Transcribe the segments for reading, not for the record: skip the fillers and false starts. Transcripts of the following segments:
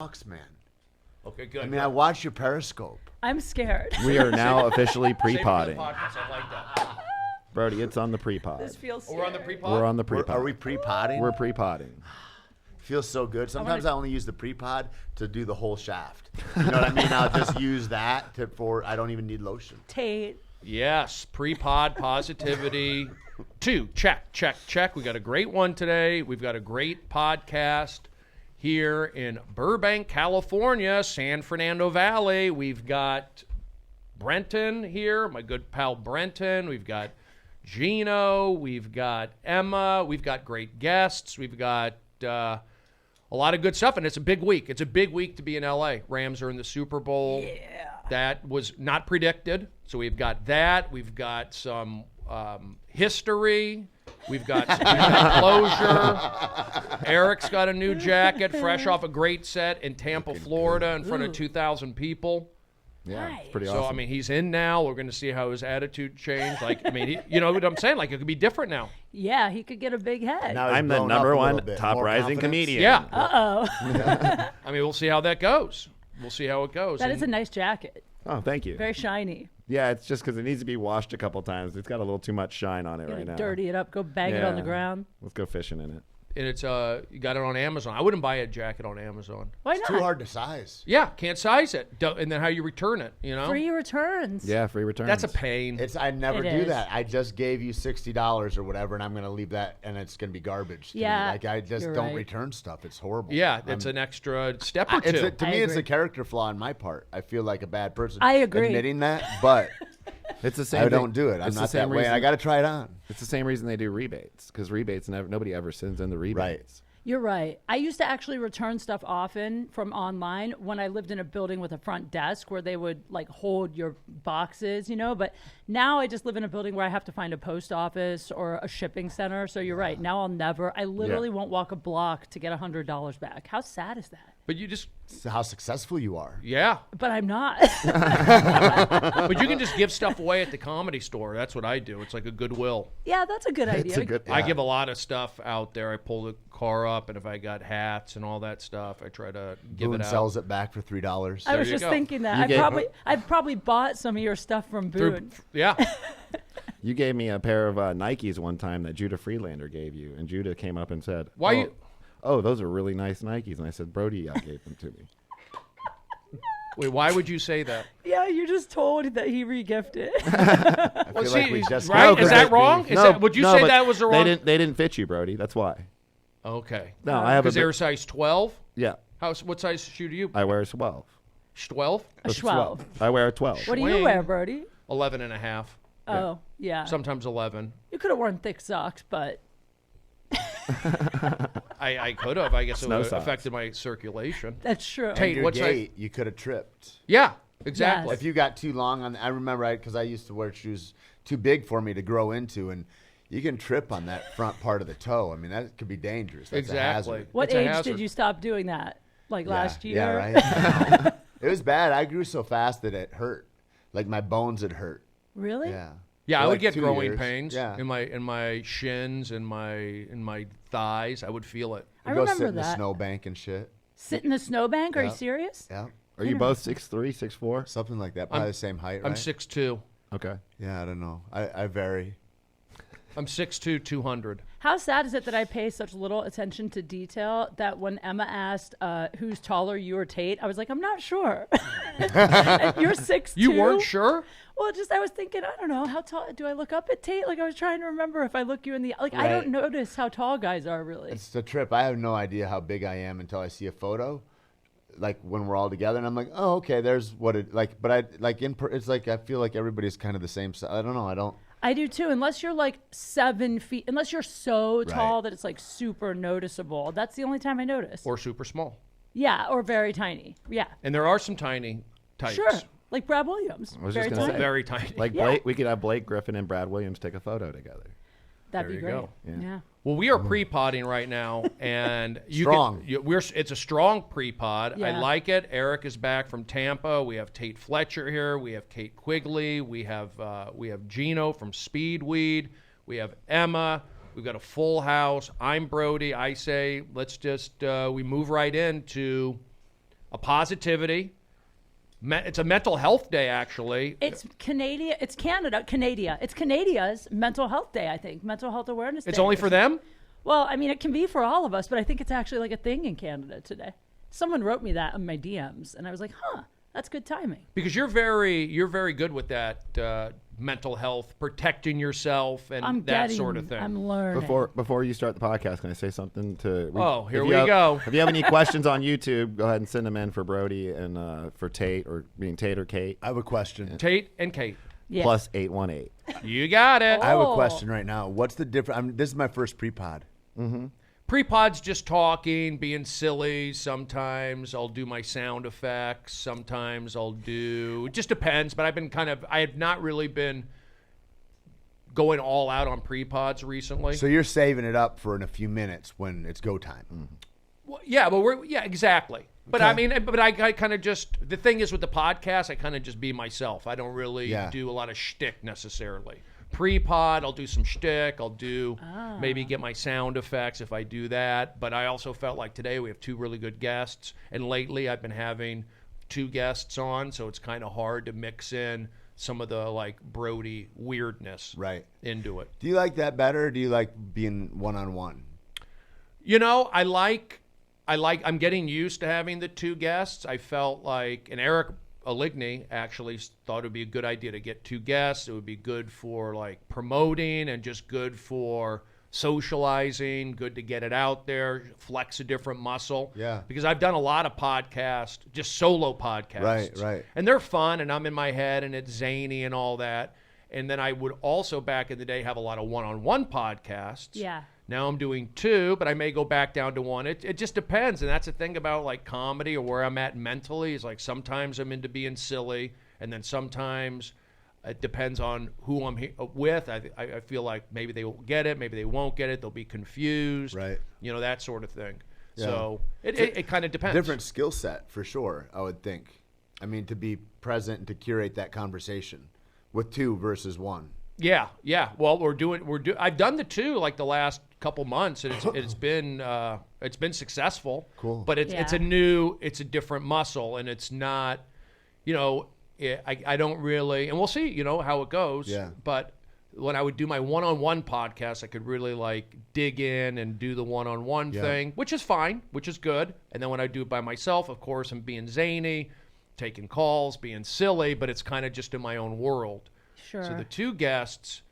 talks, man. Okay, good. I mean, I watched your Periscope. I'm scared. We are now officially pre-podding. I like that. Brody, it's on the pre-pod. This feels scary. We're on the pre-pod? We're on the pre-pod. Are we pre-podding? We're pre-podding. Feels so good. Sometimes I only use the pre-pod to do the whole shaft. You know what I mean? I'll just use that I don't even need lotion. Tate. Yes, pre-pod positivity. 2, check. We got a great one today. We've got a great podcast here in Burbank, California, San Fernando Valley. We've got Brenton here, my good pal Brenton. We've got Gino. We've got Emma. We've got great guests. We've got a lot of good stuff, and it's a big week. It's a big week to be in L.A. Rams are in the Super Bowl. Yeah. That was not predicted, so we've got that. We've got some history. We've got closure. Eric's got a new jacket, fresh off a great set in Tampa, Florida, in front of 2,000 people. Yeah, Nice. it's pretty So, awesome. I mean, he's in now. We're going to see how his attitude changed. Like, I mean, you know what I'm saying? Like, it could be different now. Yeah, he could get a big head. Now he's I'm the blown up number a one little bit. top More rising confidence? comedian. Yeah. Uh-oh. I mean, we'll see how that goes. We'll see how it goes. That is a nice jacket. Oh, thank you. Very shiny. Yeah, it's just because it needs to be washed a couple times. It's got a little too much shine on it Gotta right now. dirty it up. Go bang it on the Yeah. ground. Let's go fishing in it. And it's you got it on Amazon. I wouldn't buy a jacket on Amazon. Why It's not? too hard to size. Yeah, can't size it. And then how you return it, you know? Free returns. Yeah, free returns. That's a pain. I never It do is. that. I just gave you $60 or whatever, and I'm going to leave that, and it's going to be garbage. To Yeah, me. Like I just you're don't right. return stuff. It's horrible. Yeah, it's an extra step or two. To I me, it's agree. a character flaw on my part. I feel like a bad person. I agree. admitting that, but It's the same. I thing. don't do it. I'm It's the not same that way. reason- And I got to try it on. It's the same reason they do rebates, because rebates nobody ever sends in the rebates. You're right. I used to actually return stuff often from online when I lived in a building with a front desk where they would like hold your boxes, you know. But now I just live in a building where I have to find a post office or a shipping center. So you're right. Now I literally won't walk a block to get $100 back. How sad is that? But you just, It's how successful you are. yeah. But I'm not. But you can just give stuff away at the Comedy Store. That's what I do. It's like a Goodwill. Yeah, that's a good idea. It's a good. I yeah. give a lot of stuff out there. I pull the car up, and if I got hats and all that stuff, I try to give Boone it out. sells it back for $3. I was you just go. thinking that. You I've probably bought some of your stuff from Boone. Yeah. You gave me a pair of Nikes one time that Judah Freelander gave you, and Judah came up and said, Why you? "Oh, those are really nice Nikes." And I said, "Brody gave them to me." Wait, why would you say that? Yeah, you just told that he regifted. I Well, feel like see, we just right? got Is that wrong? Is that, would you say but that was the wrong? They didn't fit you, Brody. That's why. Okay. No, I have a Because they big- were size 12. Yeah, What size shoe do you? I wear a 12. 12, A 12. I wear a 12. What do you Swing. wear, Brody? 11 and a half. Oh, yeah. Sometimes 11. You could have worn thick socks, but I could have. I guess it Snow would have socks. affected my circulation. that's true. Tate, your what's gait, you could have tripped. Yeah, exactly. If you got too long on, I remember because I used to wear shoes too big for me to grow into, and you can trip on that front part of the toe. I mean, that could be dangerous. That's Exactly. a hazard. What It's a age hazard. did you stop doing that? Like last year? Yeah, right. It was bad. I grew so fast that it hurt. Like my bones would hurt. Really? Yeah. Yeah, For I would like get 2 growing years. pains Yeah. in my shins and my thighs. I would feel it. I We'd go sit remember in the that. snowbank and shit. Sit in the snowbank? Are you Yeah. serious? Yeah. Are you both 6'3", 6'4"? Something like that. Probably the same height, right? I'm 6'2". Okay. Yeah, I don't know. I vary. I'm 6'2", 200. How sad is it that I pay such little attention to detail that when Emma asked who's taller, you or Tate, I was like, I'm not sure. And you're 6'2". You weren't sure? Well, just I was thinking, I don't know, how tall do I look up at Tate? Like I was trying to remember if I look you in the like. I Right. don't notice how tall guys are really. It's the trip. I have no idea how big I am until I see a photo. Like when we're all together, and I'm like, oh, okay, there's what it like. But I like it's like I feel like everybody's kind of the same size. I don't know. I don't. I do too, unless you're like 7 feet, unless you're so tall Right. that it's like super noticeable. That's the only time I notice. Or super small. Yeah, or very tiny. Yeah, And there are some tiny types. sure. Like Brad Williams. I was very just gonna tiny. say. Very tiny. Like Yeah. Blake, we could have Blake Griffin and Brad Williams take a photo together. That'd There be you great. go. Yeah. Well, we are pre-podding right now, and Strong. It's a strong pre-pod. I Yeah. like it. Eric is back from Tampa. We have Tait Fletcher here. We have Kate Quigley. We have Gino from Speedweed. We have Emma. We've got a full house. I'm Brody. I say let's just we move right into a positivity. It's a mental health day, actually. It's Canada. It's Canada. It's Canada's mental health day, I think. Mental health awareness day. It's only for them? Well, I mean, it can be for all of us, but I think it's actually like a thing in Canada today. Someone wrote me that in my DMs, and I was like, huh, that's good timing. Because you're very good with that mental health, protecting yourself, and that sort of thing. I'm learning. Before you start the podcast, can I say something to? Here we go. If you have any questions on YouTube, go ahead and send them in for Brody and for Tate, or being Tate or Kate. I have a question. Tate and Kate. Yeah. Plus 818. You got it. I have a question right now. What's the difference? This is my first pre-pod. Pre-pod's just talking, being silly. Sometimes I'll do my sound effects. Sometimes it just depends. But I have not really been going all out on pre-pods recently. So you're saving it up for in a few minutes when it's go time. Well, yeah, exactly. But Okay. I mean, I kind of just, the thing is with the podcast, I kind of just be myself. I don't really do a lot of shtick necessarily. Pre-pod, I'll do some shtick. I'll do maybe get my sound effects if I do that. But I also felt like today we have 2 really good guests. And lately I've been having 2 guests on, so it's kind of hard to mix in some of the like Brody weirdness into it. Do you like that better, or do you like being one-on-one? I'm getting used to having the 2 guests. I felt like, and Eric Aligny actually thought it would be a good idea to get 2 guests. It would be good for like promoting and just good for socializing, good to get it out there, flex a different muscle. Yeah. Because I've done a lot of podcasts, just solo podcasts. Right. And they're fun, and I'm in my head, and it's zany and all that. And then I would also, back in the day, have a lot of one-on-one podcasts. Yeah. Now I'm doing 2, but I may go back down to 1. It just depends, and that's the thing about like comedy or where I'm at mentally is like sometimes I'm into being silly, and then sometimes it depends on who I'm with. I feel like maybe they will get it, maybe they won't get it. They'll be confused, Right. That sort of thing. Yeah. So it kind of depends. Different skill set for sure, I would think. I mean, to be present and to curate that conversation with 2 versus 1. Yeah. Well, I've done the 2 like the last couple months, and it's been successful. Cool. But it's a different muscle, and it's not, I don't really, and we'll see, how it goes. Yeah. But when I would do my one-on-one podcast, I could really like dig in and do the one-on-one thing, which is fine, which is good. And then when I do it by myself, of course, I'm being zany, taking calls, being silly, but it's kind of just in my own world. Sure. So the 2 guests,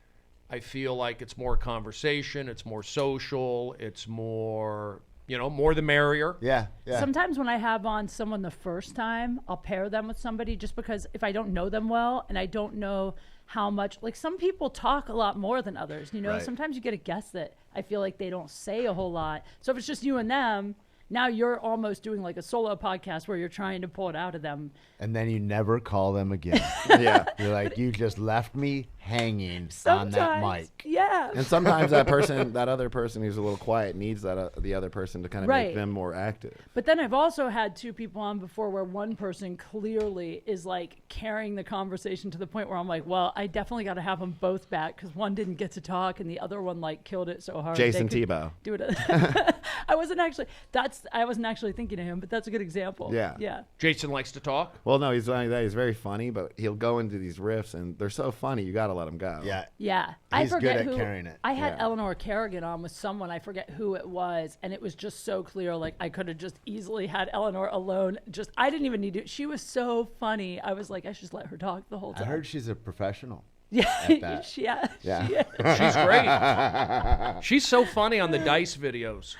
I feel like it's more conversation, it's more social, it's more, more the merrier. Yeah. Sometimes when I have on someone the first time, I'll pair them with somebody just because if I don't know them well and I don't know how much, like some people talk a lot more than others, Right. Sometimes you get a guest that I feel like they don't say a whole lot. So if it's just you and them, now you're almost doing like a solo podcast where you're trying to pull it out of them. And then you never call them again. Yeah. You're like, you just left me hanging on Sometimes, that mic. yeah. And sometimes that other person who's a little quiet needs the other person to kind of make them more active. But then I've also had 2 people on before where one person clearly is like carrying the conversation to the point where I'm like, well, I definitely got to have them both back because one didn't get to talk and the other one like killed it so hard. Jason Tebow. Do it. I wasn't actually thinking of him, but that's a good example. Yeah. Jason likes to talk. Well, no, he's very funny, but he'll go into these riffs, and they're so funny, you got to let him go. Yeah. Yeah. He's good at carrying it. I had Yeah. Eleanor Kerrigan on with someone, I forget who it was, and it was just so clear. Like I could have just easily had Eleanor alone. I didn't even need to. She was so funny. I was like, I should just let her talk the whole I time. heard she's a professional. Yeah. at that. Yeah. Yeah. She is. She's great. She's so funny on the Dice videos.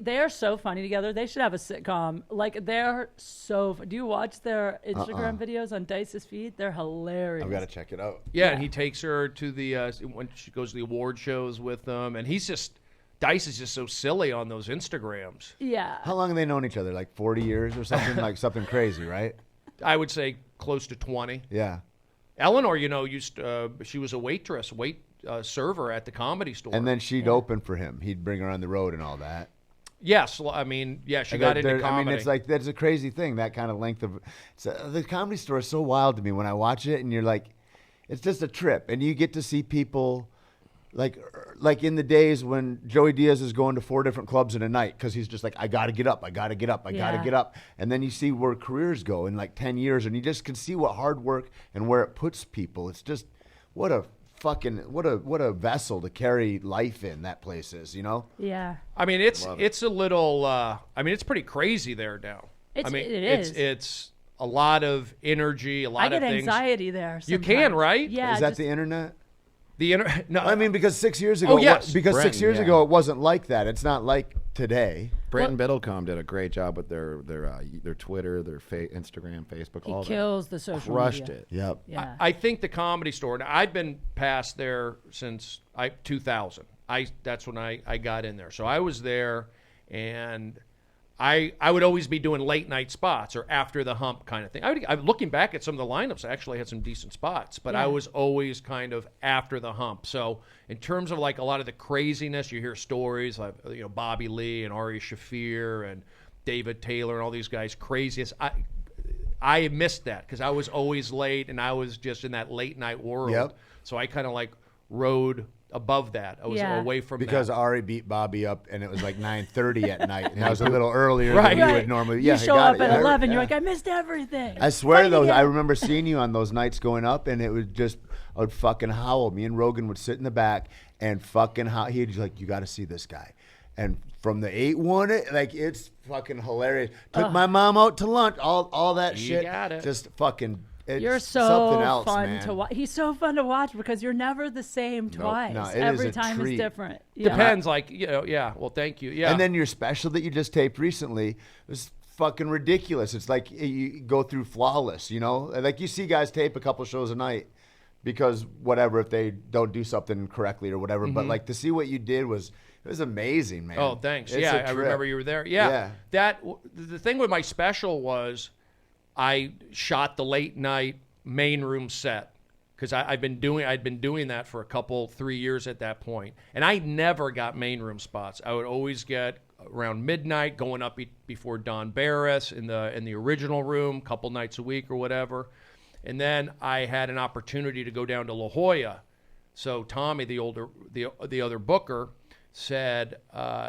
They're so funny together. They should have a sitcom. Like they're so. Do you watch their Instagram videos on Dice's feed? They're hilarious. I've got to check it out. Yeah, and he takes her to the when she goes to the award shows with them, and Dice is just so silly on those Instagrams. Yeah. How long have they known each other? Like 40 years or something? Like something crazy, right? I would say close to 20. Yeah. Eleanor, she was a waitress, server at the Comedy Store. And then she'd open for him. He'd bring her on the road and all that. Yes, I mean, yeah, she got into comedy. I mean, it's like, that's a crazy thing, that kind of length of... the Comedy Store is so wild to me when I watch it, and you're like, it's just a trip. And you get to see people like in the days when Joey Diaz is going to 4 different clubs in a night because he's just like, I got to get up, I got to get up, I got to get up. And then you see where careers go in like 10 years, and you just can see what hard work and where it puts people. It's just what a vessel to carry life in that place is, you know? Yeah. I mean, it's a little. I mean, it's pretty crazy there now. It is. It's a lot of energy, a lot of things. I get anxiety there. You can, right? Yeah. Is that the internet? No, I mean, because 6 years ago, Oh, yes. because Brenton, 6 years ago it wasn't like that. It's not like today. Brenton Biddlecombe did a great job with their Twitter, their Instagram, Facebook, all He kills the that. social Crushed media. it. Yep. Yeah. I think the Comedy Store. Now, I've been past there since 2000. That's when I got in there. So I was there, and I would always be doing late night spots or after the hump kind of thing. I'm looking back at some of the lineups. I actually had some decent spots, but I was always kind of after the hump. So in terms of like a lot of the craziness, you hear stories like Bobby Lee and Ari Shaffir and David Taylor and all these guys craziest. I missed that because I was always late and I was just in that late night world. Yep. So I kind of like rode above that. I was away from because that. Ari beat Bobby up and it was like 9:30 at night, and that was a little earlier Right. than you would normally. You show up at 11. Yeah. You're like, I missed everything. I swear Fighting though, again. I remember seeing you on those nights going up, and it was just I would fucking howl. Me and Rogan would sit in the back and fucking howl. He'd just like, you got to see this guy. And from the 8-1, like it's fucking hilarious. Took my mom out to lunch. All that You shit. got it. Just fucking. It's You're so something else, fun man. to watch. He's so fun to watch because you're never the same twice. no, it is Every a time treat. is different. Yeah. Depends, like, yeah. Well, thank you. Yeah. And then your special that you just taped recently was fucking ridiculous. It's like you go through flawless, you know? Like you see guys tape a couple shows a night because whatever, if they don't do something correctly or whatever. But like to see what you did was amazing, man. Oh, thanks. It's Yeah, a I trip. remember you were there. Yeah. Yeah. The thing with my special was I shot the late night main room set because I'd been doing that for 3 years at that point, and I never got main room spots. I would always get around midnight, going up before Don Barris in the original room, a couple nights a week or whatever, and then I had an opportunity to go down to La Jolla. So Tommy, the other booker, said,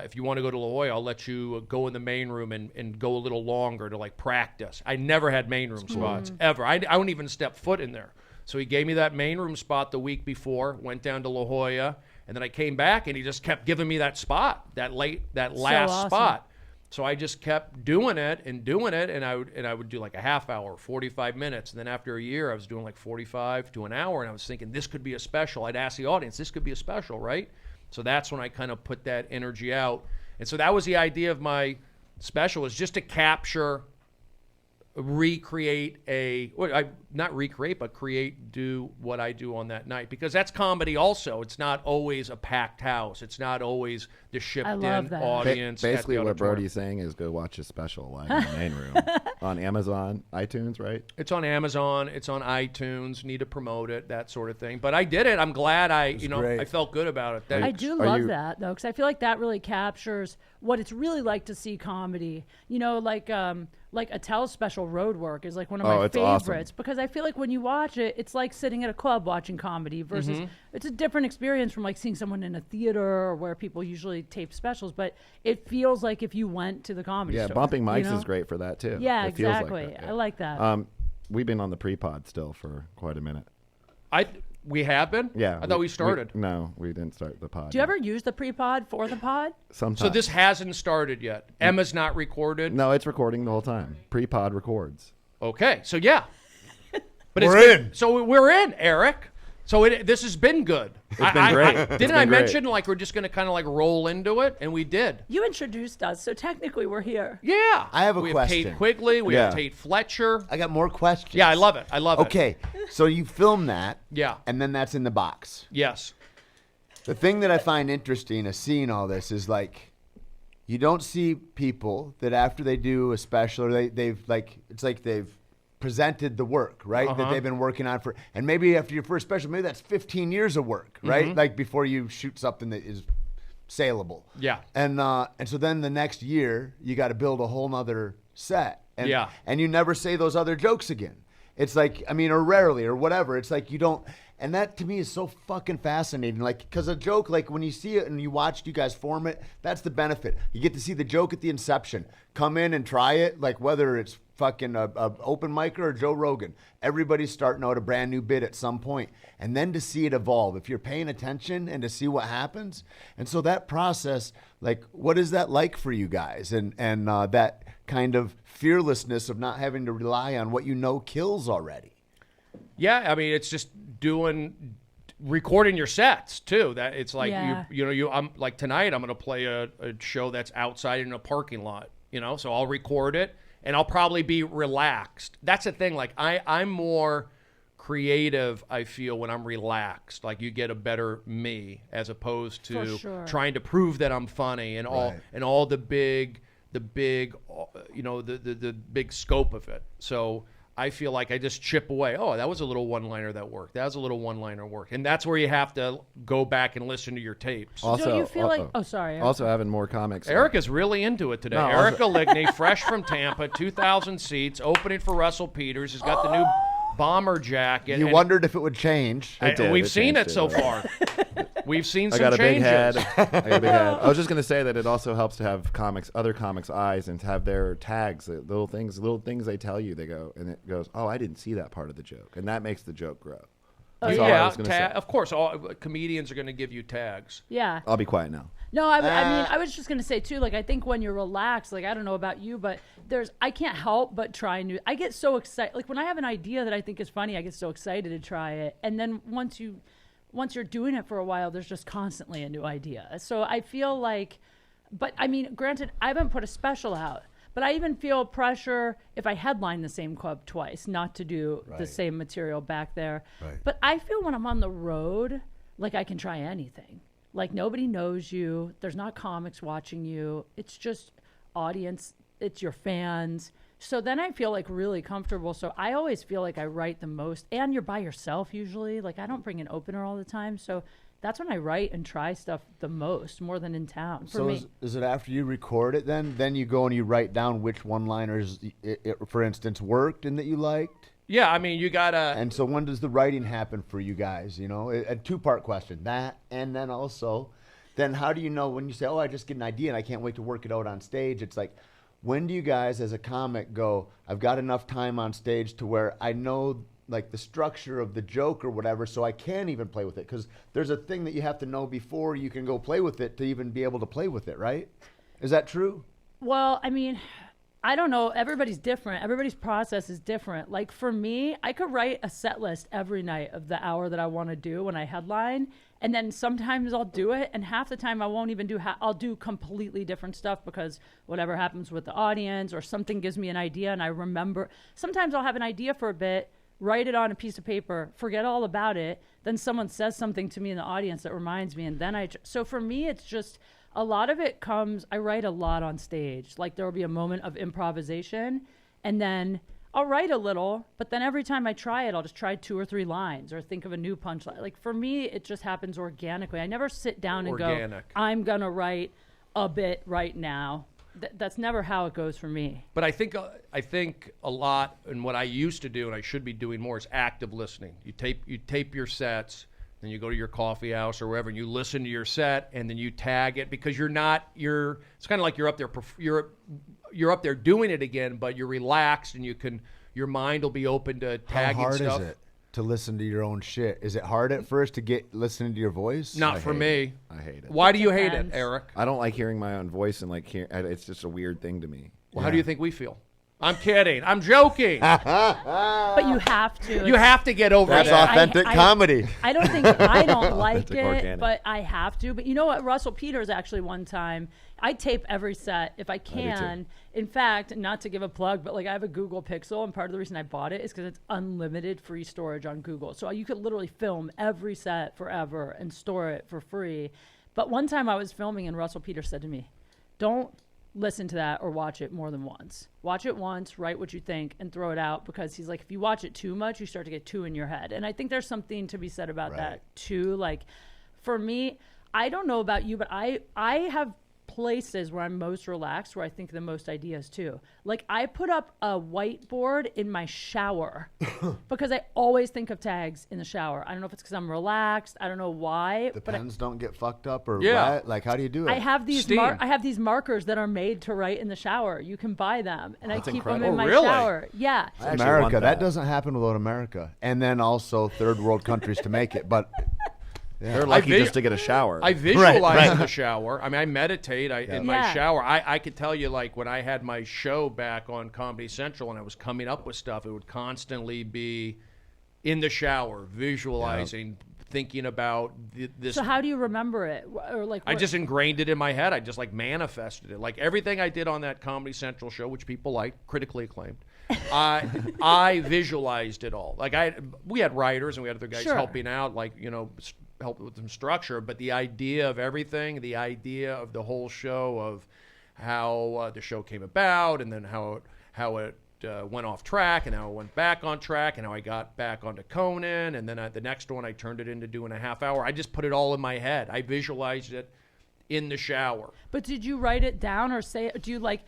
if you want to go to La Jolla, I'll let you go in the main room and go a little longer to like practice. I never had main room spots ever. I wouldn't even step foot in there. So he gave me that main room spot the week before, went down to La Jolla, and then I came back and he just kept giving me that spot, that last awesome. spot. So I just kept doing it, and I would do like a half hour, 45 minutes, and then after a year I was doing like 45 to an hour, and I was thinking this could be a special. I'd ask the audience, this could be a special, right? So that's when I kind of put that energy out. And so that was the idea of my special, is just to capture, recreate do what I do on that night. Because that's comedy also. It's not always a packed house. It's not always the shipped-in love that. audience. Basically, at the what auditorium. Brody's saying is go watch his special live in the main room on Amazon, iTunes, right? It's on Amazon. It's on iTunes. Need to promote it, that sort of thing. But I did it. I'm glad great. I felt good about it. Thanks. I do Are love you- that though, because I feel like that really captures what it's really like to see comedy. You know, like Attell's special Road Work is like one of my it's awesome. favorites because I feel like when you watch it, it's like sitting at a club watching comedy versus it's a different experience from like seeing someone in a theater or where people usually tape specials. But it feels like if you went to the comedy Yeah, store. bumping mics you know? is great for that too. Yeah, It feels like exactly. that, yeah. I like that. We've been on the pre-pod still for quite a minute. We have been? Yeah. I thought we started. No, we didn't start the pod. Do you ever use the pre-pod for the pod? Sometimes. So this hasn't started yet. Emma's not recorded. No, it's recording the whole time. Pre-pod records. Okay, so yeah. But We're it's in. So we're in, Eric. So this has been good. It's been great. It's Didn't been I great. mention like we're just going to kind of like roll into it? And we did. You introduced us, so technically we're here. Yeah. I have a we question. Tait Quigley. We have Yeah. Tait Fletcher. I got more questions. Yeah, I love it. I love it. Okay, so you film that. Yeah. And then that's in the box. Yes. The thing that I find interesting is seeing all this is like, you don't see people that after they do a special, or they've like, it's like they've presented the work, right? That they've been working on for, and maybe after your first special, maybe that's 15 years of work, right? Like before you shoot something that is saleable. Yeah. And so then the next year you got to build a whole nother set. And, Yeah. And you never say those other jokes again. It's like, I mean, or rarely or whatever. It's like you don't, and that to me is so fucking fascinating. Like, because a joke, like when you see it and you watch you guys form it, that's the benefit. You get to see the joke at the inception. Come in and try it, like whether it's fucking a open micer or Joe Rogan. Everybody's starting out a brand new bit at some point. And then to see it evolve, if you're paying attention and to see what happens. And so that process, like, what is that like for you guys? And that kind of fearlessness of not having to rely on what you know kills already. Yeah, I mean, it's just recording your sets too. That it's like I'm like tonight I'm going to play a show that's outside in a parking lot, so I'll record it and I'll probably be relaxed. That's the thing, like I'm more creative, I feel, when I'm relaxed. Like you get a better me as opposed to trying to prove that I'm funny and all the big big scope of it. So I feel like I just chip away. Oh, that was a little one-liner that worked. That was a little one-liner work. And that's where you have to go back and listen to your tapes. Also, so you feel like... Oh, sorry. Also having more comics. Erica's really into it today. Erica Ligney, fresh from Tampa, 2,000 seats, opening for Russell Peters. Has got the new bomber jacket. You wondered if it would change. We've seen it so far. We've seen some changes. I got a big head. I was just going to say that it also helps to have other comics' eyes and to have their tags, little things they tell you. They go, and it goes, oh, I didn't see that part of the joke. And that makes the joke grow. That's all I was gonna say. Of course, all comedians are going to give you tags. Yeah. I'll be quiet now. No, I mean, I was just going to say, too, like, I think when you're relaxed, like, I don't know about you, but I can't help but try new. I get so excited. Like, when I have an idea that I think is funny, I get so excited to try it. And then once you're doing it for a while, there's just constantly a new idea. So I feel like, but I mean, granted, I haven't put a special out, but I even feel pressure if I headline the same club twice, not to do the same material back there. Right. But I feel when I'm on the road, like I can try anything. Like nobody knows you. There's not comics watching you. It's just audience. It's your fans. So then I feel like really comfortable. So I always feel like I write the most. And you're by yourself usually. Like I don't bring an opener all the time. So that's when I write and try stuff the most, more than in town. For me. Is it after you record it then? Then you go and you write down which one-liners, for instance, worked and that you liked? Yeah, I mean, you gotta. And so when does the writing happen for you guys? A two-part question. That, and then also, then how do you know when you say, oh, I just get an idea and I can't wait to work it out on stage? It's like, when do you guys as a comic go, I've got enough time on stage to where I know like the structure of the joke or whatever, so I can even play with it? Because there's a thing that you have to know before you can go play with it to even be able to play with it, right? Is that true? Well, I mean, I don't know. Everybody's different. Everybody's process is different. Like for me, I could write a set list every night of the hour that I want to do when I headline. And then sometimes I'll do it. And half the time I won't even I'll do completely different stuff because whatever happens with the audience or something gives me an idea and I remember. Sometimes I'll have an idea for a bit, write it on a piece of paper, forget all about it. Then someone says something to me in the audience that reminds me. And then so for me, it's just, a lot of it comes, I write a lot on stage. Like there will be a moment of improvisation and then I'll write a little, but then every time I try it, I'll just try 2 or 3 lines or think of a new punchline. Like for me, it just happens organically. I never sit down and go, I'm going to write a bit right now. That's never how it goes for me. But I think a lot, and what I used to do, and I should be doing more, is active listening. You tape your sets, then you go to your coffee house or wherever, and you listen to your set, and then you tag it because it's kind of like you're up there doing it again, but you're relaxed and your mind will be open to tagging stuff. How hard is it to listen to your own shit? Is it hard at first to get listening to your voice? Not for me. I hate it. Why do you hate it, Eric? I don't like hearing my own voice and it's just a weird thing to me. Well, how do you think we feel? I'm kidding. I'm joking. But you have to. You have to get over that. That's authentic comedy. I don't think I don't like it, organic. but I have to. But you know what? Russell Peters actually one time, I tape every set if I can. In fact, not to give a plug, but like I have a Google Pixel, and part of the reason I bought it is because it's unlimited free storage on Google. So you could literally film every set forever and store it for free. But one time I was filming, and Russell Peters said to me, "Don't listen to that or watch it more than once. Watch it once, write what you think, and throw it out," because he's like, if you watch it too much, you start to get too in your head. And I think there's something to be said about that too. Like for me, I don't know about you, but I have places where I'm most relaxed, where I think the most ideas too. Like I put up a whiteboard in my shower because I always think of tags in the shower. I don't know if it's because I'm relaxed. I don't know why. The but pens don't get fucked up or Yeah. wet? Like, how do you do it? I have these Steam. I have these markers that are made to write in the shower. You can buy them, and I keep them in incredible. my Oh, really? shower. Yeah. I actually want America, that that. doesn't happen without America. And then also third world countries to make it. But They're lucky vis- just to get a shower. I visualize right. in the shower. I mean, I meditate in my Yeah. shower. I could tell you, like, when I had my show back on Comedy Central and I was coming up with stuff, it would constantly be in the shower, visualizing, thinking about this. So how do you remember it? Or like I what- just ingrained it in my head. I just, like, manifested it. Like, everything I did on that Comedy Central show, which people liked, critically acclaimed, I visualized it all. Like, we had writers and we had other guys Sure. helping out, like, help with some structure, but the idea of everything, the idea of the whole show, of how the show came about, and then how it went off track, and how it went back on track, and how I got back onto Conan, and then the next one I turned it into doing a half hour. I just put it all in my head. I visualized it in the shower. But did you write it down or say it? Do you like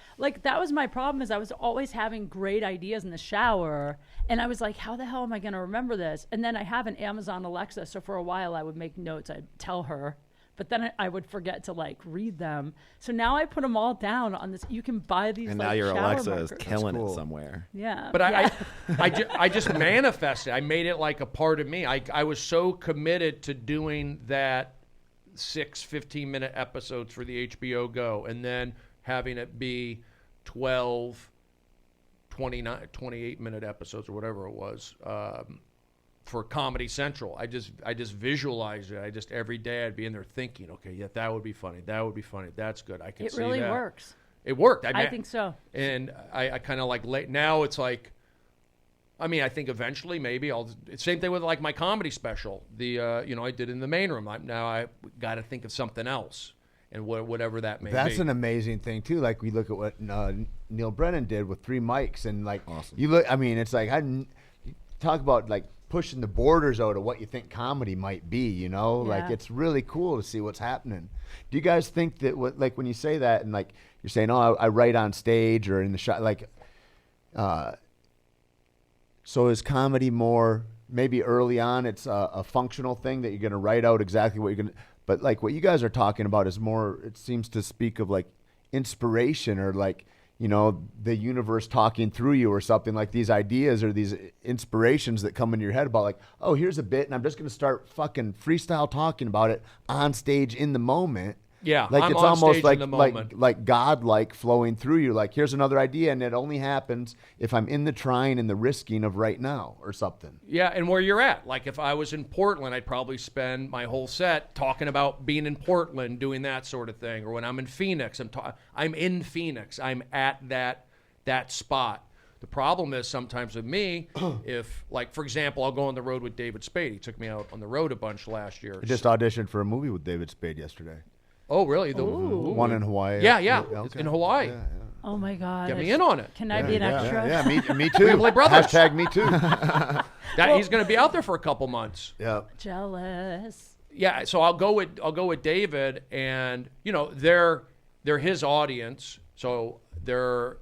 that was my problem, is I was always having great ideas in the shower, and I was like, how the hell am I going to remember this? And then I have an Amazon Alexa, so for a while I would make notes. I'd tell her, but then I would forget to like read them. So now I put them all down on this. You can buy these. and like, now your shower Alexa is markers. killing cool. it somewhere. Yeah. But yeah. I just manifested. I made it like a part of me. I was so committed to doing that 15-minute episodes for the HBO Go, and then having it be 12 28-minute episodes or whatever it was for Comedy Central. I just visualized it. I just every day I'd be in there thinking, okay, yeah, that would be funny. That would be funny. That's good. I can It see really that. works. It worked. I think so. And I kind of like now it's like, I mean, I think eventually maybe same thing with like my comedy special. I did in the main room. Now I got to think of something else, and whatever that may be. that's an amazing thing too. Like we look at what Neil Brennan did with 3 mics, and like Awesome. you look. I mean, it's like you talk about like pushing the borders out of what you think comedy might be. Like Yeah. it's really cool to see what's happening. Do you guys think that like when you say that and like you're saying, oh, I write on stage or in the shot, like, so is comedy more maybe early on? It's a functional thing that you're going to write out exactly what you're going to. But like what you guys are talking about is more. It seems to speak of like inspiration or like the universe talking through you or something, like these ideas or these inspirations that come into your head about like, oh, here's a bit and I'm just going to start fucking freestyle talking about it on stage in the moment. Yeah, like I'm it's on almost stage like in the moment. like God-like flowing through you. Like here's another idea, and it only happens if I'm in the trying and the risking of right now or something. Yeah, and where you're at. Like if I was in Portland, I'd probably spend my whole set talking about being in Portland, doing that sort of thing. Or when I'm in Phoenix, I'm in Phoenix. I'm at that spot. The problem is sometimes with me, if like for example, I'll go on the road with David Spade. He took me out on the road a bunch last year. I just auditioned for a movie with David Spade yesterday. Oh, really? The One in Hawaii. Yeah. Okay. In Hawaii. Yeah. Oh my God. Get me in on it. Can I be an extra? Yeah, me too. can play brothers. Hashtag me too. He's going to be out there for a couple months. Yeah. Jealous. Yeah, so I'll go with David, and they're his audience, so I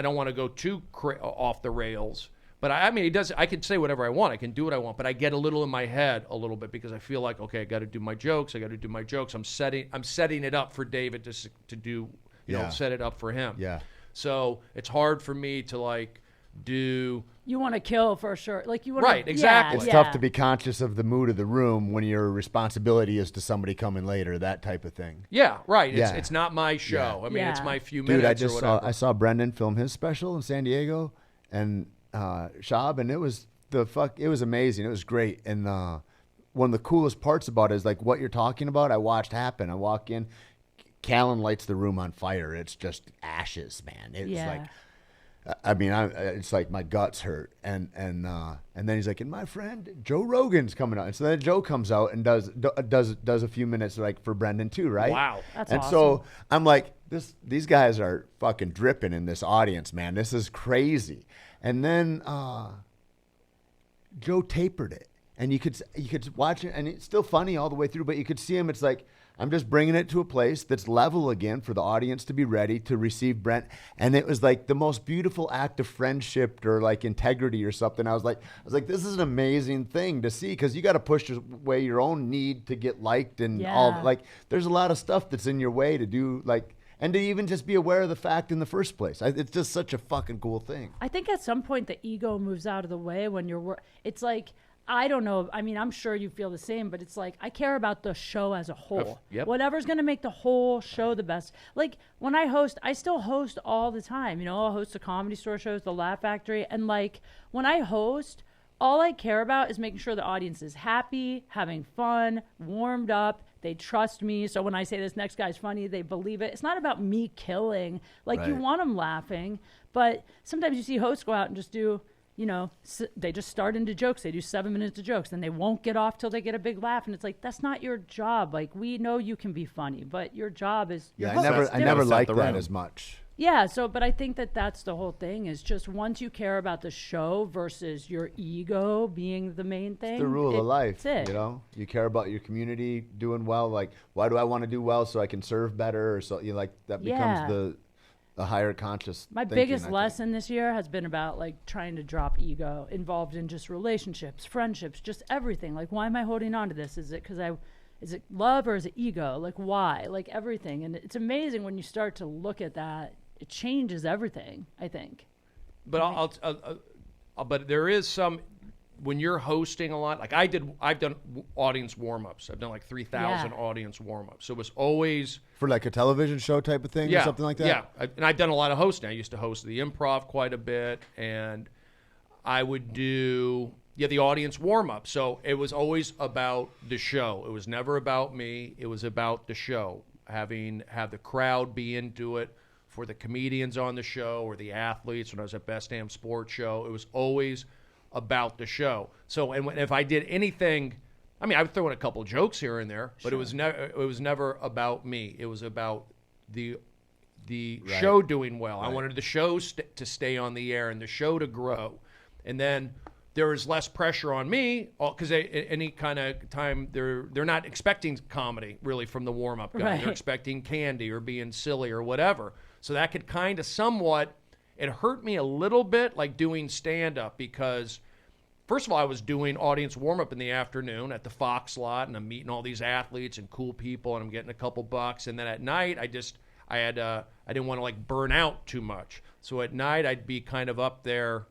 don't want to go too off the rails. But I mean, I can say whatever I want. I can do what I want. But I get a little in my head a little bit because I feel like, okay, I got to do my jokes. I'm setting it up for David to do, set it up for him. Yeah. So it's hard for me to like do. You want to kill for sure. Like you want Right, exactly. It's tough to be conscious of the mood of the room when your responsibility is to somebody coming later, that type of thing. Yeah, right. Yeah. It's not my show. I mean, it's Yeah. my few minutes Dude, or whatever. I saw Brendan film his special in San Diego and Shab, and it was amazing. It was great. And one of the coolest parts about it is like what you're talking about, I watched happen. I walk in, Callan lights the room on fire. It's just ashes, man. It's like, I mean, it's like my guts hurt. And then he's like, and my friend Joe Rogan's coming out. And so then Joe comes out and does a few minutes like for Brendan too, right? Wow. That's and awesome. so I'm like, these guys are fucking dripping in this audience, man. This is crazy. And then Joe tapered it, and you could watch it, and it's still funny all the way through. But you could see him. It's like I'm just bringing it to a place that's level again for the audience to be ready to receive Brent. And it was like the most beautiful act of friendship or like integrity or something. I was like, this is an amazing thing to see, because you got to push away your own need to get liked and all. Like, there's a lot of stuff that's in your way to do, like, and to even just be aware of the fact in the first place. It's just such a fucking cool thing. I think at some point the ego moves out of the way when you're. It's like, I don't know. I mean, I'm sure you feel the same, but it's like, I care about the show as a whole. Yep. Whatever's going to make the whole show the best. Like, when I host, I still host all the time. You know, I'll host the Comedy Store shows, the Laugh Factory. And, like, when I host, all I care about is making sure the audience is happy, having fun, warmed up. They trust me. So when I say this next guy's funny, they believe it. It's not about me killing. Like, you want them laughing. But sometimes you see hosts go out and just do... You know, they just start into jokes. They do 7 minutes of jokes, and they won't get off till they get a big laugh. And it's like, that's not your job. Like, we know you can be funny, but your job is. Yeah, I never liked that as much. Yeah. So, but I think that that's the whole thing. Is just once you care about the show versus your ego being the main thing. It's the rule of life. That's it. You know, you care about your community doing well. Like, why do I want to do well so I can serve better? Or so you know, like that becomes the higher conscious. My biggest lesson this year has been about like trying to drop ego involved in just relationships, friendships, just everything. Like, why am I holding on to this? Is it because is it love or is it ego? Like, why? Like, everything. And it's amazing when you start to look at that, it changes everything, I think. But but there is some, when you're hosting a lot, like I've done audience warm-ups. I've done like 3,000 audience warm-ups. So it was always... For like a television show type of thing or something like that? Yeah, and I've done a lot of hosting. I used to host the Improv quite a bit, and I would do the audience warm-up. So it was always about the show. It was never about me. It was about the show. Have the crowd be into it. For the comedians on the show or the athletes, when I was at Best Damn Sports Show, it was always about the show. So, and if I did anything, I mean, I would throw in a couple of jokes here and there, but it was never about me. It was about the show doing well. I wanted the show to stay on the air and the show to grow, and then there was less pressure on me because any kind of time they're not expecting comedy really from the warm up guy. Right. They're expecting candy or being silly or whatever. So that could kind of somewhat. It hurt me a little bit, like doing stand-up, because first of all, I was doing audience warm-up in the afternoon at the Fox lot, and I'm meeting all these athletes and cool people, and I'm getting a couple bucks. And then at night, I didn't want to like burn out too much. So at night, I'd be kind of up there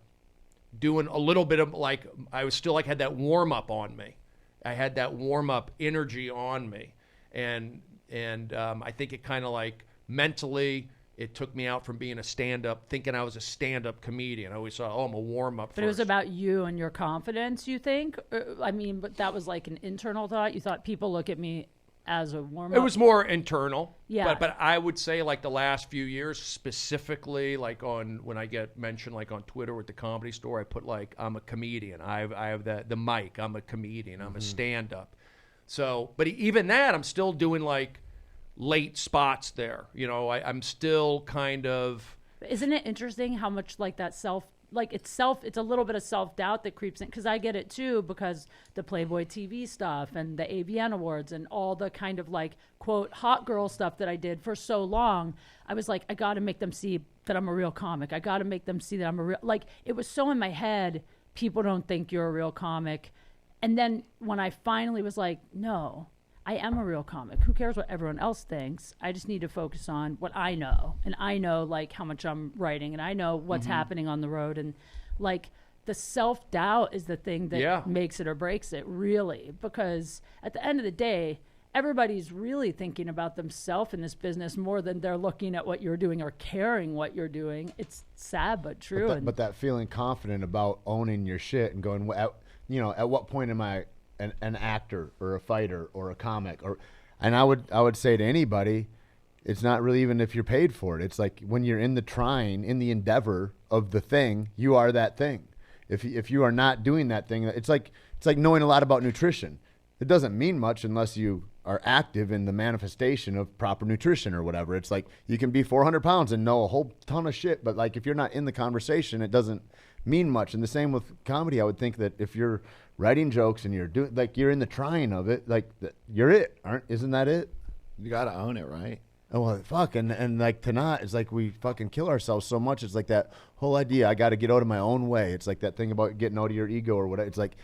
doing a little bit of like, I was still like had that warm-up on me. I had that warm-up energy on me, and I think it kind of like mentally. It took me out from being a stand-up, thinking I was a stand-up comedian. I always thought, I'm a warm-up But it was about you and your confidence, you think? I mean, but that was like an internal thought? You thought people look at me as a warm-up? It was more internal. Yeah. But I would say like the last few years, specifically like when I get mentioned like on Twitter with the Comedy Store, I put like, I'm a comedian. I have the mic. I'm a comedian. I'm a stand-up. So, but even that, I'm still doing like, late spots there. You know, I'm still kind of... Isn't it interesting how much like that it's a little bit of self-doubt that creeps in, because I get it too, because the Playboy TV stuff and the AVN Awards and all the kind of like, quote, hot girl stuff that I did for so long, I was like, I got to make them see that I'm a real comic. I got to make them see that I'm a real... Like, it was so in my head, people don't think you're a real comic. And then when I finally was like, no... I am a real comic. Who cares what everyone else thinks? I just need to focus on what I know. And I know like how much I'm writing, and I know what's happening on the road. And like the self-doubt is the thing that makes it or breaks it, really. Because at the end of the day, everybody's really thinking about themselves in this business more than they're looking at what you're doing or caring what you're doing. It's sad but true. But that feeling confident about owning your shit and going, at what point am I an actor or a fighter or a comic, and I would say to anybody, it's not really even if you're paid for it. It's like when you're in the endeavor of the thing, you are that thing. If you are not doing that thing, it's like knowing a lot about nutrition. It doesn't mean much unless you are active in the manifestation of proper nutrition or whatever. It's like you can be 400 pounds and know a whole ton of shit, but like if you're not in the conversation, it doesn't mean much. And the same with comedy. I would think that if you're writing jokes and you're doing like you're in the trying of it, like you're it, isn't that it? You got to own it, right? Oh, well, fuck, and like to not, it's like we fucking kill ourselves so much. It's like that whole idea, I got to get out of my own way. It's like that thing about getting out of your ego or whatever. It's like,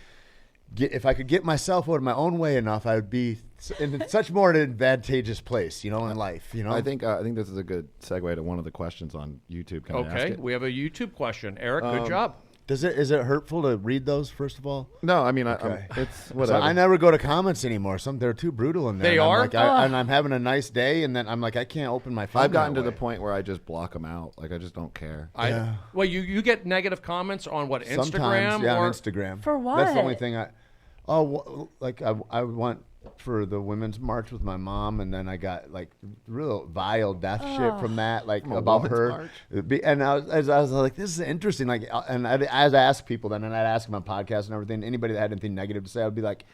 if I could get myself out of my own way enough, I would be in such more an advantageous place, in life, I think this is a good segue to one of the questions on YouTube. Can I ask Okay, it? we have a YouTube question. Eric, good job. Is it hurtful to read those, first of all? No, I mean, Okay. it's So whatever. I never go to comments anymore. They're too brutal in there. They and I'm are? like, and I'm having a nice day, and then I'm like, I can't open my phone. I've gotten that to the way. point where I just block them out. Like, I just don't care. Yeah. Well, you get negative comments on what, Instagram? Sometimes, yeah, or on Instagram. For what? That's the only thing I went for the women's march with my mom, and then I got like real vile death shit from that, like From a about women's her. march? And I was like, this is interesting. Like, and I'd ask people then, and I'd ask them on podcasts and everything. Anybody that had anything negative to say, I'd be like,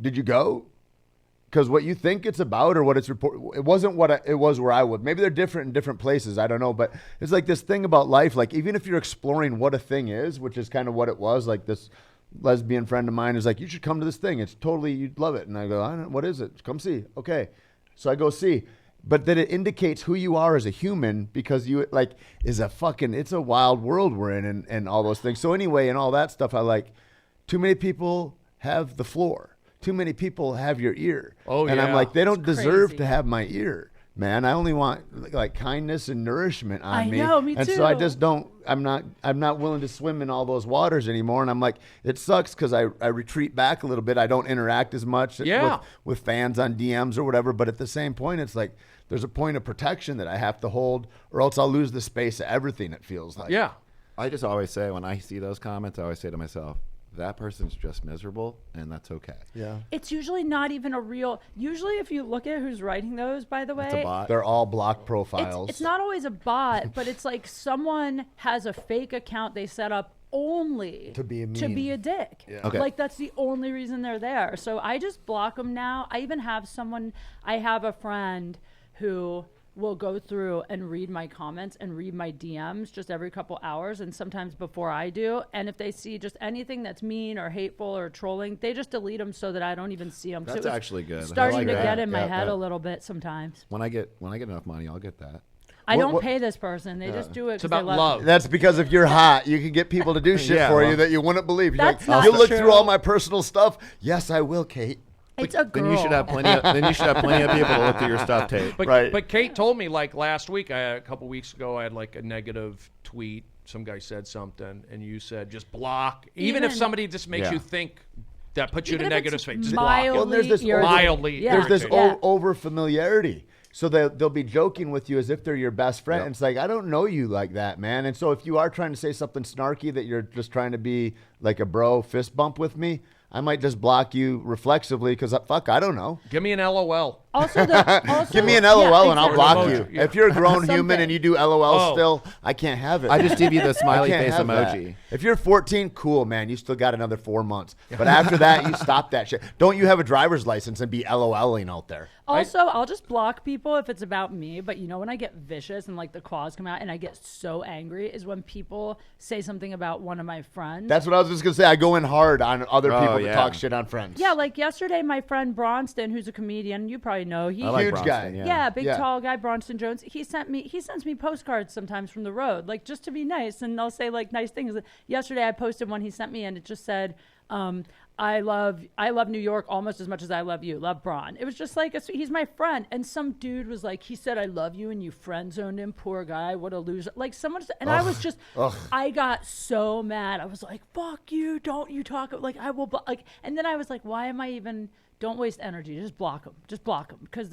did you go? Because what you think it's about or what it's it wasn't what it was where I would. Maybe they're different in different places. I don't know. But it's like this thing about life. Like, even if you're exploring what a thing is, which is kind of what it was, like this lesbian friend of mine is like, you should come to this thing. It's totally, you'd love it. And I go, I don't know, what is it? Come see. Okay. So I go see. But then it indicates who you are as a human, because you like it's a wild world we're in and all those things. So anyway, and all that stuff, I like, too many people have the floor. Too many people have your ear. Oh, and I'm yeah. like, they don't It's deserve crazy. to have my ear. Man, I only want like kindness and nourishment on I me. know, me and so I too. just don't. I'm not willing to swim in all those waters anymore. And I'm like, it sucks because I retreat back a little bit. I don't interact as much Yeah. with fans on DMs or whatever. But at the same point, it's like there's a point of protection that I have to hold, or else I'll lose the space of everything. It feels like. Yeah. I just always say, when I see those comments, I always say to myself, that person's just miserable, and that's okay. Yeah. It's usually not even a real. Usually, if you look at who's writing those, by the way, It's a bot. They're all block profiles. It's not always a bot, but it's like someone has a fake account they set up only To be a to mean. be a dick. Yeah. Okay. Like that's the only reason they're there. So I just block them now. I even have I have a friend who will go through and read my comments and read my DMs just every couple hours, and sometimes before I do. And if they see just anything that's mean or hateful or trolling, they just delete them so that I don't even see them. That's actually good. I Starting like to that. get in my Yeah, head yeah. a little bit sometimes. When I get enough money, I'll get that. I What- don't what- pay this person. They just do it. It's 'cause they about love love. me. That's because if you're hot, you can get people to do shit Yeah, for well- you that you wouldn't believe. You're That's like, not you look true. through all my personal stuff. Yes, I will, Kate. It's a girl. Then you should have plenty. Then you should have plenty of people to look through your stuff, Tate. But, Right. but Kate told me like last week, a couple weeks ago, I had like a negative tweet. Some guy said something, and you said just block. Even if Even- somebody just makes Yeah. you think that puts you in Even a if negative it's space, just block it. mildly Well, there's this irritating. Mildly Yeah. There's this irritating. over familiarity. So they'll be joking with you as if they're your best friend. Yep. And it's like, I don't know you like that, man. And so if you are trying to say something snarky that you're just trying to be like a bro fist bump with me, I might just block you reflexively because, fuck, I don't know. Give me an LOL. Also, Give me an LOL and I'll exactly. block Emoji, you. yeah. If you're a grown Something. human and you do LOL Oh. still, I can't have it. I just give you the I smiley can't face have that. emoji. If you're 14, cool, man. You still got another 4 months. But after that, you stop that shit. Don't you have a driver's license and be LOLing out there? Also, I'll just block people if it's about me. But you know, when I get vicious and like the claws come out and I get so angry is when people say something about one of my friends. That's what I was just going to say. I go in hard on other Oh, people that yeah. talk shit on friends. yeah, like yesterday, my friend Bronston, who's a comedian, you probably know. He I like Huge Bronson, guy. yeah, big Yeah. tall guy, Bronston Jones. He sends me postcards sometimes from the road, like just to be nice, and they'll say like nice things. Yesterday, I posted one he sent me, and it just said, "I love New York almost as much as I love you. Love Bron." It was just like he's my friend, and some dude was like, he said, "I love you," and you friend zoned him. Poor guy, what a loser. Like someone, and I was just, I got so mad. I was like, "Fuck you! Don't you talk like I will." Like, and then I was like, "Why am I even?" Don't waste energy. Just block them. Just block them because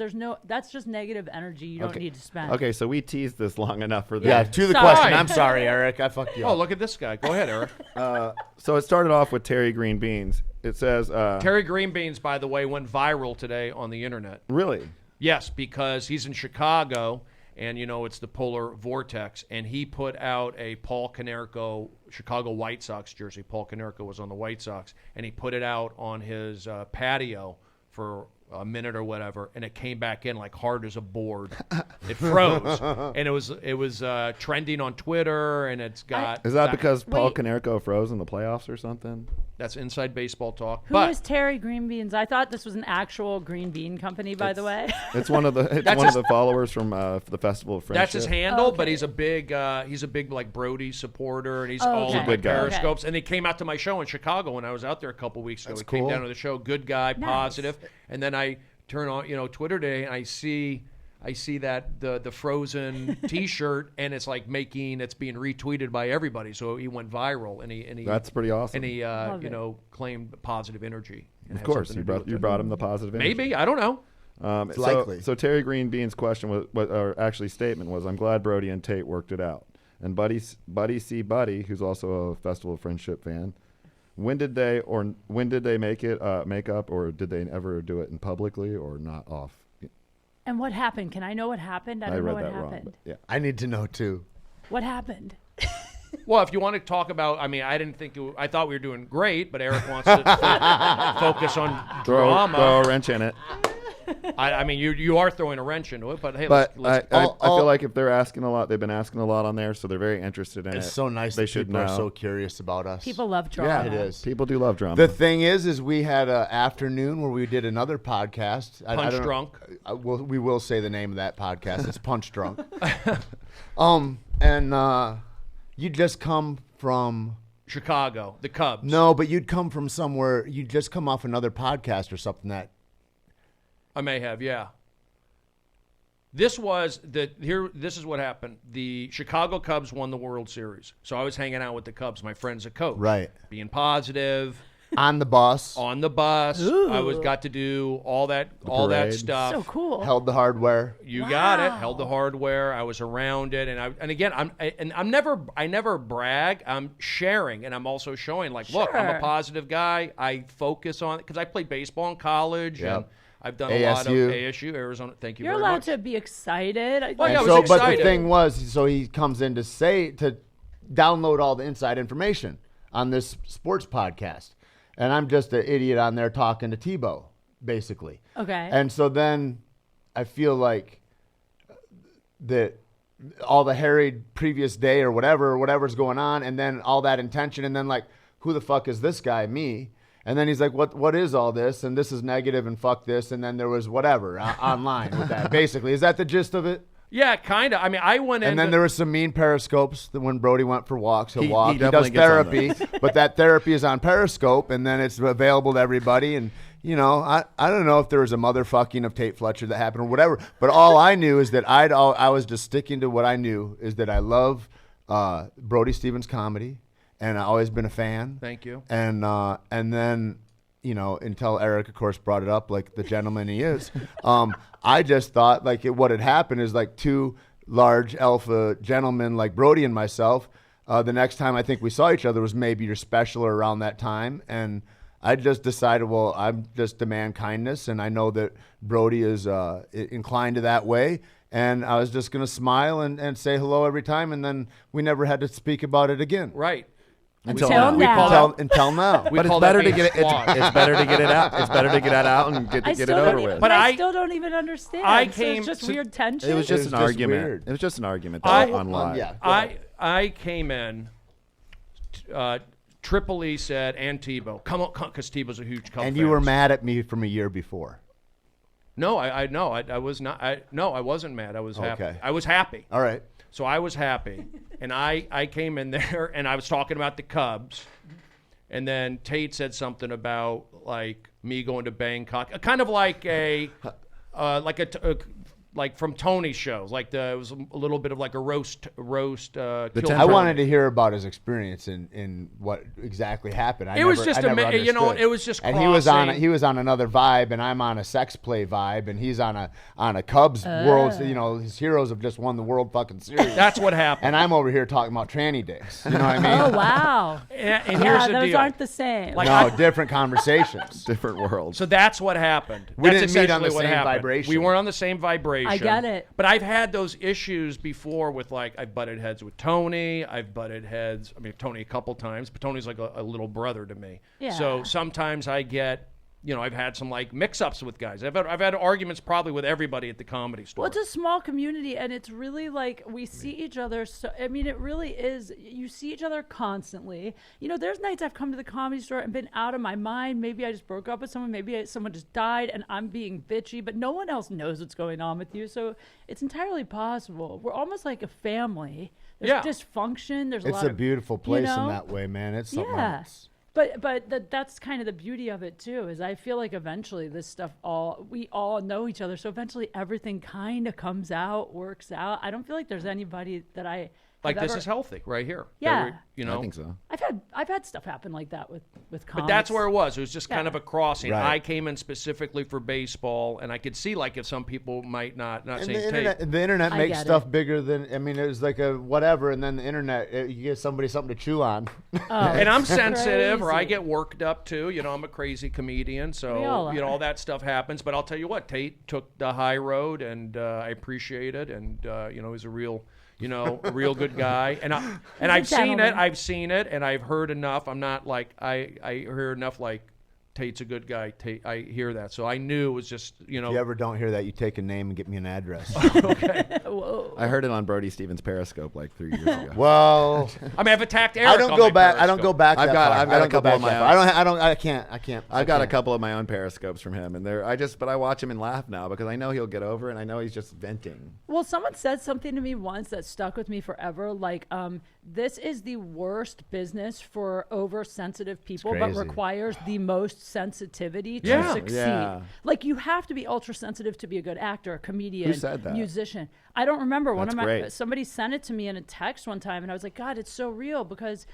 that's just negative energy you don't need to spend. Okay, so we teased this long enough for this. Yeah, to the Sorry. question. I'm sorry, Eric. I fucked you Oh, up. look at this guy. Go ahead, Eric. So it started off with Terry Green Beans. It says, Terry Green Beans, by the way, went viral today on the internet. really? Yes, because he's in Chicago, and you know it's the polar vortex, and he put out a Paul Konerko Chicago White Sox jersey. Paul Konerko was on the White Sox, and he put it out on his patio for a minute or whatever, and it came back in like hard as a board. It froze, and it was trending on Twitter, and it's got. Is that because Paul Wait. Konerko froze in the playoffs or something? That's inside baseball talk. Who is Terry Green Beans? I thought this was an actual green bean company, by the way. It's one of the followers from the Festival of Friendship. That's his handle, but Okay. he's a big like Brody supporter, and he's all okay. over Good guy. Periscopes. And he came out to my show in Chicago when I was out there a couple weeks ago. That's He came cool. down to the show, good guy, Nice. positive. And then I turn on Twitter today, and I see that the Frozen T-shirt, and it's like it's being retweeted by everybody. So he went viral, and he That's pretty awesome. and he Love it. claimed positive energy. And Of had course, something you to do brought with you it. brought him the positive energy. Maybe, I don't know. It's likely. So Terry Green Bean's question or actually statement was, "I'm glad Brody and Tate worked it out." And Buddy C. Buddy, who's also a Festival of Friendship fan, when did they make up, or did they ever do it in publicly or not off? And what happened? Can I know what happened? I don't know read what that wrong. happened. But yeah. I need to know too. What happened? Well, if you want to talk about, I didn't think I thought we were doing great, but Eric wants to focus on Throw drama. a wrench in it. You are throwing a wrench into it, but hey, But let's I feel like if they're asking a lot, they've been asking a lot on there, so they're very interested in it. It's so nice They that should people know. are so curious about us. People love drama. Yeah, it is. People do love drama. The thing is we had an afternoon where we did another podcast. I Punch don't- Drunk. We will say the name of that podcast. It's Punch Drunk. And you just come from Chicago, the Cubs. no, but you'd come from somewhere. You'd just come off another podcast or something that. I may have, yeah. This is what happened. The Chicago Cubs won the World Series, so I was hanging out with the Cubs. My friend's a coach, Right. Being positive On the bus, on the bus. Ooh. Got to do all that parade. stuff. So cool. held the hardware. You got it. Wow. Held the hardware. I was around it, and I never brag. I'm sharing, and I'm also showing like, look, I'm a Sure. positive guy. I focus on it because I played baseball in college, Yep. and I've done a lot of ASU. ASU, Arizona. Thank you You're very allowed much. to be excited. Well, yeah, I And was so, but the excited. thing was, so he comes in to download all the inside information on this sports podcast, and I'm just an idiot on there talking to Tebow, basically. Okay. And so then I feel like that all the harried previous day or whatever's going on, and then all that intention, and then like, who the fuck is this guy? Me. And then he's like, what is all this? And this is negative and fuck this. And then there was whatever online with that. Basically, is that the gist of it? Yeah, kind of. I went in. And then there was some mean periscopes that when Brody went for walks, he'll He walk. He does definitely gets on therapy, but that therapy is on Periscope, and then it's available to everybody. And, I don't know if there was a motherfucking of Tait Fletcher that happened or whatever, but all I knew is that I was just sticking to what I knew, is that I love Brody Stevens comedy, and I've always been a fan. Thank you. And then, until Eric, of course, brought it up like the gentleman he is, I just thought like what had happened is like two large alpha gentlemen like Brody and myself. The next time I think we saw each other was maybe your special or around that time. And I just decided, well, I'm just demand kindness. And I know that Brody is inclined to that way. And I was just going to smile and say hello every time. And then we never had to speak about it again. right. Until we now. call that- Until now. we But call it's that better to being get it. squash. It's better to get it out. It's better to get it out and get it over with. But I I- still don't even understand. I So came it's just to- weird tension. It was just It an was just argument. weird. It was just an argument I- on live. Yeah. Go ahead. I came in. Triple E said, and Tebow, come on, because Tebow's a huge Cub And fan. you were mad at me from a year before. No, I was not. I wasn't mad. I was happy. Okay. I was happy. All right. So I was happy, and I came in there and I was talking about the Cubs, and then Tate said something about like me going to Bangkok, kind of like like from Tony's shows, like it was a little bit of like a roast. I kill wanted to hear about his experience in what exactly happened. It was just it was just and crossing. he was on another vibe, and I'm on a sex play vibe, and he's on a Cubs world. His heroes have just won the World fucking series. That's what happened. And I'm over here talking about tranny dicks. You know what I mean? Oh wow. And here's Yeah, the those deal. aren't the same. Like, No, different conversations. Different world. So that's what happened. We That's didn't meet on essentially the what same happened. vibration. We weren't on the same vibration. I get it. But I've had those issues before with like I've butted heads with Tony. I've butted heads. Tony a couple times, but Tony's like a little brother to me. Yeah. So sometimes I get, I've had some like mix-ups with guys. I've had arguments probably with everybody at the Comedy Store. Well, it's a small community, and it's really like we see each other. So I mean, it really is. You see each other constantly. There's nights I've come to the Comedy Store and been out of my mind. Maybe I just broke up with someone. Maybe someone just died, and I'm being bitchy. But no one else knows what's going on with you, so it's entirely possible. We're almost like a family. There's dysfunction. There's a lot. It's a beautiful place in that way, man. It's something else. But that's kind of the beauty of it too. Is I feel like eventually this stuff we all know each other. So eventually everything kind of comes out, works out. I don't feel like there's anybody that I like this is healthy right here. Yeah, I think so. I've had stuff happen like that with comics. But that's where it was. It was just kind of a crossing. Right. I came in specifically for baseball, and I could see like if some people might not And saying the internet I makes get stuff it. bigger than. I mean, it was like a whatever, and then the internet, you give somebody something to chew on. And I'm sensitive, or I crazy. get worked up too. I'm a crazy comedian, so We all are. all that stuff happens. But I'll tell you what, Tait took the high road, and I appreciate it. And he's a real, a real good guy. And I've seen it, and I've heard enough. I'm not like I hear enough like Tate's a good guy. I hear that, so I knew it was just If you ever don't hear that, you take a name and get me an address. Whoa. I heard it on Brody Stevens' Periscope like 3 years ago. Well, I mean, I've attacked Eric. I don't go back. I don't go back. I've that got- far. I've got I a don't go couple back of my that own. far. I can't. I've got a couple of my own Periscopes from him, and but I watch him and laugh now because I know he'll get over, and I know he's just venting. Well, someone said something to me once that stuck with me forever. Like, this is the worst business for oversensitive people, but crazy. requires the most sensitivity to Yeah. succeed. Yeah. Like, you have to be ultra sensitive to be a good actor, a comedian, Who said that? musician. I don't remember. That's great. Somebody sent it to me in a text one time, and I was like, God, it's so real because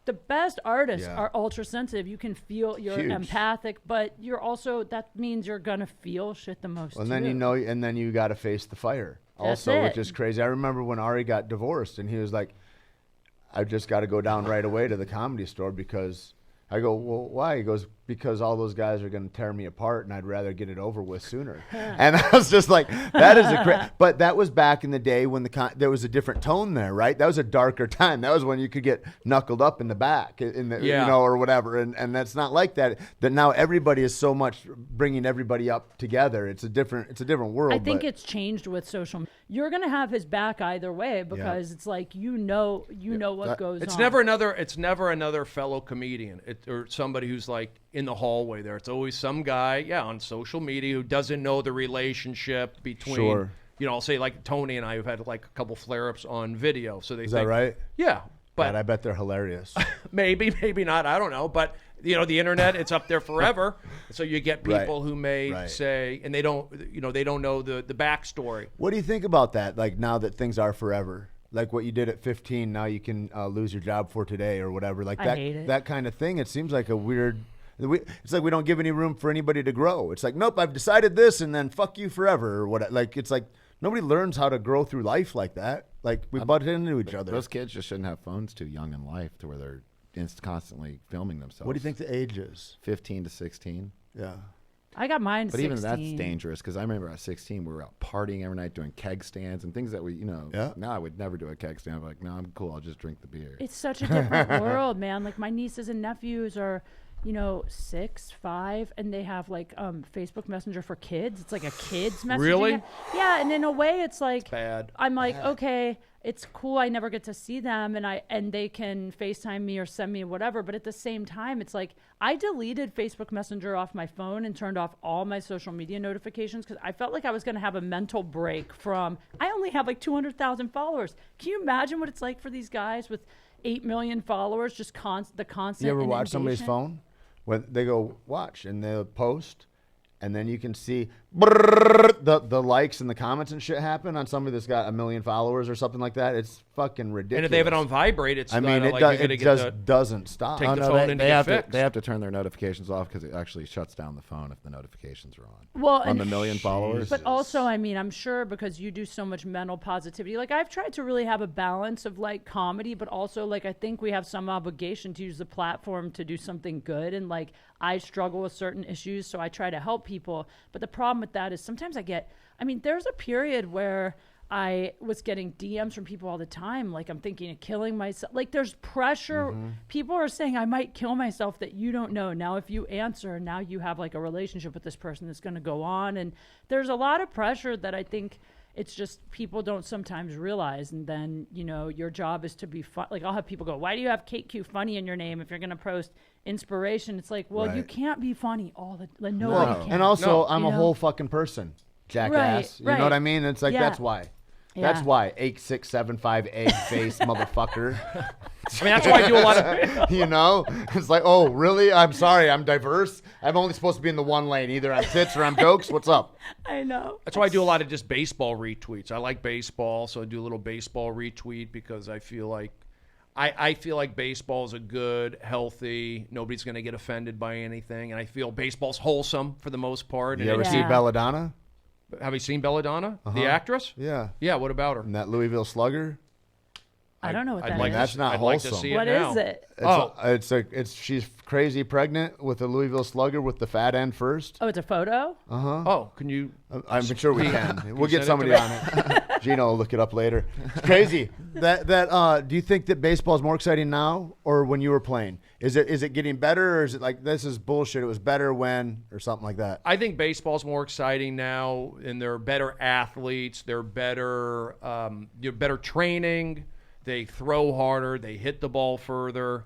the best artists Yeah. are ultra sensitive. You can feel, you're Huge. empathic, but you're also, that means you're gonna feel shit the most. And then too. and then you got to face the fire. That's Also, it. which is crazy. I remember when Ari got divorced, and he was like, "I just got to go down right away to the Comedy Store because." I go, well, why? He goes, because all those guys are going to tear me apart, and I'd rather get it over with sooner. And I was just like, that is but that was back in the day when there was a different tone there, right? That was a darker time. That was when you could get knuckled up in the back, or whatever. And that's not like that. That now everybody is so much bringing everybody up together. It's a different world. I think it's changed with social media. You're going to have his back either way because it's like you know what goes on. It's never another fellow comedian or somebody who's like in the hallway there. It's always some guy, on social media who doesn't know the relationship between. Sure. I'll say like Tony and I have had like a couple flare-ups on video. So Is that right? Yeah, but God, I bet they're hilarious. maybe not. I don't know, but the internet, it's up there forever. So you get people who may say, and they don't know the backstory. What do you think about that? Like now that things are forever, like what you did at 15, now you can lose your job for today or whatever. Like I hate it. that kind of thing. It seems like a weird. It's like we don't give any room for anybody to grow. It's like, nope, I've decided this, and then fuck you forever or what? Like it's like nobody learns how to grow through life like that. Like we butt into each other. Those kids just shouldn't have phones too young in life to where they're constantly filming themselves. What do you think the age is? 15 to 16. Yeah. I got mine. But 16. even that's dangerous because I remember at 16 we were out partying every night doing keg stands and things that we, Yeah. now I would never do a keg stand. I'm like, no, I'm cool. I'll just drink the beer. It's such a different world, man. Like my nieces and nephews are, 6, 5, and they have like Facebook Messenger for kids. It's like a kids messaging. Really? app. Yeah, and in a way, it's like bad. I'm like, okay, it's cool. I never get to see them, and they can FaceTime me or send me whatever. But at the same time, it's like I deleted Facebook Messenger off my phone and turned off all my social media notifications because I felt like I was going to have a mental break from. I only have like 200,000 followers. Can you imagine what it's like for these guys with 8 million followers? Just the constant. You ever watch inundation? somebody's phone? When they go watch and they'll post, and then you can see the likes and the comments and shit happen on somebody that's got 1 million followers or something like that. It's fucking ridiculous. And if they have it on vibrate, it's I mean, it just doesn't stop. Take the phone and they get have fixed. they have to turn their notifications off because it actually shuts down the phone if the notifications are on. Well, on and the 1 million followers. But also, I mean, I'm sure because you do so much mental positivity. Like I've tried to really have a balance of like comedy, but also like I think we have some obligation to use the platform to do something good. And like I struggle with certain issues, so I try to help people. But the problem with that is sometimes there's a period where I was getting DMs from people all the time. Like, I'm thinking of killing myself. Like, there's pressure. People are saying I might kill myself that you don't know. Now, if you answer, now you have like a relationship with this person that's going to go on. And there's a lot of pressure that I think it's just people don't sometimes realize. And then, you know, your job is to be fun. Like, I'll have people go, why do you have Kate Q Funny in your name if you're going to post inspiration? It's like, well, you can't be funny all the like, nobody can. And also, I'm You a know? whole fucking person, jackass. Right, You know what I mean? It's like, that's why. That's Yeah. why 8675 egg face motherfucker. I mean, that's why I do a lot of. You know, it's like, oh, really? I'm sorry, I'm diverse. I'm only supposed to be in the one lane. Either I'm tits or I'm jokes. What's up? I know. That's why I do a lot of just baseball retweets. I like baseball, so I do a little baseball retweet because I feel like I feel like baseball is a good, healthy. Nobody's going to get offended by anything, and I feel baseball's wholesome for the most part. You and ever see Belladonna? Have you seen Belladonna, the actress? Yeah. Yeah. What about her? And that Louisville Slugger? I don't know what I'd that like is. That's not I'd like to wholesome. see it What now. is it? It's she's crazy pregnant with a Louisville Slugger with the fat end first. Oh, it's a photo? Oh, can you? I'm sure we can. We'll get send it somebody to me? on it. Gino will look it up later. It's crazy. Do you think that baseball is more exciting now or when you were playing? Is it getting better or is it like this is bullshit? It was better when or something like that. I think baseball's more exciting now, and they're better athletes. They're better. Better training. They throw harder. They hit the ball further.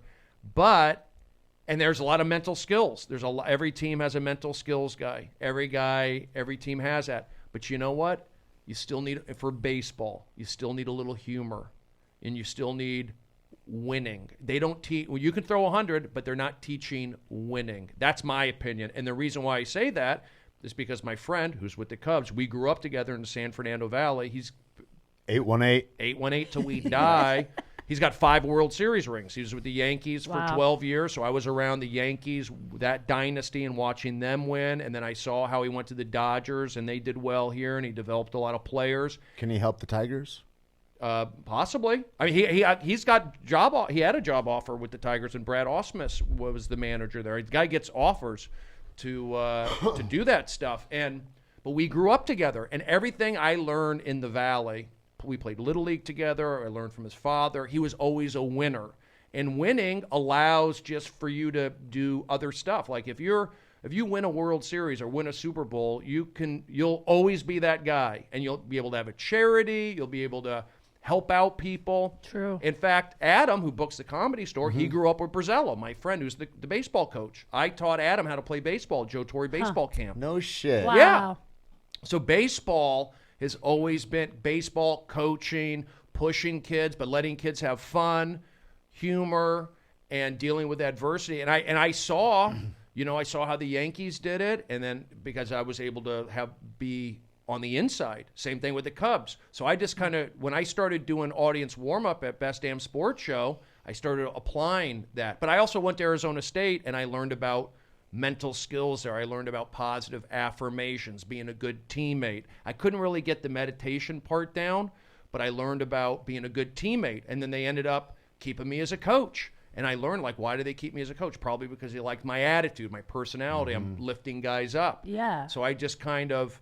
And there's a lot of mental skills. Every team has a mental skills guy. Every team has that. But you know what? You still need, for baseball, you still need a little humor, and you still need winning. They don't teach. Well, you can throw 100, but they're not teaching winning. That's my opinion. And the reason why I say that is because my friend, who's with the Cubs, we grew up together in the San Fernando Valley. He's 818. 818 till we die. He's got 5 World Series rings. He was with the Yankees for 12 years, so I was around the Yankees, that dynasty, and watching them win. And then I saw how he went to the Dodgers, and they did well here, and he developed a lot of players. Can he help the Tigers? Possibly. I mean, he had a job offer with the Tigers, and Brad Ausmus was the manager there. The guy gets offers to do that stuff, but we grew up together, and everything I learned in the Valley. We played Little League together. I learned from his father. He was always a winner. And winning allows just for you to do other stuff. Like if you win a World Series or win a Super Bowl, you'll always be that guy. And you'll be able to have a charity. You'll be able to help out people. True. In fact, Adam, who books the Comedy Store, he grew up with Brazella, my friend who's the baseball coach. I taught Adam how to play baseball at Joe Torre baseball camp. No shit. Wow. Yeah. So baseball has always been baseball coaching, pushing kids, but letting kids have fun, humor, and dealing with adversity. And I saw, I saw how the Yankees did it, and then because I was able to be on the inside, same thing with the Cubs. So I just kind of, when I started doing audience warm up at Best Damn Sports Show, I started applying that. But I also went to Arizona State and I learned about mental skills there. I learned about positive affirmations, being a good teammate. I couldn't really get the meditation part down, but I learned about being a good teammate. And then they ended up keeping me as a coach. And I learned, why do they keep me as a coach? Probably because they liked my attitude, my personality. I'm lifting guys up. Yeah. So I just kind of,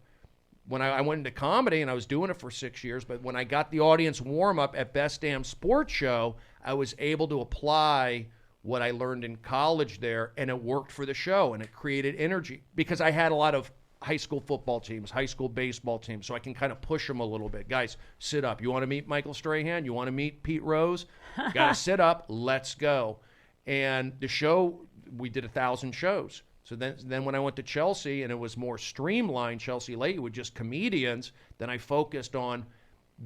when I went into comedy, and I was doing it for 6 years, but when I got the audience warm-up at Best Damn Sports Show, I was able to apply what I learned in college there, and it worked for the show, and it created energy because I had a lot of high school football teams, high school baseball teams, so I can kind of push them a little bit. Guys, sit up. You want to meet Michael Strahan? You want to meet Pete Rose? Got to sit up. Let's go. And the show, we did 1,000 shows. So then when I went to Chelsea and it was more streamlined, Chelsea Late with just comedians, then I focused on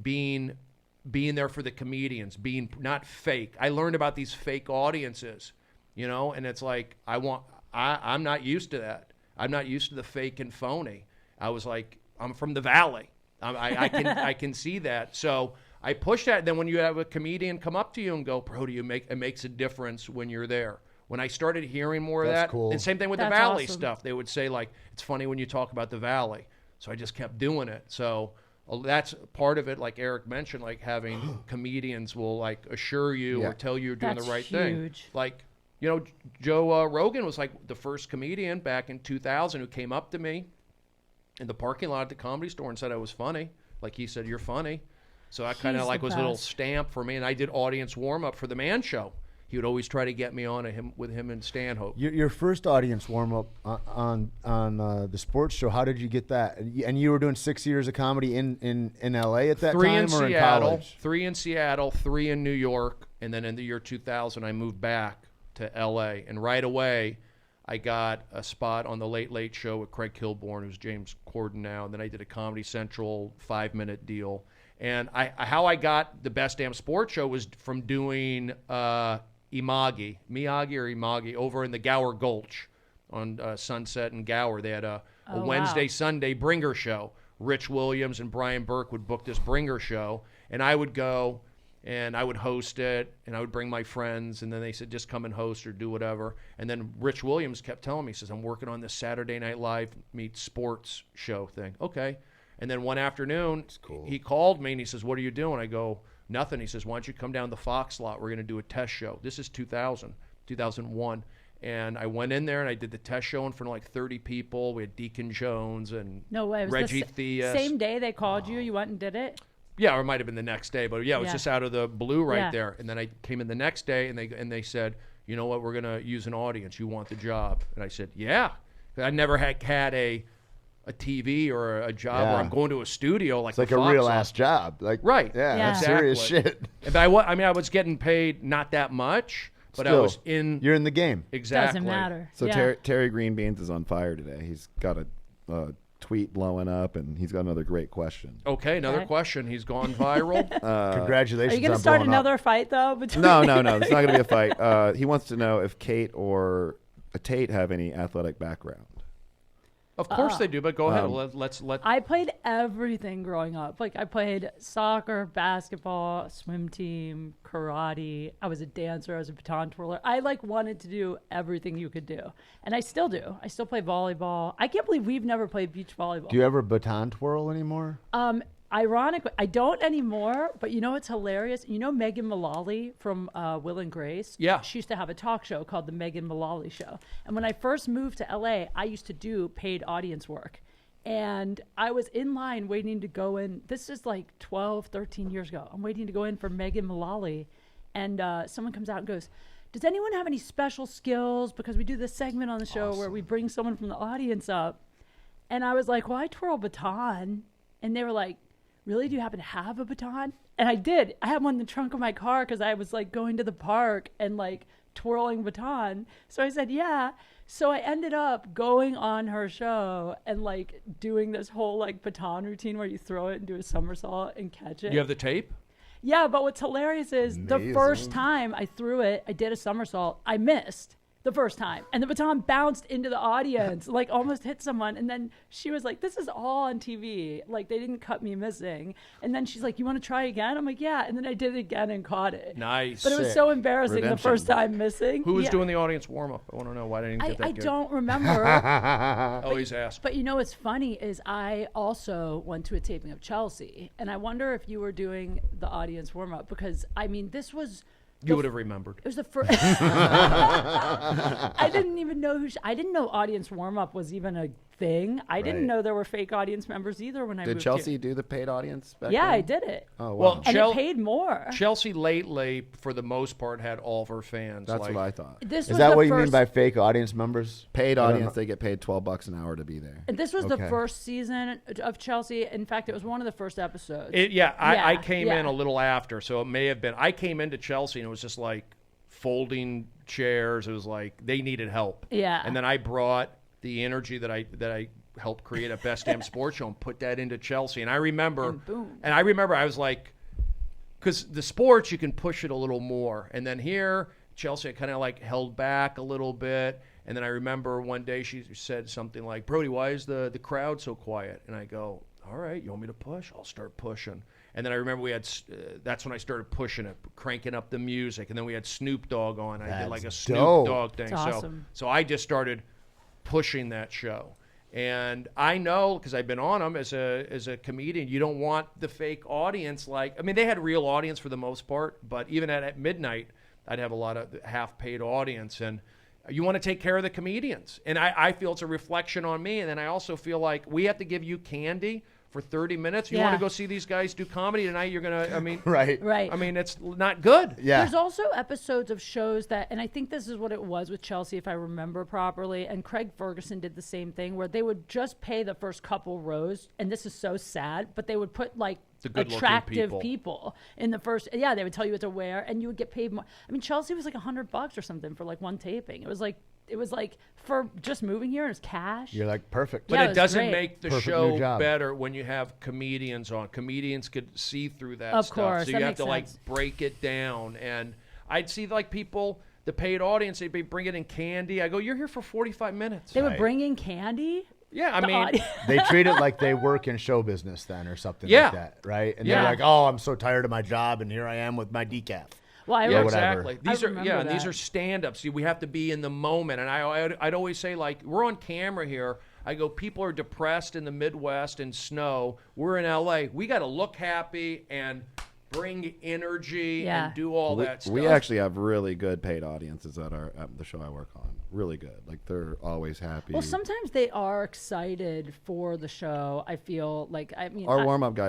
being there for the comedians, being not fake. I learned about these fake audiences, and it's like I'm not used to that. I'm not used to the fake and phony. I was like, I'm from the Valley. I can see that. So I push that. Then when you have a comedian come up to you and go, Brody, it makes a difference when you're there. When I started hearing more of that, cool. and same thing with the That's Valley awesome. stuff, they would say it's funny when you talk about the Valley. So I just kept doing it. So that's part of it, like Eric mentioned, having comedians will assure you or tell you you're doing That's the right huge. thing. Joe Rogan was the first comedian back in 2000 who came up to me in the parking lot at the Comedy Store and said I was funny. like he said, you're funny. So that kind of He's like the was a little best. stamp for me. And I did audience warm up for the Man Show. He would always try to get me on with him and Stanhope. Your first audience warm up on the sports show. How did you get that? And you were doing 6 years of comedy in L.A. at that 3 time, in or Seattle, in college? 3 in Seattle, 3 in New York, and then in the year 2000, I moved back to L.A. And right away, I got a spot on the Late Late Show with Craig Kilborn, who's James Corden now. And then I did a Comedy Central 5-minute deal. And how I got the Best Damn Sports Show was from doing Miyagi over in the Gower Gulch on Sunset and Gower. They had a Wednesday, Sunday bringer show. Rich Williams and Brian Burke would book this bringer show, and I would go and I would host it, and I would bring my friends, and then they said, just come and host or do whatever. And then Rich Williams kept telling me, he says, I'm working on this Saturday Night Live meet sports show thing. Okay. And then one afternoon, he called me, and he says, what are you doing? I go, nothing. He says, why don't you come down to the Fox lot? We're going to do a test show. This is 2001. And I went in there, and I did the test show in front of like 30 people. We had Deacon Jones and No way. It was Reggie the Theus. same day they called you. You went and did it? Yeah, or it might have been the next day. But, yeah, it was just out of the blue right Yeah. there. And then I came in the next day, and they said, you know what, we're going to use an audience. You want the job? And I said, yeah. I never had a TV or a job where I'm going to a studio like It's like the a Fox real lot. ass job. Like, Right. Yeah, Yeah. that's serious Exactly. shit. And I was getting paid not that much, but I Still, was in. You're in the game. Exactly. Doesn't matter. So Yeah. Terry Greenbeans is on fire today. He's got a tweet blowing up, and he's got another great question. Okay, another Okay. question. He's gone viral. Congratulations. Are you going on to start blowing up. another fight, though? Between No, it's not going to be a fight. He wants to know if Kate or Tait have any athletic background. Of course they do, but go ahead. Let's I played everything growing up. Like I played soccer, basketball, swim team, karate. I was a dancer. I was a baton twirler. I wanted to do everything you could do, and I still do. I still play volleyball. I can't believe we've never played beach volleyball. Do you ever baton twirl anymore? Ironically, I don't anymore, but you know what's hilarious? You know Megan Mullally from Will and Grace? Yeah. She used to have a talk show called The Megan Mullally Show. And when I first moved to LA, I used to do paid audience work. And I was in line waiting to go in. This is like 12, 13 years ago. I'm waiting to go in for Megan Mullally. And someone comes out and goes, does anyone have any special skills? Because we do this segment on the show where we bring someone from the audience up. And I was like, well, I twirl baton. And they were like, really? Do you happen to have a baton? And I did. I had one in the trunk of my car because I was going to the park and twirling baton. So I said, yeah. So I ended up going on her show and doing this whole baton routine where you throw it and do a somersault and catch it. You have the tape? Yeah, but what's hilarious is the first time I threw it, I did a somersault. I missed the first time. And the baton bounced into the audience, almost hit someone. And then she was like, this is all on TV. They didn't cut me missing. And then she's like, you want to try again? I'm like, yeah. And then I did it again and caught it. Nice. But it was so embarrassing the first time missing. Who was Yeah. doing the audience warm-up? I want to know why I didn't get that I good. don't remember. Always ask. But you know what's funny is I also went to a taping of Chelsea. And I wonder if you were doing the audience warm-up because, this was... You would have remembered. It was the first. I didn't even know I didn't know audience warm up was even a thing. I didn't know there were fake audience members either when I Did moved Chelsea here. do the paid audience back Yeah, then? I did it. Oh, wow. Well, And it paid more. Chelsea lately, for the most part, had all of her fans. That's what I thought. This Is was that the what you first, mean by fake audience members? Paid I don't audience, know. they get paid $12 an hour to be there. This was the Okay. first season of Chelsea. In fact, it was one of the first episodes. I came in yeah. a little after, so it may have been. I came into Chelsea, and it was just folding chairs. It was they needed help. Yeah. And then I brought the energy that I helped create a Best Damn Sports Show and put that into Chelsea. And I remember, And boom. I was because the sports you can push it a little more, and then here Chelsea I kind of held back a little bit. And then I remember one day she said something like, "Brody, why is the crowd so quiet?" And I go, "All right, you want me to push? I'll start pushing." And then I remember we had, that's when I started pushing it, cranking up the music. And then we had Snoop Dogg on. I did a Snoop dope. Dogg thing. That's awesome. So I just started pushing that show. And I know, because I've been on them as a comedian, you don't want the fake audience. They had real audience for the most part. But even at midnight, I'd have a lot of half-paid audience. And you want to take care of the comedians. And I feel it's a reflection on me. And then I also feel like we have to give you candy for 30 minutes. You want to go see these guys do comedy tonight? You're going to, I mean. Right. I mean, it's not good. Yeah. There's also episodes of shows that, and I think this is what it was with Chelsea, if I remember properly, and Craig Ferguson did the same thing, where they would just pay the first couple rows, and this is so sad, but they would put like attractive people in the first. Yeah, they would tell you what to wear, and you would get paid more. I mean, Chelsea was like $100 or something for like one taping. It was like for just moving here, it's cash. You're like, perfect. But Yeah, it doesn't great. make the Perfect show new job. better when you have comedians on. Comedians could see through that Of stuff. course, so that you have makes to like sense. break it down. And I'd see like people, the paid audience, they'd be bringing in candy. I go, you're here for 45 minutes. They would Right. bring in candy. Yeah, I The mean, audi- They treat it like they work in show business then or something Yeah. like that, right? And Yeah. they're like, oh, I'm so tired of my job, and here I am with my decaf. Well, I yeah, remember- whatever. exactly. I These are remember and these that. are stand-ups. See, we have to be in the moment. And I'd always say, like, we're on camera here. I go, people are depressed in the Midwest in snow. We're in LA. We got to look happy and bring energy Yeah. and do all that stuff. We actually have really good paid audiences at the show I work on. Really good. Like they're always happy. Well, sometimes they are excited for the show. I feel like, I mean, Our warm up guy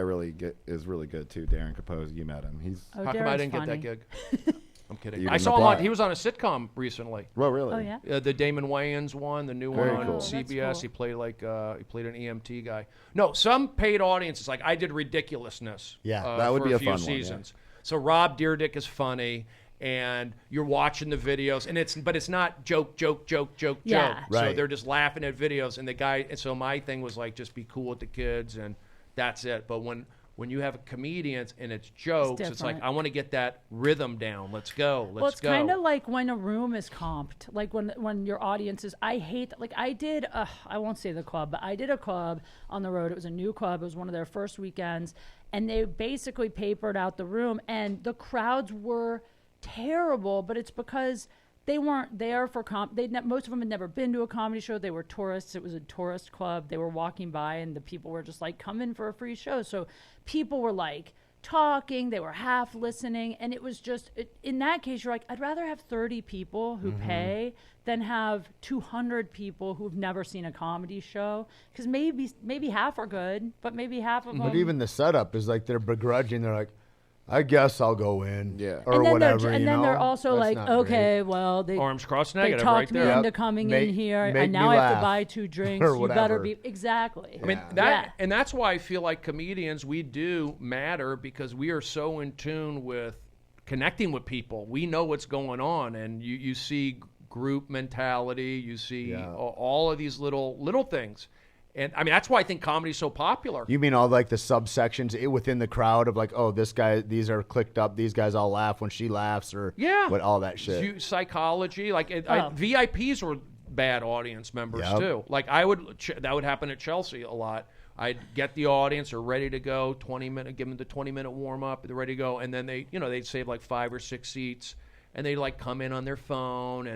is really good too. Darren Capozzi, you met him. He's Oh, How come I Darren's didn't funny. get that gig? I'm kidding. You I didn't saw him apply. he was on a sitcom recently. well, really. Oh yeah. The Damon Wayans one, the new one Very on cool. CBS. That's cool. He played he played an EMT guy. No, some paid audiences like I did Ridiculousness. Yeah. That would for be a few fun one, yeah. seasons. So Rob Dyrdek is funny, and you're watching the videos, and it's not joke. Yeah. So Right. they're just laughing at videos, and the guy. And so my thing was like just be cool with the kids, and that's it. But when you have comedians and it's jokes, it's like different. I want to get that rhythm down. Let's go. Well, it's go. kind of like when a room is comped, like when your audience is. I hate like I did. I won't say the club, but I did a club on the road. It was a new club. It was one of their first weekends, and they basically papered out the room, and the crowds were terrible. But it's because they weren't there for most of them had never been to a comedy show. They were tourists. It was a tourist club. They were walking by, and the people were just like, "Come in for a free show." So people were like talking, they were half listening, and it was just in that case you're like, I'd rather have 30 people who pay than have 200 people who've never seen a comedy show, because maybe half are good, but maybe half of them. But even the setup is like they're begrudging. They're like, I guess I'll go in. Yeah. Or and then whatever. and then they're know? also That's like, not okay, well they Arms crossed they negative talked right me there. into Yep. coming Make- in here, make and now me I have to laugh. buy 2 drinks. Or You better whatever. be exactly. I mean Yeah. and that's why I feel like comedians we do matter, because we are so in tune with connecting with people. We know what's going on, and you see group mentality, you see Yeah. all of these little things. And I mean that's why I think comedy's so popular. You mean all like the subsections within the crowd of like, oh, this guy, these are clicked up. These guys all laugh when she laughs, or Yeah. what all that shit. Psychology, like Oh. VIPs were bad audience members Yep. too. Like that would happen at Chelsea a lot. I'd get the audience are ready to go, 20-minute, give them the 20-minute warm up, they're ready to go, and then they'd save like 5 or 6 seats, and they'd like come in on their phone,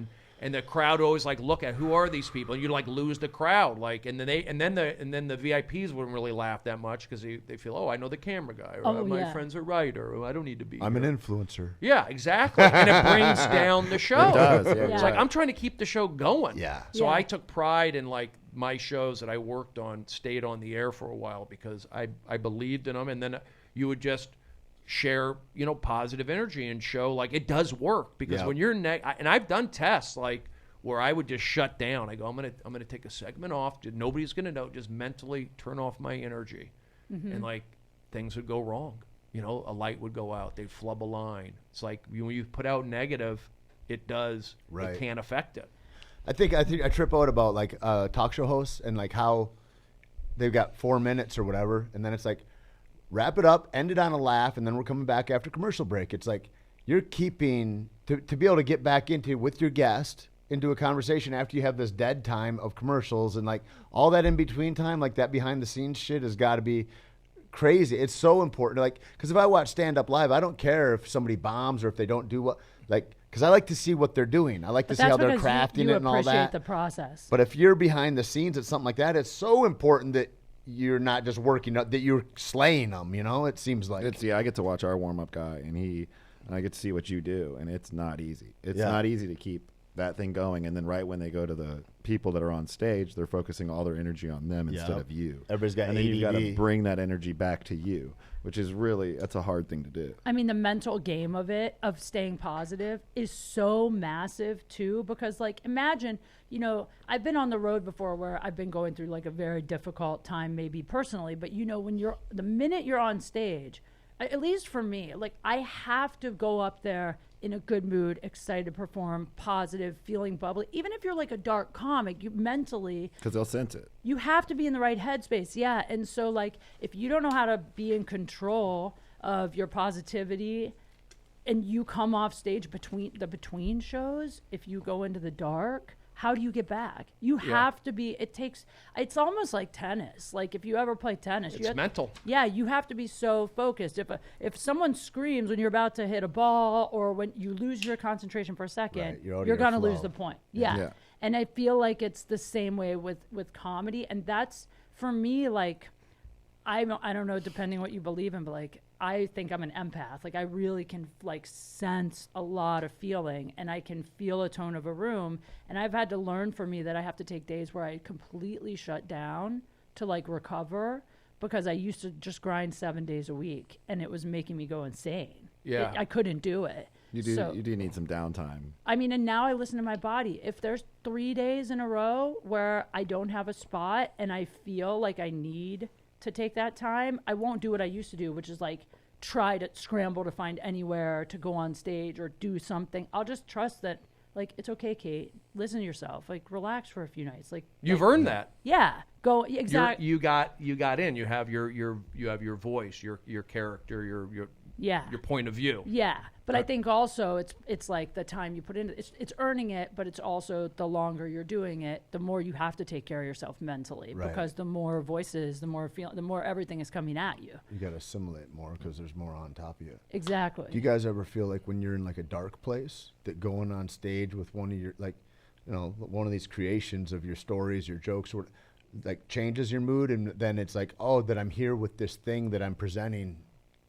and the crowd always like look at who are these people, and you'd like lose the crowd, like, and then the VIPs wouldn't really laugh that much because they feel, oh, I know the camera guy, or my yeah. friend's a writer, or I don't need to be I'm here. an influencer. Yeah, exactly. And it brings down the show. It does, yeah, It's Yeah. like I'm trying to keep the show going. Yeah. So Yeah. I took pride in like my shows that I worked on stayed on the air for a while because I believed in them, and then you would just share positive energy and show like it does work, because Yeah. when you're and I've done tests like where I would just shut down. I go, I'm gonna take a segment off. Nobody's gonna know. Just mentally turn off my energy, and like things would go wrong. A light would go out. They'd flub a line. It's like when you put out negative, it does. Right. It can't affect it. I think I trip out about like talk show hosts and like how they've got 4 minutes or whatever, and then it's like wrap it up, end it on a laugh, and then we're coming back after commercial break. It's like you're keeping to be able to get back with your guest into a conversation after you have this dead time of commercials, and like all that in between time, like that behind the scenes shit has got to be crazy. It's so important. Like, because if I watch stand up live, I don't care if somebody bombs or if they don't do what, like, because I like to see what they're doing. I like to see how they're crafting it and all appreciate that. the process. But if you're behind the scenes at something like that, it's so important that you're not just working, that you're slaying them. It seems like. I get to watch our warm up guy, and I get to see what you do, and it's not easy. It's Yeah. not easy to keep that thing going, and then right when they go to the people that are on stage, they're focusing all their energy on them instead of you. Everybody's got and then you got to ADD. bring that energy back to you, which is really, that's a hard thing to do. I mean, the mental game of it, of staying positive, is so massive too. Because, like, imagine, you know, I've been on the road before where I've been going through like a very difficult time, maybe personally. But you know, when the minute you're on stage, at least for me, like, I have to go up there in a good mood, excited to perform, positive, feeling bubbly. Even if you're like a dark comic, you mentally, Because they'll sense it. you have to be in the right headspace. Yeah. And so, like, if you don't know how to be in control of your positivity and you come off stage between shows, if you go into the dark, how do you get back? You have to be, it's almost like tennis. Like, if you ever play tennis, It's mental. Yeah, you have to be so focused. If someone screams when you're about to hit a ball, or when you lose your concentration for a second, Right, you're out of you're your going to lose flow. the point. Yeah. Yeah. And I feel like it's the same way with comedy. And that's, for me, like, I don't know, depending what you believe in, but, like, I think I'm an empath. Like, I really can, like, sense a lot of feeling, and I can feel a tone of a room. And I've had to learn, for me, that I have to take days where I completely shut down to, like, recover, because I used to just grind 7 days a week, and it was making me go insane. Yeah. I couldn't do it. You do, So- you do need some downtime. I mean, and now I listen to my body. If there's 3 days in a row where I don't have a spot and I feel like I need to take that time, I won't do what I used to do, which is like try to scramble to find anywhere to go on stage or do something. I'll just trust that, like, it's okay, Kate. Listen to yourself. Like, relax for a few nights. Like, You've earned that. yeah, go exactly. You got in. You have your voice, your character, your Yeah. point of view. Yeah, but I think also it's like the time you put into it's earning it, but it's also the longer you're doing it, the more you have to take care of yourself mentally, Right. because the more voices, the more everything is coming at you. You got to assimilate more because there's more on top of you. Exactly. Do you guys ever feel like when you're in like a dark place that going on stage with one of your, like, you know, one of these creations of your stories, your jokes, or like changes your mood, and then it's like, oh, that I'm here with this thing that I'm presenting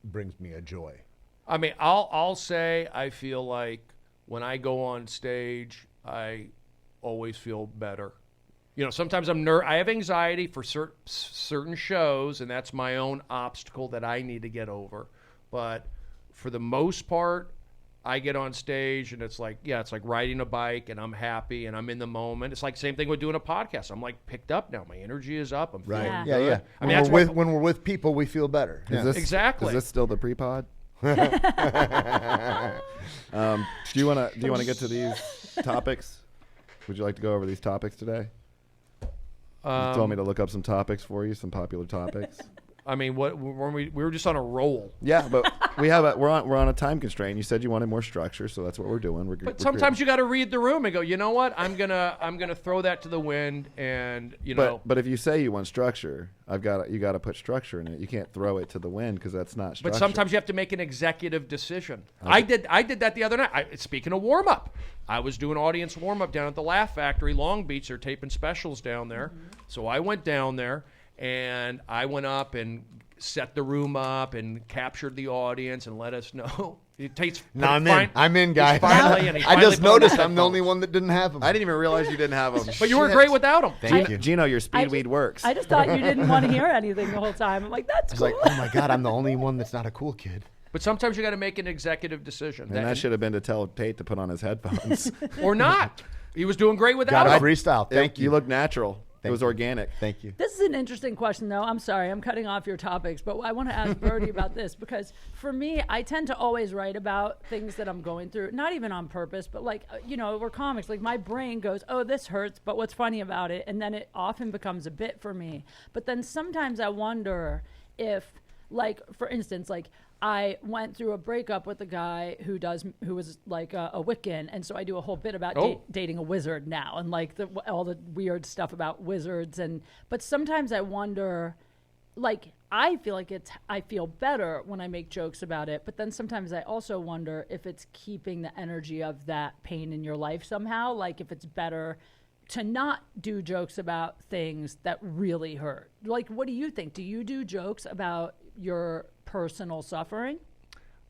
brings me a joy. I mean, I'll say I feel like when I go on stage, I always feel better. You know, sometimes I have anxiety for certain shows, and that's my own obstacle that I need to get over. But for the most part, I get on stage and it's like riding a bike, and I'm happy and I'm in the moment. It's like same thing with doing a podcast. I'm like picked up now. My energy is up. I'm feeling Yeah. Yeah, good. yeah. I mean, that's When we're with people, we feel better. Is Yeah. this, Exactly. Is this still the pre-pod? Do you want to get to these topics? Would you like to go over these topics today? You told me to look up some topics for you, some popular topics. I mean, what when we were just on a roll. Yeah, but we're on a time constraint. You said you wanted more structure, so that's what we're doing. But sometimes you got to read the room and go, you know what? I'm gonna throw that to the wind, and you know. But if you say you want structure, you got to put structure in it. You can't throw it to the wind because that's not structure. But sometimes you have to make an executive decision. I did that the other night. Speaking of warm up, I was doing audience warm up down at the Laugh Factory, Long Beach. They're taping specials down there, so I went down there. And I went up and set the room up and captured the audience and let us know. It takes. No, I'm in, guy. Finally, I just noticed I'm the only one that didn't have them. I didn't even realize you didn't have them. But you were great without them. Thank you. Gino, your I Speedweed just- works. I just thought you didn't want to hear anything the whole time. I'm like, that's I was cool. like, oh my God, I'm the only one that's not a cool kid. But sometimes you got to make an executive decision. and that should have been to tell Tate to put on his headphones. or not. He was doing great without Got a them. freestyle. Thank you. You look natural. It was you. organic. Thank you. This is an interesting question, though. I'm sorry, I'm cutting off your topics, but I want to ask Brody about this, because for me, I tend to always write about things that I'm going through, not even on purpose, but like, you know, we're comics. Like, my brain goes, oh, this hurts, but what's funny about it? And then it often becomes a bit for me. But then sometimes I wonder if, like, for instance, like, I went through a breakup with a guy who was like a Wiccan, and so I do a whole bit about dating a wizard now, and like all the weird stuff about wizards. But sometimes I wonder, like, I feel better when I make jokes about it, but then sometimes I also wonder if it's keeping the energy of that pain in your life somehow, like if it's better to not do jokes about things that really hurt. Like, what do you think? Do you do jokes about your personal suffering?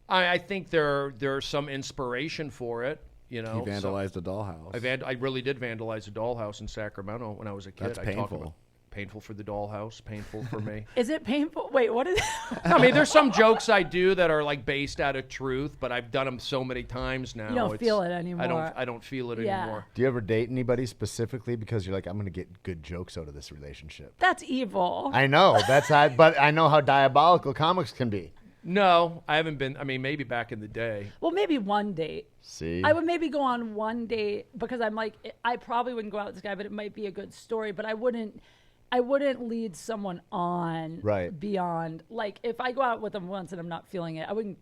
I think there's some inspiration for it. You know, He vandalized a dollhouse. I really did vandalize a dollhouse in Sacramento when I was a kid. That's I talked painful. about painful for the dollhouse, painful for me. Is it painful? Wait, what is it? I mean, there's some jokes I do that are like based out of truth, but I've done them so many times now. You don't feel it anymore. I don't feel it Yeah. anymore. Do you ever date anybody specifically because you're like, I'm going to get good jokes out of this relationship? That's evil. I know. But I know how diabolical comics can be. No, I haven't been. I mean, maybe back in the day. Well, maybe one date. See? I would maybe go on one date because I'm like, I probably wouldn't go out with this guy, but it might be a good story. But I wouldn't lead someone on Right. beyond, like, if I go out with them once and I'm not feeling it, I wouldn't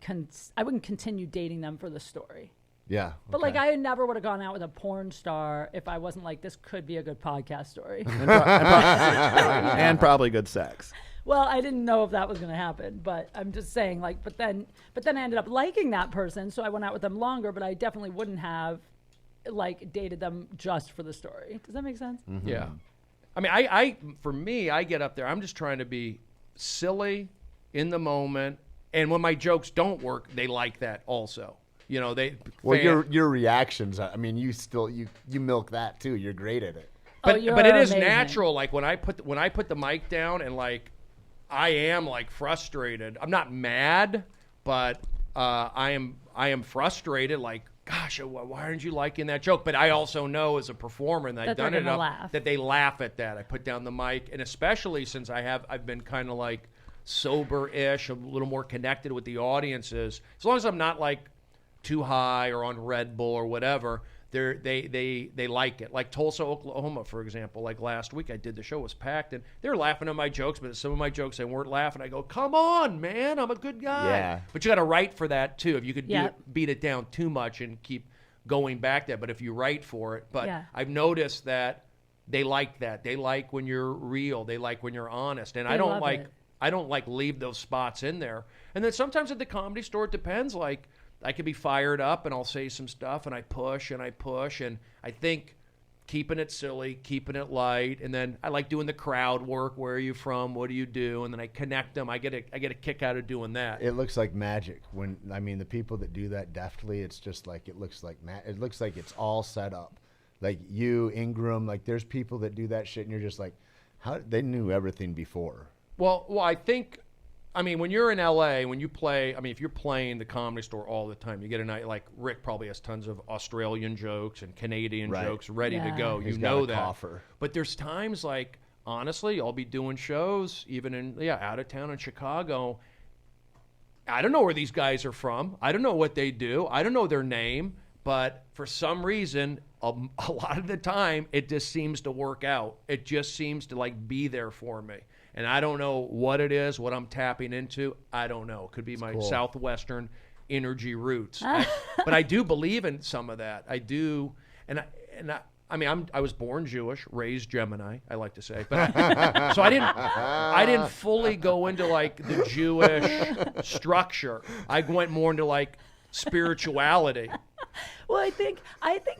continue dating them for the story. Yeah. But like, okay. I never would have gone out with a porn star if I wasn't like, this could be a good podcast story. And probably good sex. Well, I didn't know if that was going to happen, but I'm just saying, like, but then I ended up liking that person, so I went out with them longer, but I definitely wouldn't have, like, dated them just for the story. Does that make sense? Mm-hmm. Yeah. I mean, for me, I get up there. I'm just trying to be silly in the moment, and when my jokes don't work, they like that also. You know, Well, your reactions, I mean, you milk that too. You're great at it. But it is amazing. natural. Like when I put the mic down and like I am like frustrated. I'm not mad, but I am frustrated. Like, gosh, why aren't you liking that joke? But I also know as a performer, and I've done it enough, that they laugh at that. I put down the mic, and especially since I've been kind of like sober-ish, a little more connected with the audiences. As long as I'm not like too high or on Red Bull or whatever. They like it. Like Tulsa, Oklahoma, for example. Like last week, I did the show, it was packed, and they were laughing at my jokes, but some of my jokes they weren't laughing. I go, come on, man, I'm a good guy. Yeah. But you got to write for that too. If you could Yep. beat it down too much and keep going back there, but if you write for it. But Yeah. I've noticed that they like that. They like when you're real. They like when you're honest. And They I don't love like it. I don't like leave those spots in there. And then sometimes at the Comedy Store, it depends. Like I could be fired up and I'll say some stuff and I push. And I think keeping it silly, keeping it light. And then I like doing the crowd work. Where are you from? What do you do? And then I connect them. I get a kick out of doing that. It looks like magic. The people that do that deftly, it's just like, it looks like it's all set up. Like you, Ingram, like there's people that do that shit and you're just like, how they knew everything before. Well, I think, when you're in LA, when you play, if you're playing the Comedy Store all the time, you get a night like Rick probably has tons of Australian jokes and Canadian Right. jokes ready to Yeah. go. He's You got know a that. coffer. But there's times like, honestly, I'll be doing shows even in, out of town in Chicago. I don't know where these guys are from. I don't know what they do. I don't know their name. But for some reason, a lot of the time, it just seems to work out. It just seems to like be there for me. And I don't know what it is, what I'm tapping into. I don't know. It could be my cool. Southwestern energy roots. But I do believe in some of that. I do. I was born Jewish, raised Gemini, I like to say. But so I didn't fully go into like the Jewish structure. I went more into like spirituality. Well, I think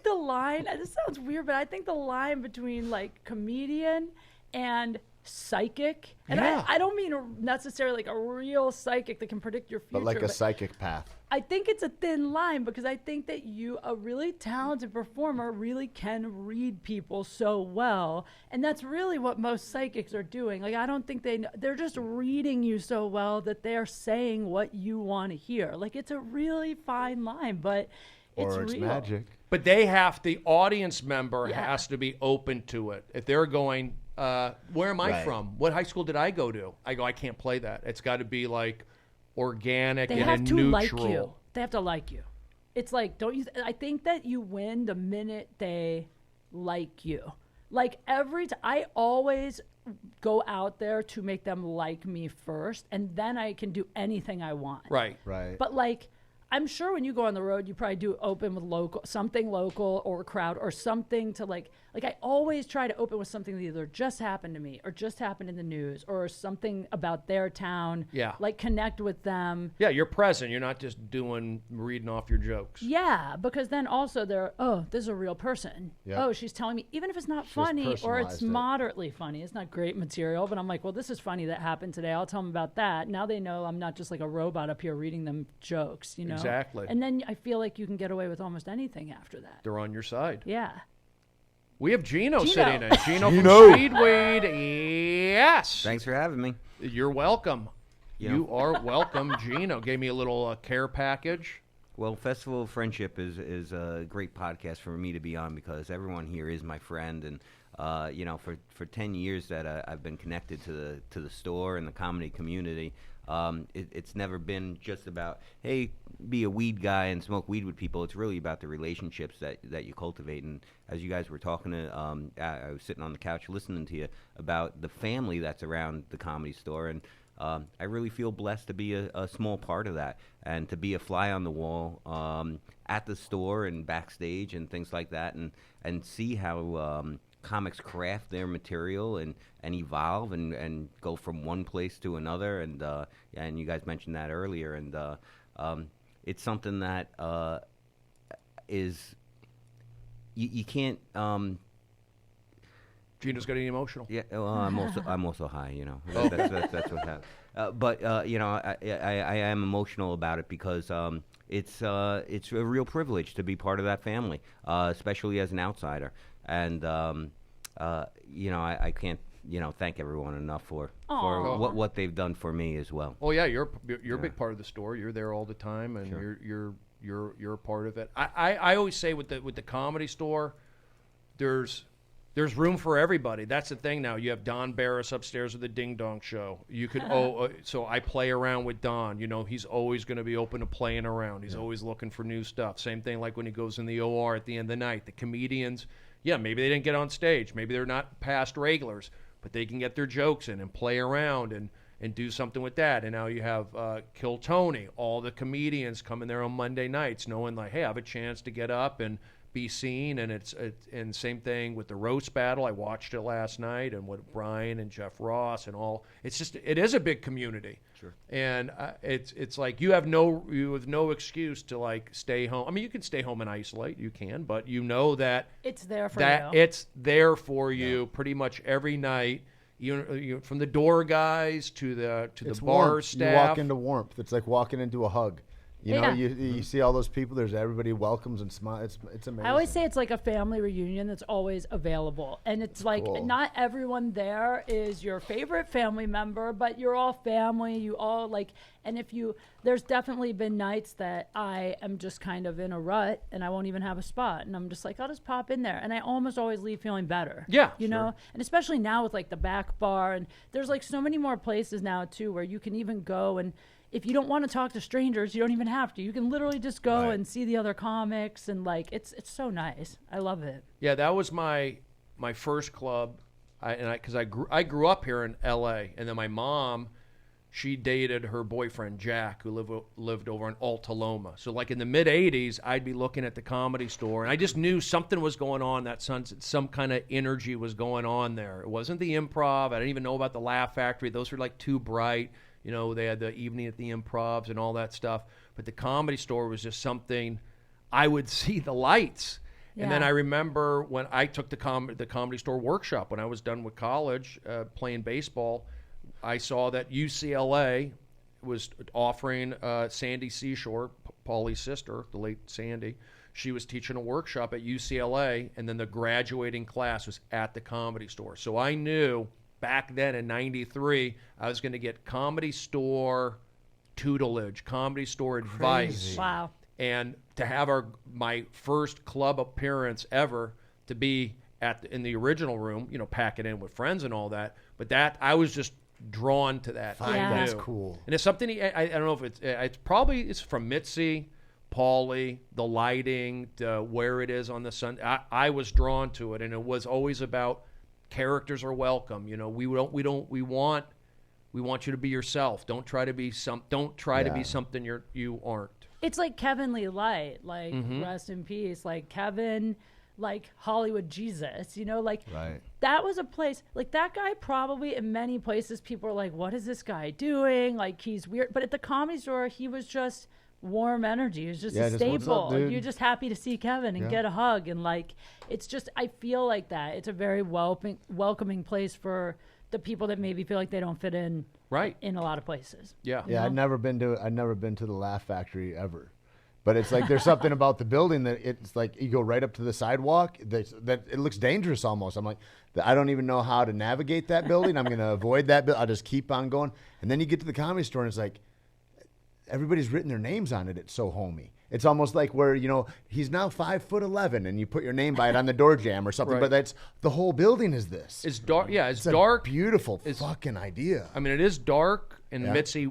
the line, this sounds weird, but I think the line between like comedian and psychic, and Yeah. I don't mean necessarily like a real psychic that can predict your future, But like a psychic path. I think it's a thin line because I think that a really talented performer really can read people so well. And that's really what most psychics are doing. Like, I don't think they're just reading you so well that they're saying what you want to hear. Like, it's a really fine line, but it's Or it's real. magic. But the audience member has to be open to it. If they're going, where am I Right. from? What high school did I go to? I go, I can't play that. It's got to be like organic They and have to neutral. like you. They have to like you. It's like, I think that you win the minute they like you. Like every time, I always go out there to make them like me first, and then I can do anything I want. Right. Right. But like, I'm sure when you go on the road, you probably do open with something local or crowd or something to like I always try to open with something that either just happened to me or just happened in the news or something about their town. Yeah. Like connect with them. Yeah, you're present. You're not just reading off your jokes. Yeah, because then also this is a real person. Yep. Oh, she's telling me, even if it's not She's funny or personalized it's it. moderately funny, it's not great material, but I'm like, well, this is funny that happened today. I'll tell them about that. Now they know I'm not just like a robot up here reading them jokes, you know? Exactly. And then I feel like you can get away with almost anything after that. They're on your side. Yeah. We have Gino Gino. sitting in. Gino from Gino. Speedweed. Yes. Thanks for having me. You're welcome. Yeah. You are welcome. Gino gave me a little care package. Well, Festival of Friendship is a great podcast for me to be on because everyone here is my friend, and for 10 years that I've been connected to the store and the comedy community. It's never been just about, hey, be a weed guy and smoke weed with people. It's really about the relationships that you cultivate. And as you guys were talking, I was sitting on the couch listening to you about the family that's around the Comedy Store, and I really feel blessed to be a small part of that and to be a fly on the wall at the store and backstage and things like that, and see how comics craft their material and evolve and go from one place to another. And you guys mentioned that earlier. And it's something that is you can't. Gino's getting emotional. Yeah, well, I'm also high. That's what happens. But I am emotional about it because it's a real privilege to be part of that family, especially as an outsider. And I can't thank everyone enough for what they've done for me as well. Oh yeah, you're a big part of the store. You're there all the time, and sure. you're a part of it. I always say with the Comedy Store, there's room for everybody. That's the thing now. You have Don Barris upstairs with the Ding Dong Show. You could so I play around with Don. He's always going to be open to playing around. He's always looking for new stuff. Same thing like when he goes in the OR at the end of the night. The comedians, maybe they didn't get on stage. Maybe they're not past regulars, but they can get their jokes in and play around and do something with that. And now you have Kill Tony. All the comedians coming there on Monday nights knowing like, hey, I have a chance to get up and be seen. And and same thing with the roast battle. I watched it last night, and with Brian and Jeff Ross and all. It is a big community. Sure. And it's like you have no excuse to like stay home. I mean, you can stay home and isolate. You can, but that it's there for you. It's there for you pretty much every night. You from the door guys to the bar warmth. staff. You walk into warmth. It's like walking into a hug. Yeah. You see all those people. There's everybody welcomes and smiles. It's amazing. I always say it's like a family reunion that's always available. And it's like not everyone there is your favorite family member, but you're all family. You all like, and there's definitely been nights that I am just kind of in a rut and I won't even have a spot. And I'm just like, I'll just pop in there. And I almost always leave feeling better. Yeah. You know? And especially now with like the back bar, and there's like so many more places now too where you can even go, and if you don't want to talk to strangers, you don't even have to. You can literally just go and see the other comics, and like it's so nice. I love it. Yeah, that was my first club, because I grew up here in L.A. and then my mom, she dated her boyfriend Jack, who lived over in Alta Loma. So like in the mid '80s, I'd be looking at the Comedy Store, and I just knew something was going on. Some kind of energy was going on there. It wasn't the Improv. I didn't even know about the Laugh Factory. Those were like too bright. They had the evening at the Improvs and all that stuff. But the Comedy Store was just something. I would see the lights. Yeah. And then I remember when I took the Comedy Store workshop when I was done with college playing baseball, I saw that UCLA was offering Sandy Seashore, Paulie's sister, the late Sandy. She was teaching a workshop at UCLA, and then the graduating class was at the Comedy Store. So I knew back then in '93, I was going to get Comedy Store tutelage, Comedy Store advice. Wow. And to have my first club appearance ever to be in the original room, packing in with friends and all that. But that I was just drawn to that. That's cool. And it's something I don't know if it's from Mitzi, Paulie, the lighting, where it is on the sun. I was drawn to it, and it was always about characters are welcome. We want you to be yourself. Don't try to be to be something you aren't. It's like Kevin Lee Light, like rest in peace. Like Kevin, like Hollywood Jesus, right. That was a place, like that guy probably in many places people are like, what is this guy doing? Like he's weird. But at the Comedy Store, he was just warm energy. It was just a staple. You're just happy to see Kevin and get a hug. And like, it's just, I feel like that. It's a very welcoming place for the people that maybe feel like they don't fit in in a lot of places. Yeah. Yeah, I'd never been to the Laugh Factory ever. But it's like there's something about the building that it's like you go right up to the sidewalk that it looks dangerous almost. I'm like, I don't even know how to navigate that building. I'm going to avoid that. I'll just keep on going. And then you get to the Comedy Store and it's like everybody's written their names on it. It's so homey. It's almost like where, he's now 5'11" and you put your name by it on the door jamb or something. Right. But that's the whole building is this. It's dark. Yeah, it's a dark. Beautiful fucking idea. I mean, it is dark, and Yeah. Mitzi,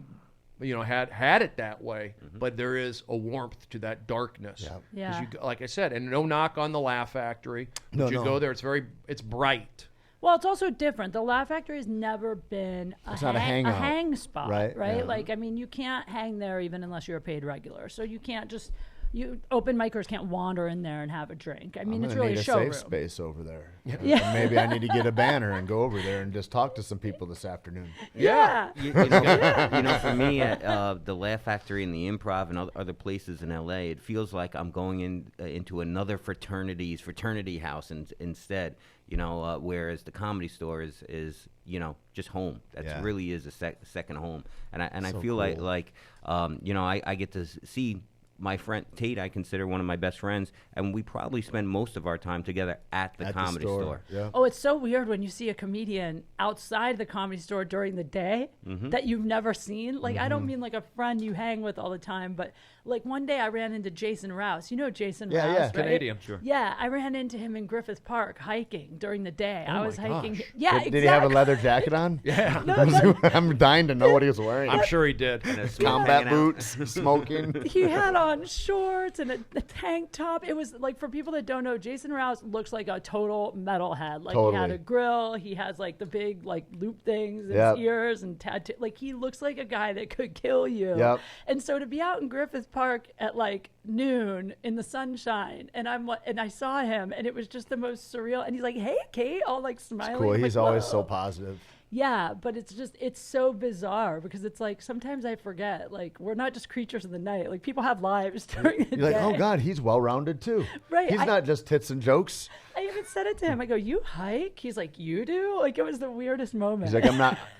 had it that way. But there is a warmth to that darkness. Yeah. 'Cause Yeah. like I said, and no knock on the Laugh Factory. But you go there, it's bright. Well, it's also different. The Laugh Factory has never been It's not a hangout. hang spot, Right, right? yeah. Like, I mean, you can't hang there even unless you're a paid regular. So you can't just open micers can't wander in there and have a drink. I mean, I'm it's gonna really need a a showroom. safe space over there. Yeah. Maybe I need to get a banner and go over there and just talk to some people this afternoon. Yeah. For me, at the Laugh Factory and the Improv and other places in LA, it feels like I'm going into another fraternity house instead. Whereas the Comedy Store is just home. That really is a second home, and I So feel cool. like I get to see my friend Tate. I consider one of my best friends, and we probably spend most of our time together at the Comedy Store. Yeah. Oh, it's so weird when you see a comedian outside the Comedy Store during the day that you've never seen. Like, I don't mean like a friend you hang with all the time, but like one day I ran into Jason Rouse. You know Jason Yeah, Rouse, yeah. right? Canadian. Sure. Yeah, I ran into him in Griffith Park hiking during the day. I was my hiking. gosh. Yeah, Did he have a exactly. leather jacket on? Yeah. I'm dying to know what he was wearing. I'm sure he did. Combat Hanging out. boots, smoking. He had on shorts and a tank top. It was like, for people that don't know, Jason Rouse looks like a total metalhead. Like, he had Totally. a grill. He has like the big like loop things in Yep. his ears and tattoo. Like, he looks like a guy that could kill you. Yep. And so to be out in Griffith Park at like noon in the sunshine, and I saw him, and it was just the most surreal. And he's like, "Hey, Kate," all like smiling. Cool. I'm He's like, always "Whoa." so positive. Yeah, but it's so bizarre because it's like sometimes I forget, like, we're not just creatures of the night. Like, people have lives during the You're day. like, oh God, he's well-rounded too. Right, He's not just tits and jokes. I even said it to him. I go, "You hike?" He's like, "You do?" Like, it was the weirdest moment. He's like,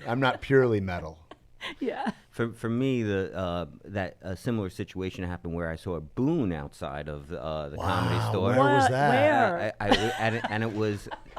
I'm not purely metal. Yeah. For me, that a similar situation happened where I saw a Boone outside of the Comedy Store. Where was What? that? Where? And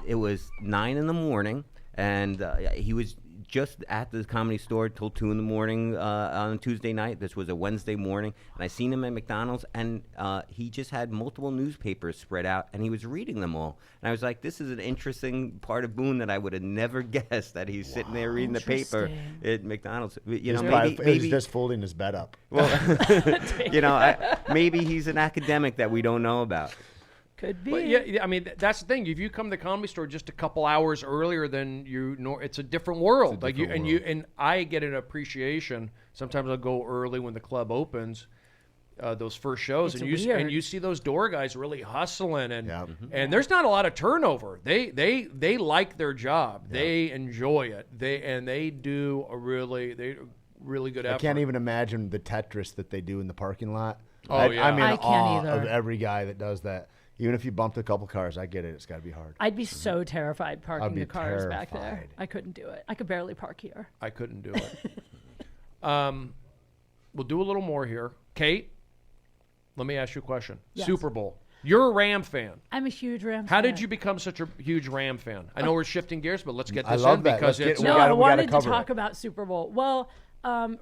it was 9 a.m, and he was just at the Comedy Store till 2 a.m. On Tuesday night. This was a Wednesday morning, and I seen him at McDonald's, and he just had multiple newspapers spread out, and he was reading them all. And I was like, this is an interesting part of Boone that I would have never guessed, that he's sitting there reading the paper Interesting. at McDonald's. He's Maybe just folding his bed up. maybe he's an academic that we don't know about. Could be. But yeah, I mean, that's the thing. If you come to the Comedy Store just a couple hours earlier than it's a different world. And I get an appreciation. Sometimes I'll go early when the club opens, those first shows, It's and weird. you see those door guys really hustling, and Yeah. and there's not a lot of turnover. They like their job. They enjoy it. They do a really good effort. I can't even imagine the Tetris that they do in the parking lot. Oh, yeah. I'm in I can't awe either. of every guy that does that. Even if you bumped a couple cars, I get it. It's got to be hard. I'd be so terrified parking be the cars back there. terrified. I couldn't do it. I could barely park here. I couldn't do it. We'll do a little more here. Kate, let me ask you a question. Yes. Super Bowl. You're a Ram fan. I'm a huge Rams How fan. did you become such a huge Ram fan? I know we're shifting gears, but let's get I this love in that. because Let's get- it's we No, gotta- I we gotta wanted to cover talk it. about Super Bowl. Well,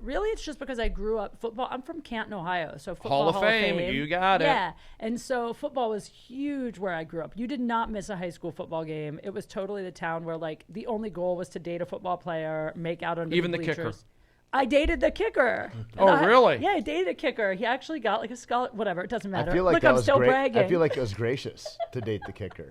really, it's just because I grew up football. I'm from Canton, Ohio, so football Hall of Fame. You got it. Yeah, and so football was huge where I grew up. You did not miss a high school football game. It was totally the town where like the only goal was to date a football player, make out under Even the the bleachers. kicker. I dated the kicker. Oh, really? Yeah, I dated a kicker. He actually got like a scholar. Whatever, it doesn't matter. I feel like Look, that I'm was still great. bragging. I feel like it was gracious to date the kicker.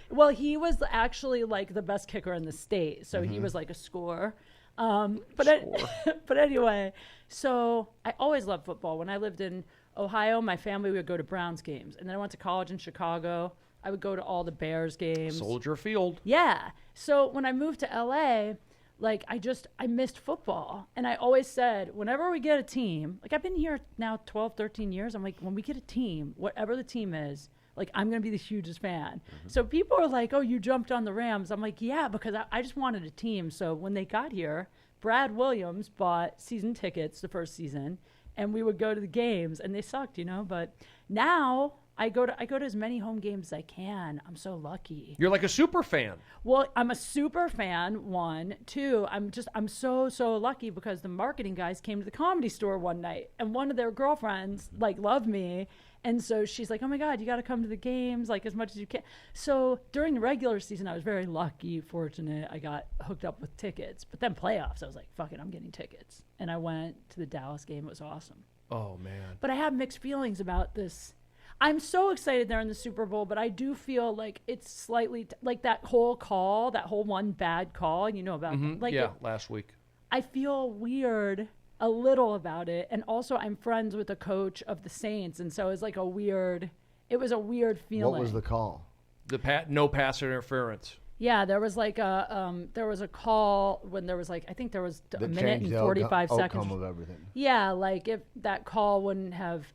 Well, he was actually like the best kicker in the state, so he was like a scorer. But anyway, so I always loved football. When I lived in Ohio, my family would go to Browns games, and then I went to college in Chicago. I would go to all the Bears games. Soldier Field. Yeah. So when I moved to LA, like I missed football. And I always said, whenever we get a team, like I've been here now 12, 13 years. I'm like, when we get a team, whatever the team is, like I'm going to be the hugest fan. So people are like, oh, you jumped on the Rams. I'm like, yeah, because I just wanted a team. So when they got here, Brad Williams bought season tickets the first season. and we would go to the games, and they sucked, but now I go to as many home games as I can. I'm so lucky. You're like a super fan. Well, I'm a super fan, one. Two, I'm so lucky because the marketing guys came to the Comedy Store one night, and one of their girlfriends loved me. And so she's like, oh my God, you got to come to the games as much as you can. So during the regular season, I was very lucky, fortunate. I got hooked up with tickets. But then playoffs, I was like, fuck it, I'm getting tickets. And I went to the Dallas game. It was awesome. Oh, man. But I have mixed feelings about this. I'm so excited they're in the Super Bowl, but I do feel like it's slightly that whole one bad call, about last week. I feel weird a little about it, and also I'm friends with the coach of the Saints, and so it was a weird feeling. What was the call? No pass interference. Yeah, there was a call when there was I think there was a minute and 45 seconds. Outcome of everything. Yeah, if that call wouldn't have,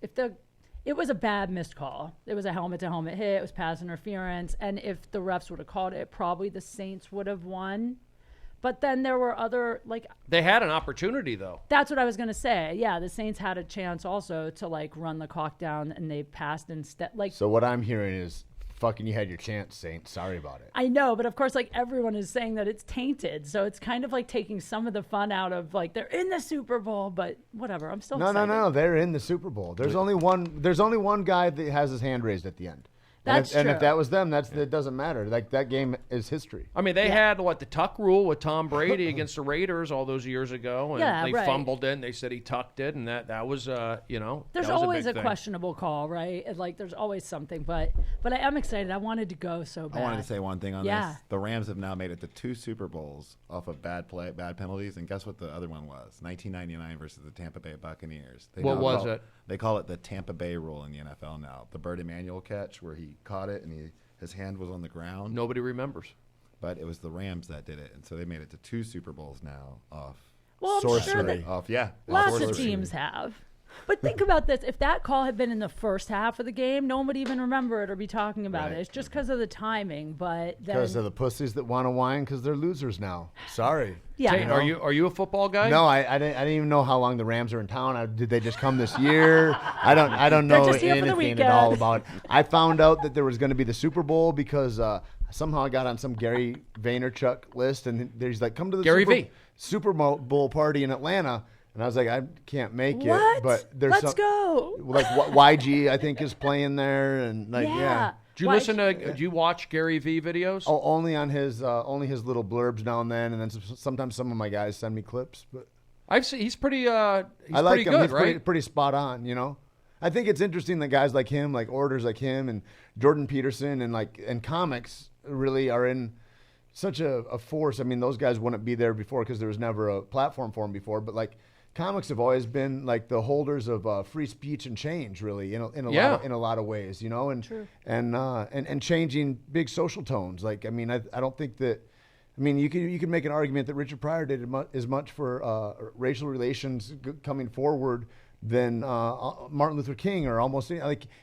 it was a bad missed call. It was a helmet-to-helmet hit. It was pass interference, and if the refs would have called it, probably the Saints would have won. But then there were other They had an opportunity though. That's what I was gonna say. Yeah, the Saints had a chance also to run the clock down, and they passed instead. So what I'm hearing is, fucking, you had your chance, Saints. Sorry about it. I know, but of course, everyone is saying that it's tainted. So it's kind of taking some of the fun out of they're in the Super Bowl, but whatever. I'm still excited. No. They're in the Super Bowl. There's only one guy that has his hand raised at the end. That's true. And if that was them, it doesn't matter. That game is history. I mean, they had the tuck rule with Tom Brady against the Raiders all those years ago, and they fumbled it, and they said he tucked it, and that was There's always a questionable call, right? There's always something, but I am excited. I wanted to go so bad. I wanted to say one thing on this. The Rams have now made it to 2 Super Bowls off of bad penalties, and guess what the other one was? 1999 versus the Tampa Bay Buccaneers. What was it? They call it the Tampa Bay rule in the NFL now. The Bird Emanuel catch where he caught it and his hand was on the ground. Nobody remembers. But it was the Rams that did it, and so they made it to 2 Super Bowls now off sorcery. Lots of teams have. But think about this. If that call had been in the first half of the game, no one would even remember it or be talking about it. It's just because of the timing. But because of the pussies that want to whine because they're losers now. Sorry. Yeah. Tate, are you a football guy? No, I didn't even know how long the Rams are in town. Did they just come this year? I don't know anything at all about it. I found out that there was going to be the Super Bowl because somehow I got on some Gary Vaynerchuk list, and he's like, come to the Super Bowl party in Atlanta. And I was like, I can't make it. But there's Let's go. YG, I think, is playing there, and yeah. Do you watch Gary V videos? Oh, only on his little blurbs now and then, and then sometimes some of my guys send me clips. But I've seen he's pretty. I like pretty him. Good, he's right? pretty spot on. I think it's interesting that guys like him, like Orders like him, and Jordan Peterson, and comics really are in such a force. I mean, those guys wouldn't be there before because there was never a platform for them before. But comics have always been the holders of free speech and change, really, in a lot of ways, and changing big social tones. I don't think that. I mean, you can make an argument that Richard Pryor did as much for racial relations coming forward than Martin Luther King, or almost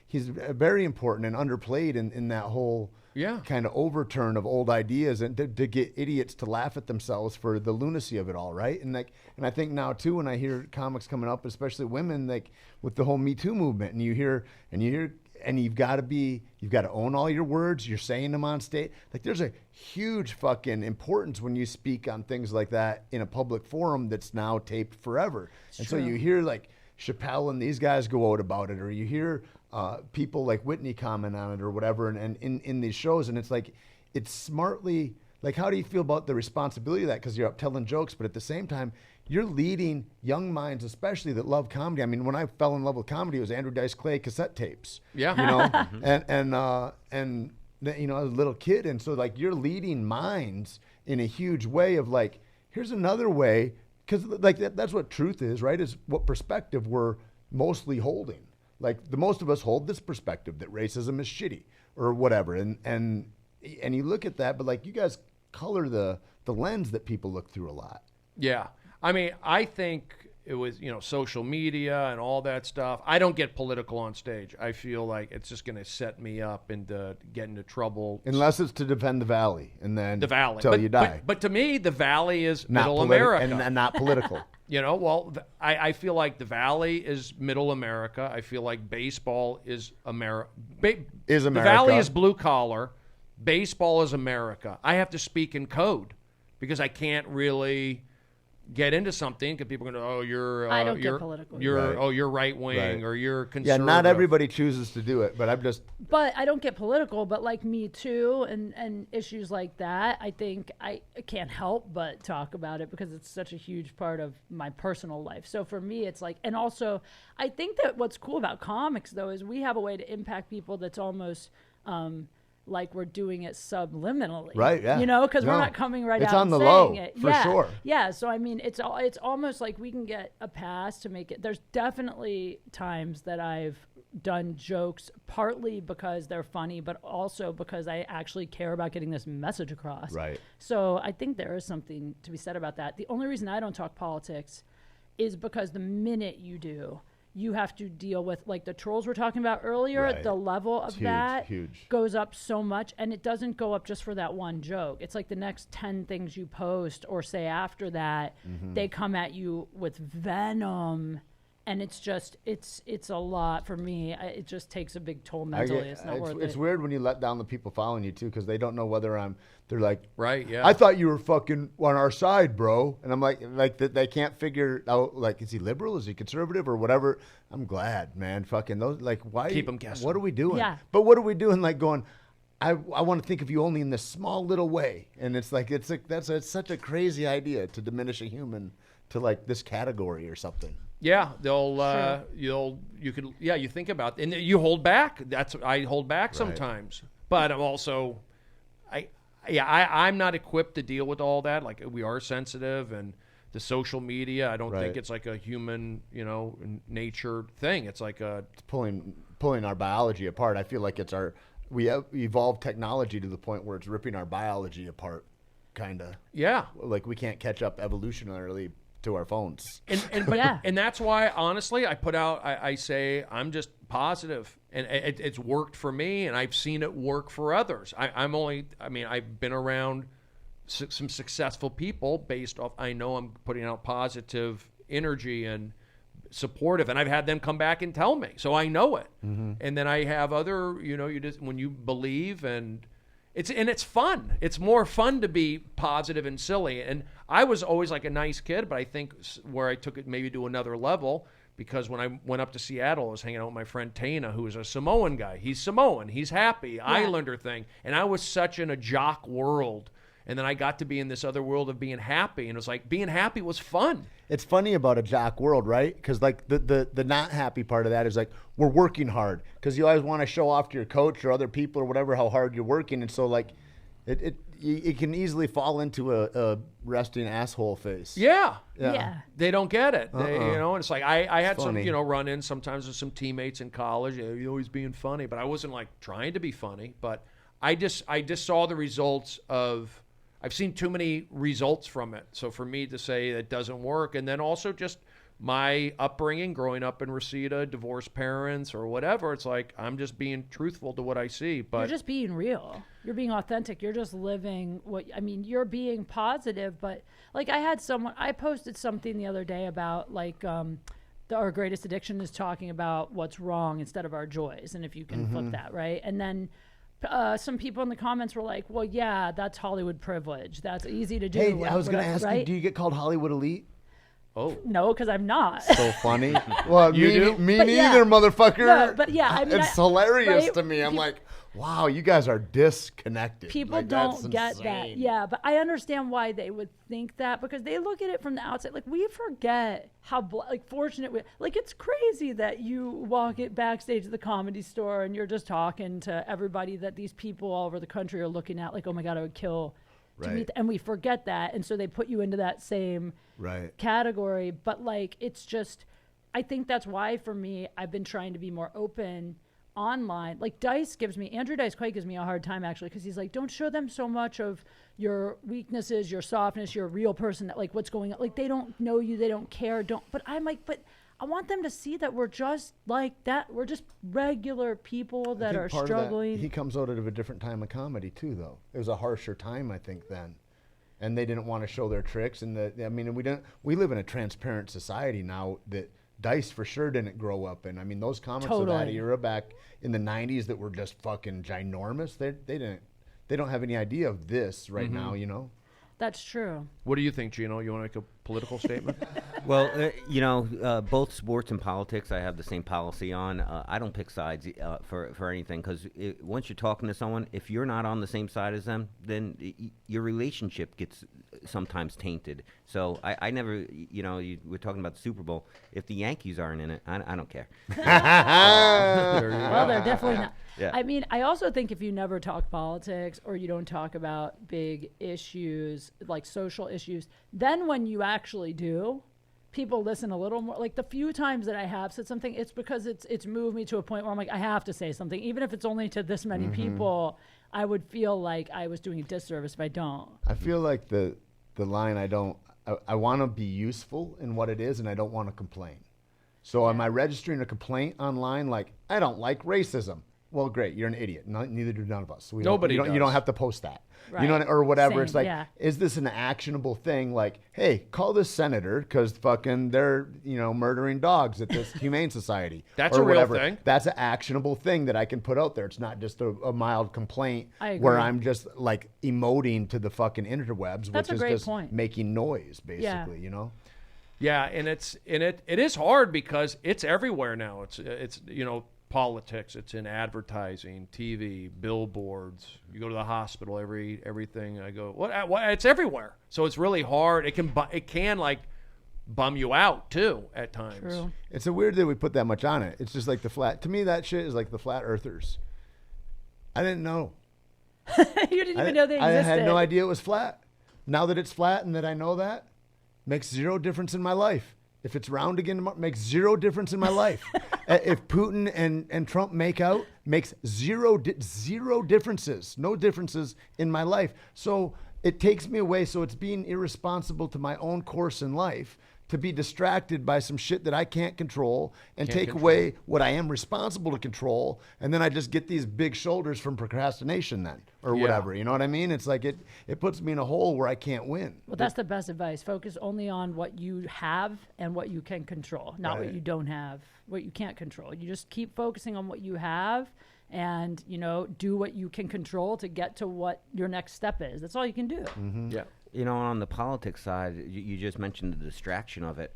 he's very important and underplayed in that whole. Kind of overturn of old ideas and to get idiots to laugh at themselves for the lunacy of it all, right? And I think now too, when I hear comics coming up, especially women, with the whole Me Too movement, and you've got to own all your words. You're saying them on stage. There's a huge fucking importance when you speak on things like that in a public forum that's now taped forever. So you hear Chappelle and these guys go out about it, or you hear people like Whitney comment on it or whatever, and in these shows, and it's smartly, how do you feel about the responsibility of that? Because you're up telling jokes, but at the same time, you're leading young minds, especially that love comedy. I mean, when I fell in love with comedy, it was Andrew Dice Clay cassette tapes. Yeah. And as a little kid, and so you're leading minds in a huge way of here's another way, because that's what truth is, right? Is what perspective we're mostly holding. The most of us hold this perspective that racism is shitty or whatever, and you look at that, but you guys color the lens that people look through a lot. Yeah, I mean, I think it was social media and all that stuff. I don't get political on stage. I feel like it's just going to set me up and get into trouble. Unless it's to defend the Valley, and then the Valley till you die. But to me, the Valley is not Middle America and not political. You know, well, I feel like the Valley is middle America. I feel like baseball is America. Is The America. Valley is blue collar. Baseball is America. I have to speak in code because I can't really get into something because people are going to, oh, you're I don't get you're, political. You're Right. oh, you're right wing Right. or you're Yeah, conservative. not everybody chooses to do it, but I'm just But I don't get political, but like Me Too and issues like that, I think I can't help but talk about it because it's such a huge part of my personal life. So for me, it's like, and also I think that what's cool about comics though is we have a way to impact people that's almost like we're doing it subliminally, Right, yeah. You know, because No. we're not coming right It's out on and the saying low, it. for Yeah, sure. yeah. So I mean, it's almost like we can get a pass to make it. There's definitely times that I've done jokes partly because they're funny, but also because I actually care about getting this message across. Right. So I think there is something to be said about that. The only reason I don't talk politics is because the minute you do, you have to deal with, like the trolls we're talking about earlier, Right. the level of It's huge, that huge. goes up so much, and it doesn't go up just for that one joke. It's like the next 10 things you post or say after that, they come at you with venom, and it's just, it's a lot for me. It just takes a big toll mentally. It's not worth it's it. weird when you let down the people following you too, because they don't know whether they're like, Right, yeah. I thought you were fucking on our side, bro. And I'm like they can't figure out, like, is he liberal? Is he conservative or whatever? I'm glad, man. Fucking those, like, why? Keep 'em guessing. What are we doing? Yeah. But what are we doing? Like going, I want to think of you only in this small little way. And it's like, it's such a crazy idea to diminish a human to like this category or something. Yeah, you think about and you hold back. I hold back sometimes, but I'm also, I'm not equipped to deal with all that. Like we are sensitive and the social media. I don't think Right. it's like a human, nature thing. It's like a It's pulling our biology apart. I feel like we have evolved technology to the point where it's ripping our biology apart, kind of. yeah. Like we can't catch up evolutionarily to our phones. But Yeah. and that's why honestly I put out I say I'm just positive and it's worked for me and I've seen it work for others. I've been around some successful people based off I know I'm putting out positive energy and supportive, and I've had them come back and tell me, so I know it. And then I have other, you just when you believe and it's fun. It's more fun to be positive and silly. And I was always like a nice kid, but I think where I took it maybe to another level because when I went up to Seattle, I was hanging out with my friend Tana, who is a Samoan guy. He's Samoan. He's happy, Islander thing. And I was such in a jock world. And then I got to be in this other world of being happy. And it was like being happy was fun. It's funny about a jock world, right? Because like the not happy part of that is like we're working hard because you always want to show off to your coach or other people or whatever how hard you're working, and so like it can easily fall into a resting asshole face. Yeah. Yeah. They don't get it. They, and it's like I had some, funny. run-ins sometimes with some teammates in college. You're always being funny, but I wasn't like trying to be funny. But I just saw the results of. I've seen too many results from it. So for me to say it doesn't work, and then also just my upbringing, growing up in Reseda, divorced parents or whatever, it's like I'm just being truthful to what I see. But You're just being real. You're being authentic. You're just living you're being positive, but like I posted something the other day about like our greatest addiction is talking about what's wrong instead of our joys, and if you can flip that, right? And then some people in the comments were like, well, yeah, that's Hollywood privilege. That's easy to do. Hey, I was going to ask you, right? do you get called Hollywood elite? oh, No, because I'm not. So funny. Well, You do? me But yeah. neither, motherfucker. No, but yeah, I mean, it's hilarious right? to me. I'm like, wow, you guys are disconnected. People Like, that's don't get insane. that. Yeah, but I understand why they would think that because they look at it from the outside. Like we forget how fortunate we. Like it's crazy that you walk it backstage at the Comedy Store and you're just talking to everybody that these people all over the country are looking at. Like, oh my God, I would kill to Right. meet. And we forget that, and so they put you into that same Right. category. But like, it's just. I think that's why for me, I've been trying to be more open online. Like Andrew Dice Clay gives me a hard time actually because he's like, don't show them so much of your weaknesses, your softness, your real person, that like what's going on. Like they don't know you, they don't care, but I'm like, but I want them to see that we're just like that. We're just regular people that are Part of that, struggling. he comes out of a different time of comedy too, though. It was a harsher time, I think, then. and they didn't want to show their tricks. And we live in a transparent society now that Dice for sure didn't grow up in. I mean, those comics of that era back in the 90s that were just fucking ginormous, they don't have any idea of this right now, you know? That's true. What do you think, Gino? You want to make a political statement? Well, both sports and politics, I have the same policy on. I don't pick sides for anything, because once you're talking to someone, if you're not on the same side as them, then your relationship gets sometimes tainted. So I never, we're talking about the Super Bowl. If the Yankees aren't in it, I don't care. Well, they're definitely not. Yeah. I mean, I also think if you never talk politics or you don't talk about big issues, like social issues, then when you actually do, people listen a little more. Like the few times that I have said something, it's because it's moved me to a point where I'm like, I have to say something. Even if it's only to this many people, I would feel like I was doing a disservice if I don't. I feel like the line I want to be useful in what it is, and I don't want to complain. So am I registering a complaint online like, I don't like racism? Well, great, you're an idiot. Neither do none of us. Nobody you don't have to post that. Right. You know, or whatever. Same, it's like, yeah. is this an actionable thing? Like, hey, call this senator because fucking they're murdering dogs at this humane society. That's or a real whatever. thing. That's an actionable thing that I can put out there. It's not just a mild complaint I agree. where I'm just like emoting to the fucking interwebs, That's which a is great just point. making noise, basically. Yeah. You know. Yeah, and it is hard because it's everywhere now. It's politics. It's in advertising, TV, billboards. You go to the hospital, everything. I go, what? It's everywhere. So it's really hard. It can like bum you out too at times. True. It's a weird that we put that much on it. It's just like to me, that shit is like the flat earthers. I didn't know. You didn't even know they existed. I had no idea it was flat. Now that it's flat and that I know that, makes zero difference in my life. If it's round again, makes zero difference in my life. If Putin and Trump make out, makes zero differences. No differences in my life. So it takes me away. So it's being irresponsible to my own course in life to be distracted by some shit that I can't control and take away what I am responsible to control. And then I just get these big shoulders from procrastination then or whatever. You know what I mean? It's like it puts me in a hole where I can't win. Well, that's the best advice. Focus only on what you have and what you can control, not what you don't have, what you can't control. You just keep focusing on what you have and, do what you can control to get to what your next step is. That's all you can do. Mm-hmm. Yeah. On the politics side, you just mentioned the distraction of it.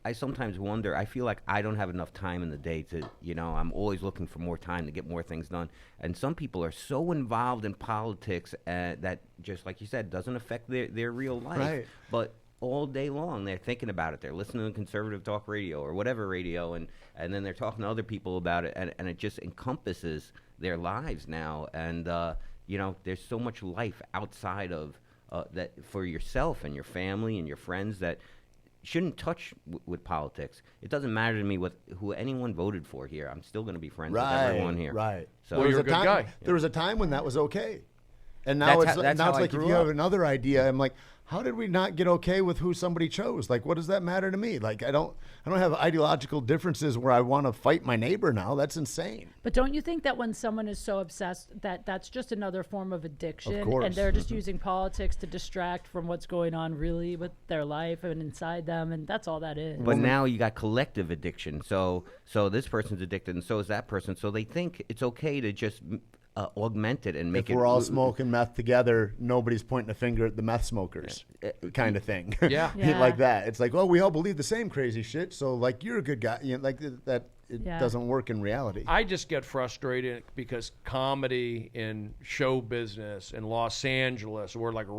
I sometimes wonder, I feel like I don't have enough time in the day to, I'm always looking for more time to get more things done. And some people are so involved in politics that, just like you said, doesn't affect their real life. Right. But all day long, they're thinking about it. They're listening to conservative talk radio or whatever radio, and then they're talking to other people about it, and it just encompasses their lives now. And, there's so much life outside of that for yourself and your family and your friends that shouldn't touch with politics. It doesn't matter to me who anyone voted for here. I'm still going to be friends with everyone here. Right. So Well, you're a good guy. There was a time when that was okay. And now That's how I like if grew you have up. another idea, I'm like, how did we not get okay with who somebody chose? Like, what does that matter to me? Like, I don't have ideological differences where I want to fight my neighbor now. That's insane. But don't you think that when someone is so obsessed that's just another form of addiction, Of course. and they're just using politics to distract from what's going on really with their life and inside them, and that's all that is. But now you got collective addiction. So this person's addicted, and so is that person. So they think it's okay to just augment it and make If it. we're all smoking meth together, nobody's pointing a finger at the meth smokers, kind of thing. Yeah. Yeah. Like that. It's like, well, we all believe the same crazy shit, so like you're a good guy. Like that. It Yeah. doesn't work in reality. I just get frustrated because comedy in show business in Los Angeles, we're like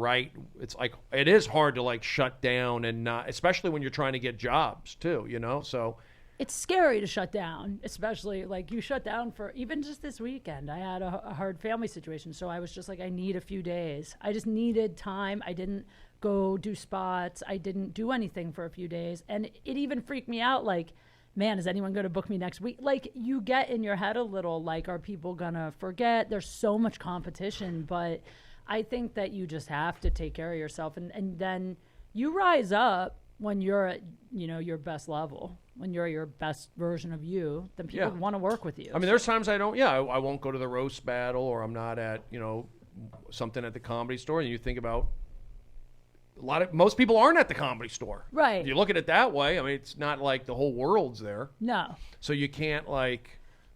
it's like it is hard to like shut down and not, especially when you're trying to get jobs too, so It's scary to shut down, especially like you shut down for even just this weekend. I had a hard family situation, so I was just like, I need a few days. I just needed time. I didn't go do spots. I didn't do anything for a few days. And it even freaked me out, like, man, is anyone going to book me next week? Like, you get in your head a little, like, are people going to forget? There's so much competition, but I think that you just have to take care of yourself. And then you rise up when you're at, your best level, when you're your best version of you, then people want to work with you. I mean, there's times I won't go to the roast battle, or I'm not at, something at the Comedy Store, and you think about most people aren't at the Comedy Store. Right. If you look at it that way, I mean, it's not like the whole world's there. No. So you can't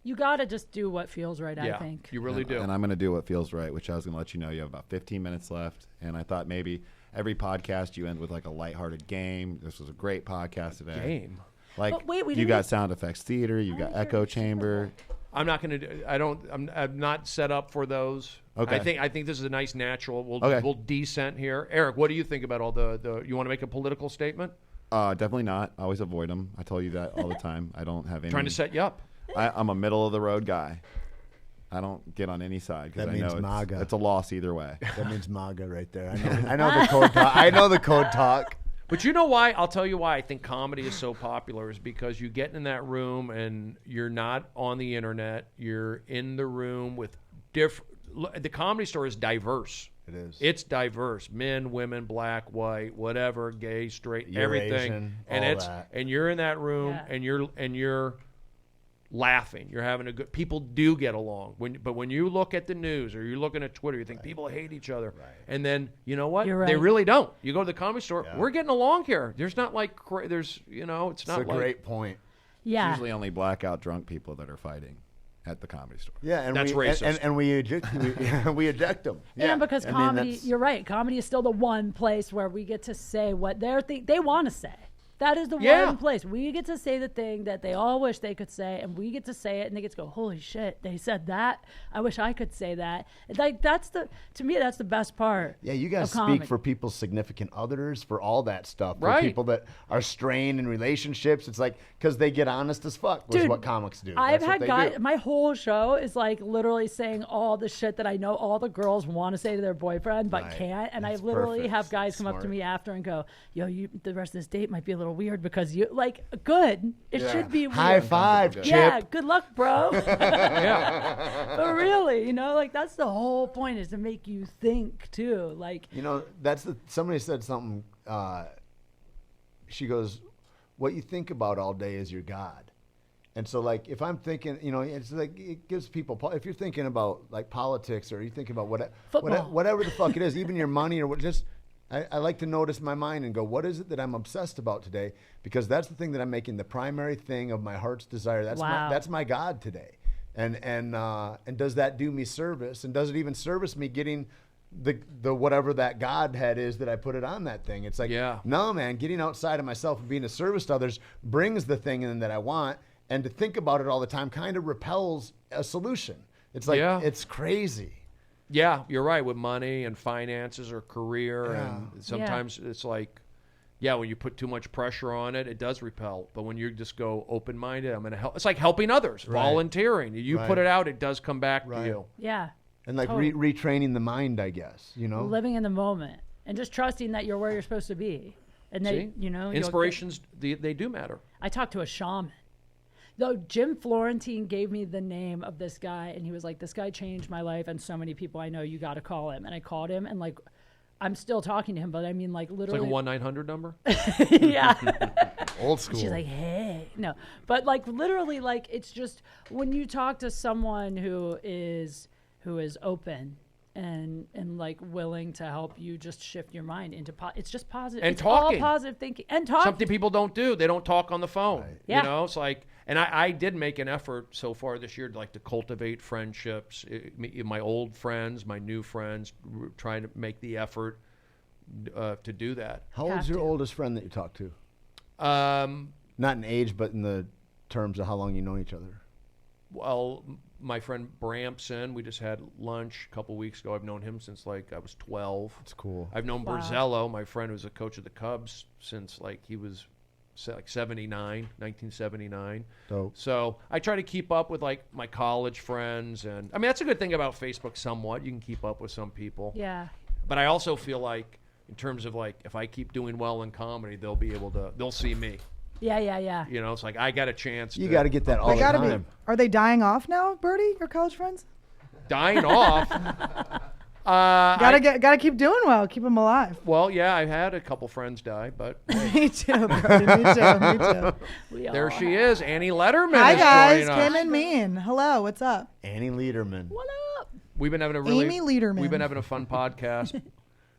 You got to just do what feels right, I yeah, think. you really do. And I'm going to do what feels right, which I was going to let you know. You have about 15 minutes left. And I thought maybe every podcast you end with like a lighthearted game. This was a great podcast today. Game. Like But wait, we you didn't got even- sound effects theater, you got echo chamber. I'm not going to. I'm not set up for those. Okay. I think this is a nice natural. Okay. We'll descent here. Eric, what do you think about all the? You want to make a political statement? Definitely not. I always avoid them. I tell you that all the time. I don't have any. Trying to set you up. I'm a middle of the road guy. I don't get on any side because That I know means MAGA. it's a loss either way. That means MAGA right there. I know the code talk. I know the code talk. But you know why? I'll tell you why I think comedy is so popular is because you get in that room and you're not on the internet. You're in the room with different. The Comedy Store is diverse. It is. It's diverse. Men, women, black, white, whatever, gay, straight, You're everything. Asian, and all it's that. and you're in that room Yeah. and you're laughing. You're having a good. People do get along. But when you look at the news or you're looking at Twitter, you think people hate each other. Right. And then you know what? You're They right. really don't. You go to the Comedy Store. Yeah. We're getting along here. There's not like there's it's It's not a like great point. Yeah. It's usually only blackout drunk people that are fighting at the Comedy Store. Yeah, and That's we, racist. And we eject we eject them. Yeah. And because I mean, comedy, that's- you're right. Comedy is still the one place where we get to say what they want to say. That is the Yeah. one place we get to say the thing that they all wish they could say, and we get to say it, and they get to go, "Holy shit, they said that! I wish I could say that." Like to me, that's the best part. Yeah, you guys of comedy. speak for people's significant others, for all that stuff. For Right. people that are strained in relationships. It's like, because they get honest as fuck, which is Dude, what comics do. I've That's what had they guys. do. My whole show is like literally saying all the shit that I know all the girls want to say to their boyfriend but Right. can't. And That's I literally perfect. have guys come up to Smart. me after and go, "Yo, the rest of this date might be a little weird because you like good. It should be weird." High five, Chip. Yeah, good luck, bro. yeah. But really, like that's the whole point, is to make you think too. Like, Somebody said something. She goes, "What you think about all day is your God." And so, like, if I'm thinking, it's like it gives people. If you're thinking about like politics, or you thinking about Football. whatever the fuck it is, even your money or what, just I like to notice my mind and go, what is it that I'm obsessed about today? Because that's the thing that I'm making the primary thing of my heart's desire. That's my God today. And does that do me service? And does it even service me getting the whatever that Godhead is that I put it on that thing? It's like, Yeah. no, man, getting outside of myself and being a service to others brings the thing in that I want. And to think about it all the time kind of repels a solution. It's like, Yeah. it's crazy. Yeah, you're right with money and finances or career, Yeah. and sometimes it's like, when you put too much pressure on it, it does repel. But when you just go open-minded, I'm going to help. It's like helping others, Right. volunteering. You put Right. it out, it does come back to Right. you. yeah, And like Totally. retraining the mind, I guess, living in the moment and just trusting that you're where you're supposed to be. And See? they, you'll get- Inspirations, they do matter. I talked to a shaman. Though Jim Florentine gave me the name of this guy, and he was like, "This guy changed my life, and so many people I know. You got to call him." And I called him, and like, I'm still talking to him, but I mean, like, It's literally, like a 1-900 number. yeah. Old school. She's like, "Hey, no," but like, literally, like, it's just when you talk to someone who is open and like willing to help you just shift your mind into it's just positive. And it's talking. all positive thinking and talking. Something people don't do. They don't talk on the phone. Yeah. It's like, and I did make an effort so far this year to cultivate friendships. My old friends, my new friends, trying to make the effort to do that. How old's Have your to. oldest friend that you talk to? Not in age, but in the terms of how long you know each other. Well, my friend Bramson, we just had lunch a couple weeks ago. I've known him since I was 12. That's cool. I've known Wow. Borzello, my friend who's a coach of the Cubs, since he was 1979. Dope. So I try to keep up with my college friends, and I mean that's a good thing about Facebook. Somewhat, you can keep up with some people. Yeah. But I also feel like, in terms of if I keep doing well in comedy, they'll see me. Yeah. It's like I got a chance. You got to get that all They the gotta time. be. Are they dying off now, Brody? Your college friends? dying off. Gotta keep doing well. Keep them alive. Well, yeah, I've had a couple friends die, but Me too, Brody. Me too. We all there she have. is, Annie Letterman. Hi is guys, joining us. Kim and Mean. Hello, what's up? Annie Lederman. What up? We've been having a really Amy Lederman. We've been having a fun podcast.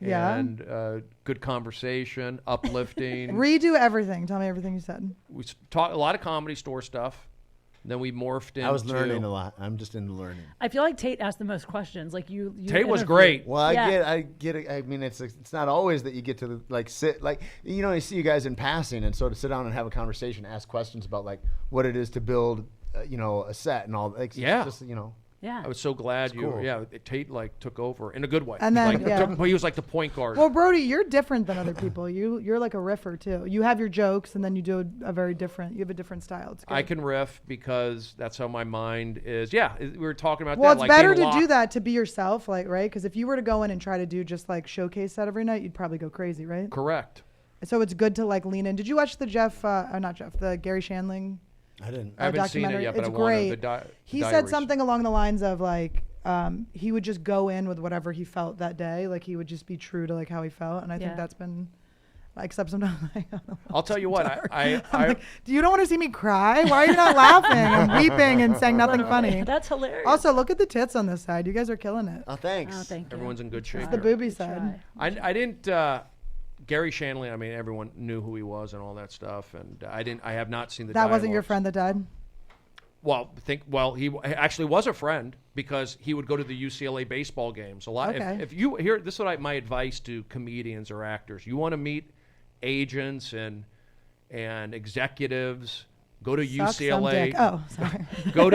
Yeah. And good conversation, uplifting. Redo everything. Tell me everything you said. We talked a lot of Comedy Store stuff. Then we morphed into. I was learning a lot. I'm just into learning. I feel like Tate asked the most questions. Like you Tate was interviewed. great. Well, Yeah. I get it. I mean, it's not always that you get to like sit like I see you guys in passing, and so to sit down and have a conversation, ask questions about like what it is to build, a set and all. Like, Yeah. just, Yeah. I was so glad cool. Tate like took over in a good way. And then, like, yeah. he was like the point guard. Well, Brody, you're different than other people. You're like a riffer too. You have your jokes, and then you do a very different. You have a different style. It's good. I can riff because that's how my mind is. Yeah, we were talking about Well, that. it's like better being to do locked- that to be yourself, like right? Because if you were to go in and try to do just like showcase set every night, you'd probably go crazy, right? Correct. So it's good to like lean in. Did you watch the the Gary Shandling? I didn't. I haven't seen it documentary? yet, but It's I want great. to. He said something along the lines of like he would just go in with whatever he felt that day. Like he would just be true to like how he felt, and I think Yeah. that's been. Except sometimes I'll tell you what. I'm like, do you don't want to see me cry? Why are you not laughing and weeping and saying nothing funny? That's hilarious. Also, look at the tits on this side. You guys are killing it. Oh, thanks. Oh, thank you. everyone's in good shape. It's the here. booby side. Try. I didn't. Gary Shandling. I mean, everyone knew who he was and all that stuff, and I didn't. I have not seen the. That wasn't your dialogues. friend that died? Well, he actually was a friend because he would go to the UCLA baseball games a lot. Okay. If you hear this, is my advice to comedians or actors. You want to meet agents and executives. Go to Suck some UCLA. dick. Oh, sorry. Go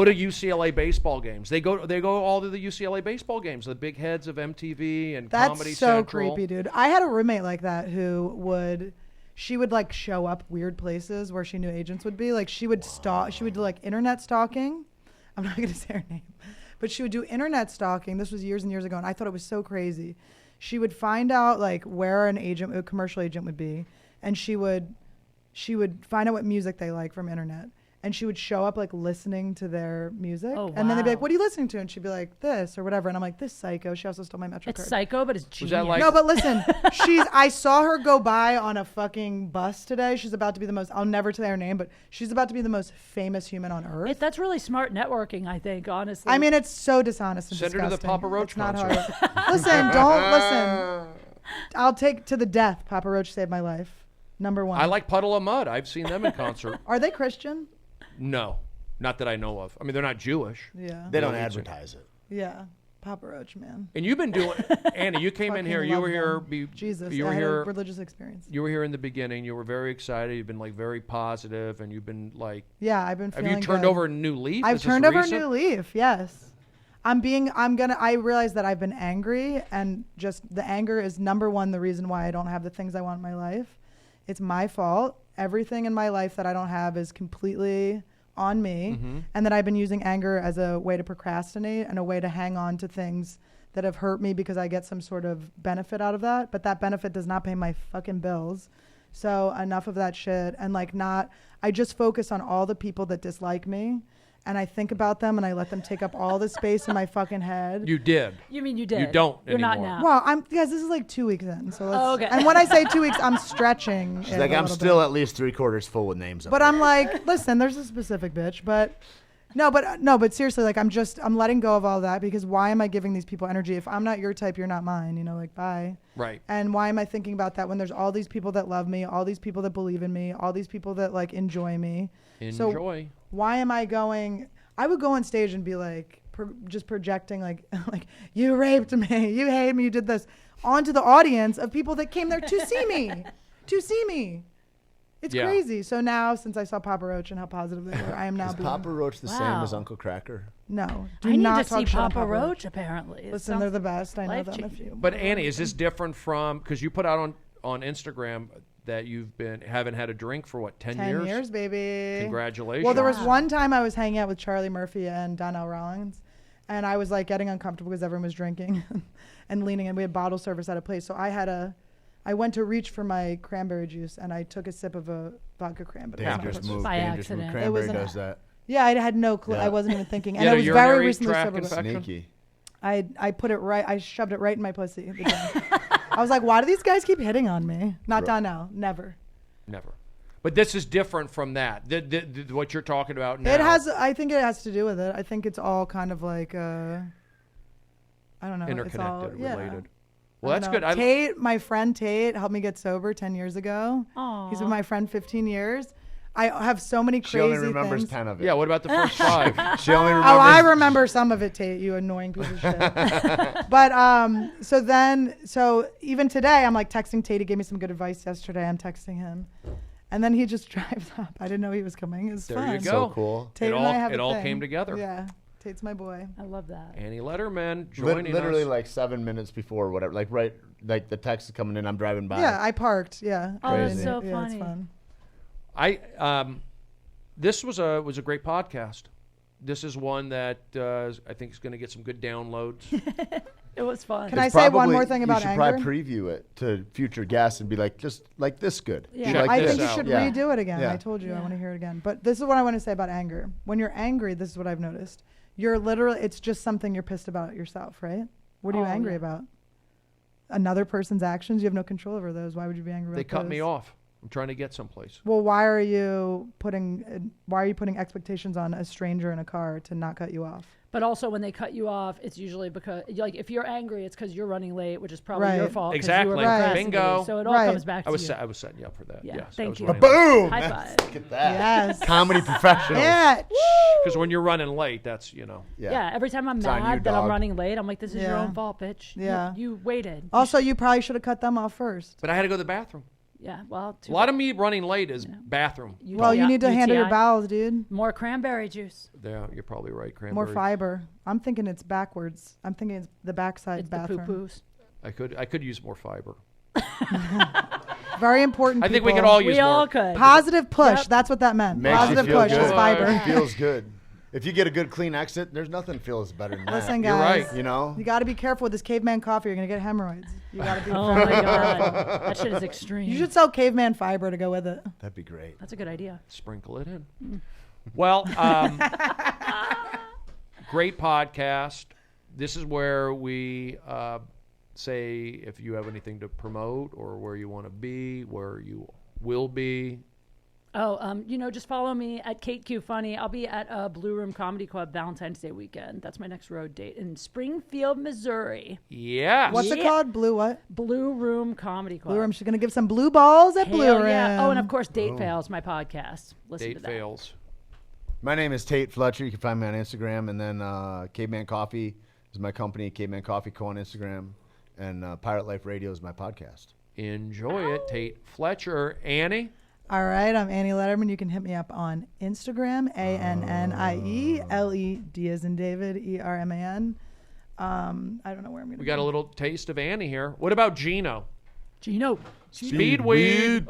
to UCLA baseball games. They go all to the UCLA baseball games. The big heads of MTV and That's Comedy so Central. creepy, dude. I had a roommate like that she would like show up weird places where she knew agents would be. Like she would stalk. She would do like internet stalking. I'm not going to say her name, but she would do internet stalking. This was years and years ago, and I thought it was so crazy. She would find out like where a commercial agent would be, and she would find out what music they like from internet. And she would show up like listening to their music. Oh, And then they'd be like, wow. what are you listening to? And she'd be like, this or whatever. And I'm like, this psycho. She also stole my Metro It's card. psycho, but it's genius. Was that like- No, but listen, I saw her go by on a fucking bus today. She's about to be I'll never tell her name, but she's about to be the most famous human on earth. That's really smart networking, I think, honestly. I mean, it's so dishonest and Send her to the disgusting. Papa Roach It's not concert. how listen. I'll take to the death. Papa Roach saved my life. Number one. I like Puddle of Mud. I've seen them in concert. Are they Christian? No, not that I know of. I mean, they're not Jewish. Yeah. They don't Yeah, advertise it. Yeah. Papa Roach, man. And you've been doing, Annie. You came in Fucking here. You love were here. them. Jesus. You were I had a here. religious experience. You were here in the beginning. You were very excited. You've been like very positive, and you've been like. Yeah, I've been Have feeling you turned good. over a new leaf? I've Is this turned over a recent? new leaf. Yes. I realize that I've been angry, and just the anger is number one the reason why I don't have the things I want in my life. It's my fault. Everything in my life that I don't have is completely on me, and that I've been using anger as a way to procrastinate and a way to hang on to things that have hurt me because I get some sort of benefit out of that, but that benefit does not pay my fucking bills. So enough of that shit. And I just focus on all the people that dislike me, and I think about them and I let them take up all the space in my fucking head. You did. You mean you did? You don't You're not anymore. now. Well, guys, this is like 2 weeks in, so let's. Oh, okay. And when I say 2 weeks, I'm stretching. She's it like, a I'm little still bit. at least 3/4 full with names. But I'm like, listen, there's a specific bitch, but but seriously, like I'm letting go of all that, because why am I giving these people energy? If I'm not your type, you're not mine, like bye. Right. And why am I thinking about that when there's all these people that love me, all these people that believe in me, all these people that like enjoy me? So Enjoy. why am I going? I would go on stage and be like, just projecting like you raped me, you hate me, you did this, onto the audience of people that came there to see me, It's Yeah. crazy. So now, since I saw Papa Roach and how positive they were, I am now Is being, Papa Roach the same Wow. as Uncle Cracker? no. Do I need not to talk see shit on Papa Roach, apparently. It Listen, sounds they're the best. I know them. life-changing. If you. But Annie, is this different from, because you put out on Instagram that haven't had a drink for what, 10 years? 10 years, baby. Congratulations. Well, there was Wow. one time I was hanging out with Charlie Murphy and Donnell Rawlings, and I was like getting uncomfortable because everyone was drinking and leaning, and we had bottle service at a place. So I went to reach for my cranberry juice, and I took a sip of a vodka cranberry. Dangerous move. By Dangerous move. accident. It was Cranberry an- does that. Yeah, I had no clue. Yeah. I wasn't even thinking, and You I had a was very urinary recently tract sober. infection? Sneaky. I put it right. I shoved it right in my pussy. I was like, why do these guys keep hitting on me? Not Donnell. Never. Never. But this is different from that. What you're talking about now. I think it has to do with it. I think it's all kind of like, I don't know. Interconnected, it's all, yeah. related. Well, I that's don't good. know. Tate, my friend Tate, helped me get sober 10 years ago. Aw. He's been my friend 15 years. I have so many She only crazy remembers things. 10 of it. Yeah, what about the first 5? She only Oh, remembers. I remember some of it, Tate, you annoying piece of shit. But so even today, I'm like texting Tate. He gave me some good advice yesterday. I'm texting him. And then he just drives up. I didn't know he was coming. It was There fun. you go. So cool. Tate It and all- I have it a all thing. came together. Yeah. Tate's my boy. I love that. Annie Ledderman joining Literally us. like 7 minutes before whatever. Like the text is coming in. I'm driving by. Yeah, I parked. Yeah. Oh, that's Crazy. so Yeah, funny. it's fun. This was a great podcast. This is one that I think is going to get some good downloads. It was fun. Can I say one more thing about you should anger? probably preview it to future guests and be like, just like this good. Yeah. Check I this think you out. should Yeah. redo it again. Yeah. I told you I Yeah. want to hear it again. But this is what I want to say about anger. When you're angry, this is what I've noticed. You're literally, it's just something you're pissed about yourself, right? What are you Oh, angry yeah. about? Another person's actions? You have no control over those. Why would you be angry They about cut me those? off. I'm trying to get someplace. Well, why are you putting expectations on a stranger in a car to not cut you off? But also, when they cut you off, it's usually because, like, if you're angry, it's because you're running late, which is probably your Right. fault. 'cause Exactly. You were Right. procrastinating. Bingo. So it all Right. comes back to I was you. set, I was setting you up for that. Yeah, Yes. thank you. Boom! High That's- five. Look at that. Yes. Comedy professionals. Yeah. Because when you're running late, that's, Yeah. Every time I'm It's on mad you, that I'm dog. running late, I'm like, this is your Yeah. own fault, bitch. Yeah. You waited. Also, you probably should have cut them off first. But I had to go to the bathroom. Yeah. Well, A lot of me running late is bathroom. Well, you need to handle your UTI. bowels, dude. More cranberry juice. Yeah, you're probably right. Cranberry. More fiber. I'm thinking it's backwards. I'm thinking it's the backside It's bathroom. the poo-poos. I could use more fiber. Very important. I think we people. could all use We more. all could. Positive push. Yep. That's what that meant. Makes Positive you feel push good. is fiber. Feels good. If you get a good clean exit, there's nothing feels better than Listen, that. You're guys. right. You know? You got to be careful with this caveman coffee. You're gonna get hemorrhoids. You got to be. Oh my god, that shit is extreme. You should sell caveman fiber to go with it. That'd be great. That's a good idea. Sprinkle it in. Well, great podcast. This is where we say if you have anything to promote or where you want to be, where you will be. Oh, just follow me at Kate Q Funny. I'll be at Blue Room Comedy Club Valentine's Day weekend. That's my next road date in Springfield, Missouri. Yes. What's it Yeah. called? Blue what? Blue Room Comedy Club. Blue Room. She's gonna give some blue balls at Hell Blue Room. yeah. Oh, and of course, Date Fails, my podcast. Listen to Date that. fails. My name is Tait Fletcher. You can find me on Instagram. And then Caveman Coffee is my company. Caveman Coffee Co. on Instagram. And Pirate Life Radio is my podcast. Enjoy it. Tait Fletcher. Annie? All right, I'm Annie Ledderman. You can hit me up on Instagram, ANNIELED as in David, ERMAN. I don't know where I'm going to We got a little taste of Annie here. What about Gino? Gino. Speedweed.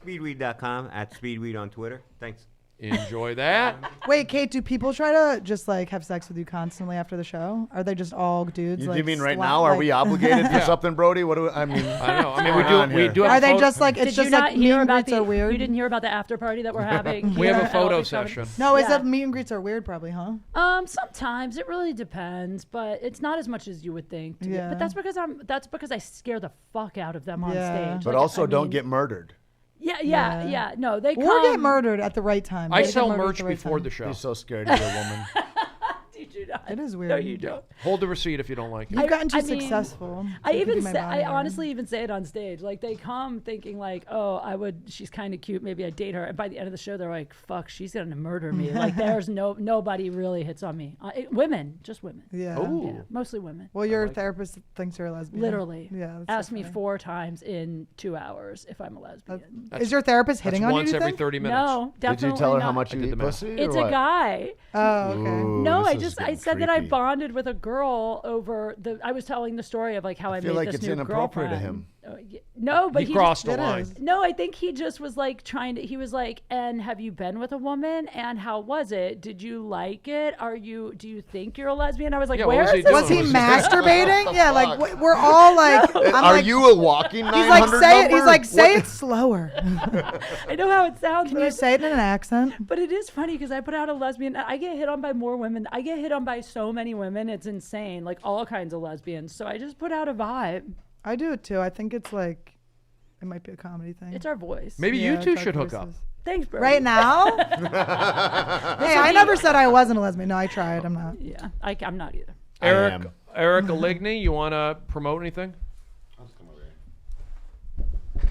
Speedweed.com, at Speedweed on Twitter. Thanks. Enjoy that. Wait, Kate, do people try to just like have sex with you constantly after the show? Are they just all dudes? You like, mean right slap- now? Are like- we obligated for Yeah. something, Brody? What do we, I mean? I don't know. I mean, What's going on we here? do have Are a they photo- just like, it's Did just you not like meet hear and about greets are weird? You didn't hear about the after party that we're having? We have here a at photo LA Comedy? session. No, is Yeah. that meet and greets are weird probably, huh? Sometimes it really depends, but it's not as much as you would think. Yeah. But that's because I scare the fuck out of them on Yeah. stage. But Like, also I don't mean, get murdered. Yeah. No, they come. Or get murdered at the right time. I They get sell murdered at merch the right before time. the show. You're so scared to be a woman. Did you not? It is weird. No, you don't. Hold the receipt if you don't like it. You've gotten too I mean, successful. I to give you even my say, I bodyguard. honestly even say it on stage. Like they come thinking like, oh, she's kind of cute. Maybe I'd date her. And by the end of the show, they're like, fuck, she's gonna murder me. Like there's nobody really hits on me. Women, just women. Yeah. Ooh. Yeah, mostly women. Well, your therapist thinks you're a lesbian. Literally. Yeah. that's Asked so me funny. 4 times in 2 hours if I'm a lesbian. Is your therapist That's hitting on you? once you every think? 30 minutes. No, Did definitely you tell her not. how much I you did eat the math. pussy? It's or a what? guy. Oh, okay. Ooh, No, this is I getting said that I creepy. bonded with a girl over I was telling the story of like how I feel made like this it's new inappropriate to girlfriend. him. No, but He he crossed just, the It line. is. No, I think he just was like he was like, and have you been with a woman? And how was it? Did you like it? Do you think you're a lesbian? I was like, Yeah, what where was he is this? Was he Was- masturbating? Yeah, like we're all like. I'm Are like, you a walking 900 He's like, say it. He's number? like, say What- it slower. I know how it sounds. Can but you say it in an accent? But it is funny because I put out a lesbian. I get hit on by more women. I get hit on by so many women. It's insane. Like all kinds of lesbians. So I just put out a vibe. I do it too. I think it's like, it might be a comedy thing. It's our voice. Maybe Yeah, you two it's our should hook up. voices. Thanks, bro. Right now? Hey, I never said I wasn't a lesbian. No, I tried. I'm not. Yeah, I'm not either. I am. Eric Aligny, you want to promote anything?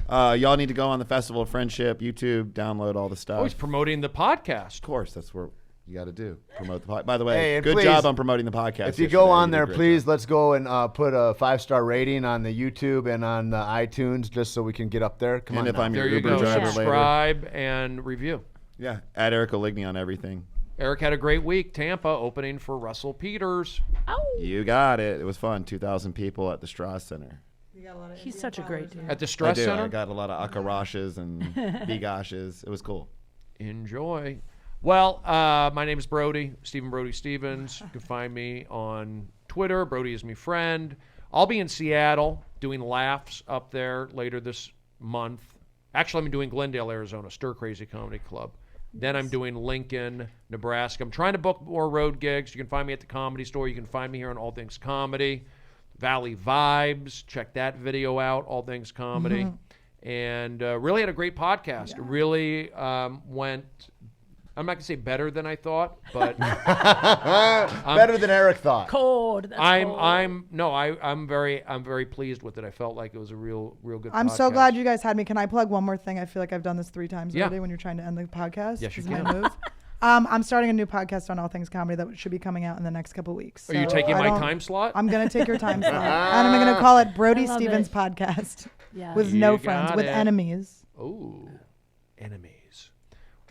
Y'all need to go on the Festival of Friendship, YouTube, download all the stuff. Oh, he's promoting the podcast. Of course, that's what you got to do. Promote the podcast. By the way, Hey, and good please, job on promoting the podcast. If you yesterday. go on did a there, great please job. let's go and put a 5-star rating on the YouTube and on the iTunes just so we can get up there. Come And on. if I'm now. your There you Uber go. driver later. Subscribe and review. Yeah, add Eric Oligny on everything. Eric had a great week. Tampa opening for Russell Peters. You got it. It was fun. 2,000 people at the Strauss Center. He's such a great dude. At the I Stress do. Center. I got a lot of akarashes and bigoshes. It was cool. Enjoy. Well, my name is Brody, Stephen Brody Stevens. You can find me on Twitter. Brody is my friend. I'll be in Seattle doing laughs up there later this month. Actually, I'm doing Glendale, Arizona, Stir Crazy Comedy Club. Then I'm doing Lincoln, Nebraska. I'm trying to book more road gigs. You can find me at the Comedy Store. You can find me here on All Things Comedy. Valley Vibes. Check that video out, All Things Comedy. And really had a great podcast. It really went... I'm not gonna say better than I thought, but Better than Eric thought. Cold. That's cold. I'm very pleased with it. I felt like it was a real good. I'm so podcast. glad you guys had me. Can I plug one more thing? I feel like I've done this 3 times Yeah. already when you're trying to end the podcast. Yes, you This is my can. move. I'm starting a new podcast on All Things Comedy that should be coming out in the next couple weeks. Are you So taking I my don't- time slot? I'm going to take your time slot. And I'm going to call it Brody I love Stevens it. Podcast. Yeah. With You no got friends, with it. enemies. Oh, enemies.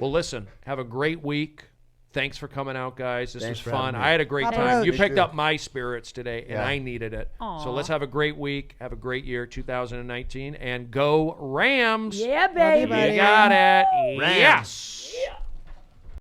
Well, listen. Have a great week. Thanks for coming out, guys. This Thanks was for fun. having me. I had a great Papa time. Roach. You Me picked too. up my spirits today, and Yeah. I needed it. Aw. So let's have a great week. Have a great year, 2019, and go Rams. Yeah, Love you, baby. buddy. You got it. Rams. Yes.